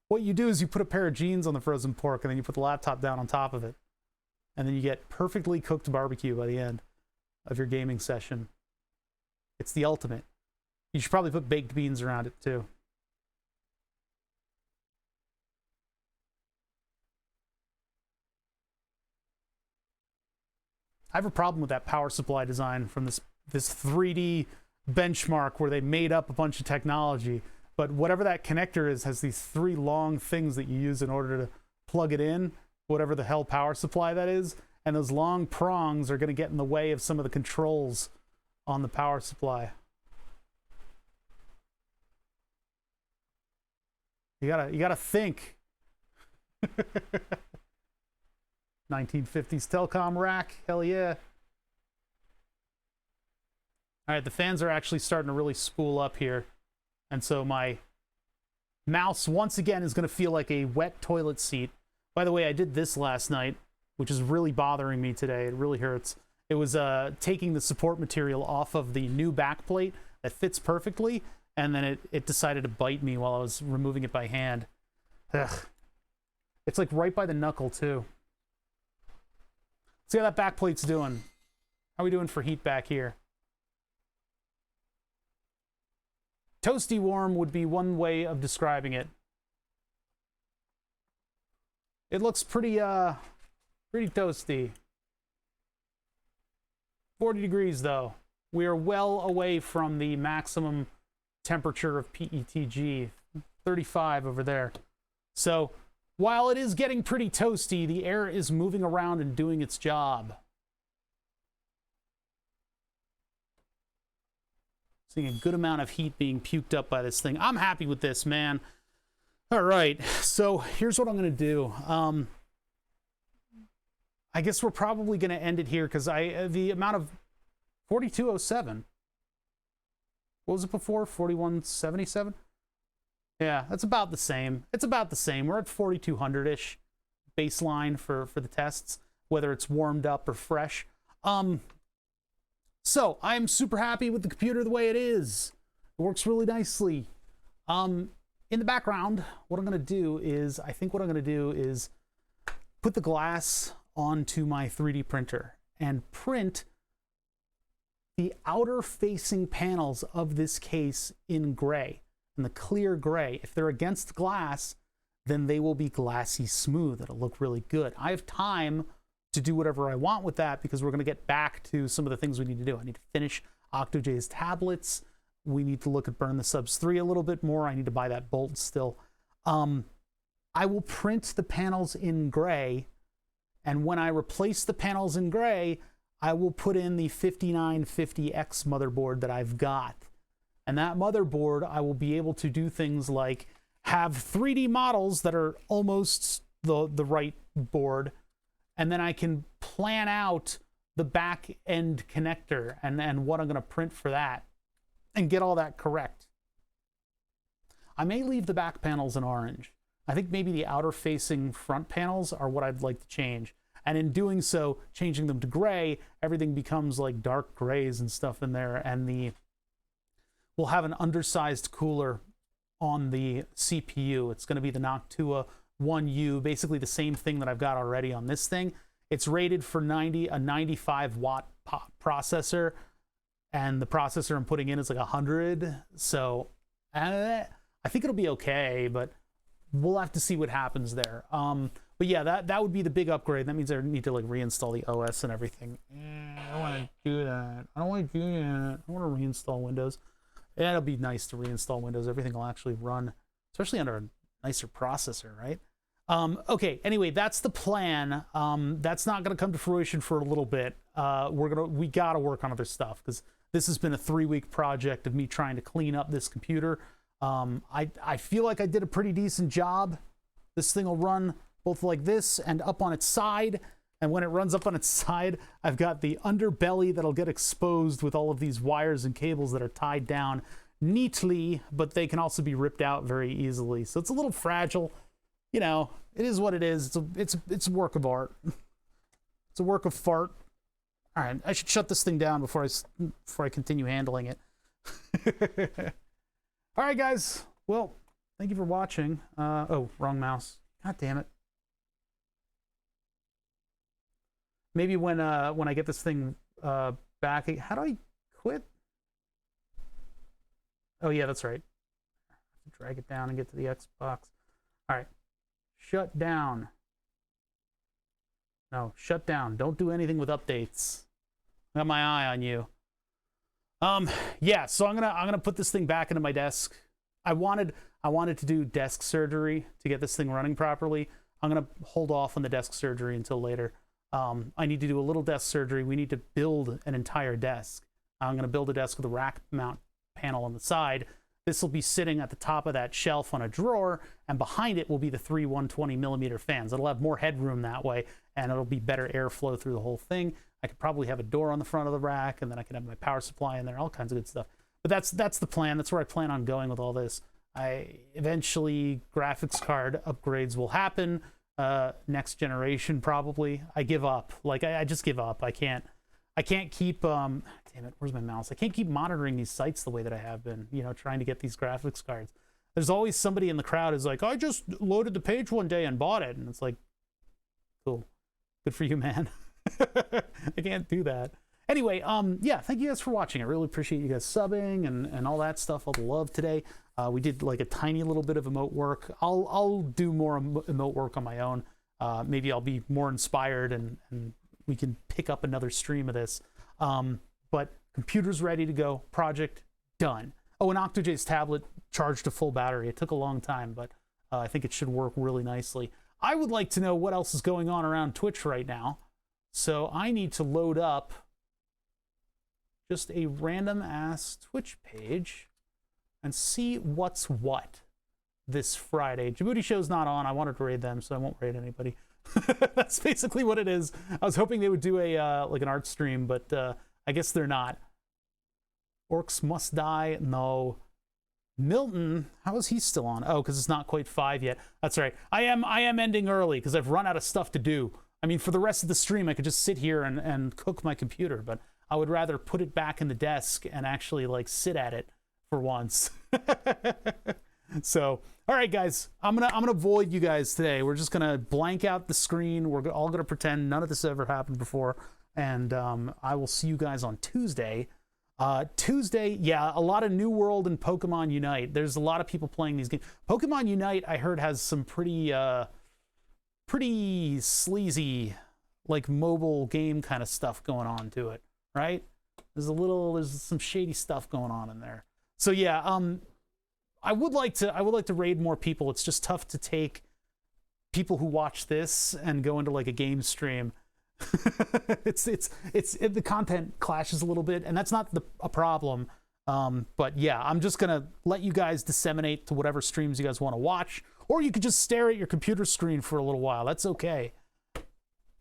A: What you do is you put a pair of jeans on the frozen pork, and then you put the laptop down on top of it. And then you get perfectly cooked barbecue by the end of your gaming session. It's the ultimate. You should probably put baked beans around it, too. I have a problem with that power supply design from this 3D benchmark where they made up a bunch of technology, but whatever that connector is has these 3 long things that you use in order to plug it in, whatever the hell power supply that is, and those long prongs are going to get in the way of some of the controls on the power supply. You gotta think. 1950s telecom rack, hell yeah. All right, the fans are actually starting to really spool up here. And so my mouse, once again, is going to feel like a wet toilet seat. By the way, I did this last night, which is really bothering me today. It really hurts. It was taking the support material off of the new backplate that fits perfectly, and then it decided to bite me while I was removing it by hand. Ugh. It's like right by the knuckle, too. See how that backplate's doing. How are we doing for heat back here? Toasty warm would be one way of describing it. It looks pretty toasty. 40 degrees, though. We are well away from the maximum temperature of PETG. 35 over there. So, while it is getting pretty toasty, the air is moving around and doing its job. Seeing a good amount of heat being puked up by this thing. I'm happy with this, man. All right, so here's what I'm going to do. I guess we're probably going to end it here because the amount of 4207. What was it before? 4177? Yeah, that's about the same. It's about the same. We're at 4200-ish baseline for the tests, whether it's warmed up or fresh. So I'm super happy with the computer the way it is. It works really nicely. In the background, what I'm going to do is, I think what I'm going to do is put the glass onto my 3D printer and print the outer facing panels of this case in gray. And the clear gray. If they're against glass, then they will be glassy smooth. It'll look really good. I have time to do whatever I want with that because we're going to get back to some of the things we need to do. I need to finish OctoJ's tablets. We need to look at Burn the Subs 3 a little bit more. I need to buy that bolt still. I will print the panels in gray, and when I replace the panels in gray, I will put in the 5950X motherboard that I've got. And that motherboard, I will be able to do things like have 3D models that are almost the right board, and then I can plan out the back end connector and what I'm going to print for that and get all that correct. I may leave the back panels in orange. I think maybe the outer facing front panels are what I'd like to change. And in doing so, changing them to gray, everything becomes like dark grays and stuff in there, and we'll have an undersized cooler on the CPU. It's going to be the Noctua 1U, basically the same thing that I've got already on this thing. It's rated for a 95 watt processor, and the processor I'm putting in is like 100. So I think it'll be okay, but we'll have to see what happens there. But yeah, that would be the big upgrade. That means I need to like reinstall the OS and everything. I don't want to do that. I don't want to do that. I want to reinstall Windows. Yeah, it'll be nice to reinstall Windows. Everything will actually run, especially under a nicer processor, right? Okay, anyway, that's the plan. That's not going to come to fruition for a little bit. We got to work on other stuff because This has been a 3-week project of me trying to clean up this computer. I feel like I did a pretty decent job. This thing will run both like this and up on its side. And when it runs up on its side, I've got the underbelly that'll get exposed with all of these wires and cables that are tied down neatly, but they can also be ripped out very easily. So it's a little fragile. You know, it is what it is. It's a work of art. It's a work of fart. All right, I should shut this thing down before I continue handling it. All right, guys. Well, thank you for watching. Oh, wrong mouse. God damn it. Maybe when I get this thing back, how do I quit? Oh yeah, that's right. Drag it down and get to the Xbox. All right, shut down. No, shut down. Don't do anything with updates. I got my eye on you. Yeah, so I'm gonna put this thing back into my desk. I wanted to do desk surgery to get this thing running properly. I'm gonna hold off on the desk surgery until later. I need to do a little desk surgery. We need to build an entire desk. I'm gonna build a desk with a rack mount panel on the side. This will be sitting at the top of that shelf on a drawer, and behind it will be the 3 120mm fans. It'll have more headroom that way, and it'll be better airflow through the whole thing. I could probably have a door on the front of the rack, and then I can have my power supply in there, all kinds of good stuff. But that's the plan. That's where I plan on going with all this. Eventually, graphics card upgrades will happen. Next generation, probably. I give up. Like, I just give up. I can't keep, damn it, where's my mouse? I can't keep monitoring these sites the way that I have been, you know, trying to get these graphics cards. There's always somebody in the crowd who's like, I just loaded the page one day and bought it. And it's like, cool. Good for you, man. I can't do that. Anyway, yeah, thank you guys for watching. I really appreciate you guys subbing and all that stuff, all the love today. We did like a tiny little bit of emote work. I'll do more emote work on my own. Maybe I'll be more inspired and we can pick up another stream of this. But computer's ready to go. Project done. Oh, and OctoJ's tablet charged to full battery. It took a long time, but I think it should work really nicely. I would like to know what else is going on around Twitch right now. So I need to load up just a random ass Twitch page and see what's what this Friday. Djibouti Show's not on. I wanted to raid them, so I won't raid anybody. That's basically what it is. I was hoping they would do a like an art stream, but I guess they're not. Orcs Must Die. No. Milton, how is he still on? Oh, because it's not quite 5 yet. That's right. I am ending early because I've run out of stuff to do. I mean, for the rest of the stream, I could just sit here and cook my computer, but I would rather put it back in the desk and actually like sit at it for once. So, all right, guys, I'm gonna void you guys today. We're just gonna blank out the screen. We're all gonna pretend none of this ever happened before, and I will see you guys on Tuesday. Tuesday, yeah, a lot of New World and Pokemon Unite. There's a lot of people playing these games. Pokemon Unite, I heard, has some pretty sleazy, like mobile game kind of stuff going on to it, right? There's some shady stuff going on in there. So yeah, I would like to raid more people. It's just tough to take people who watch this and go into like a game stream. The content clashes a little bit, and that's not a problem. But yeah, I'm just gonna let you guys disseminate to whatever streams you guys want to watch, or you could just stare at your computer screen for a little while. That's okay.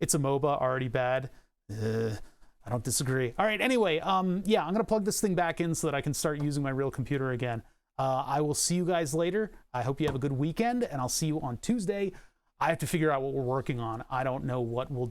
A: It's a MOBA, already bad. I don't disagree. All right, anyway, yeah, I'm gonna plug this thing back in so that I can start using my real computer again. I will see you guys later. I hope you have a good weekend, and I'll see you on Tuesday. I have to figure out what we're working on. I don't know what we'll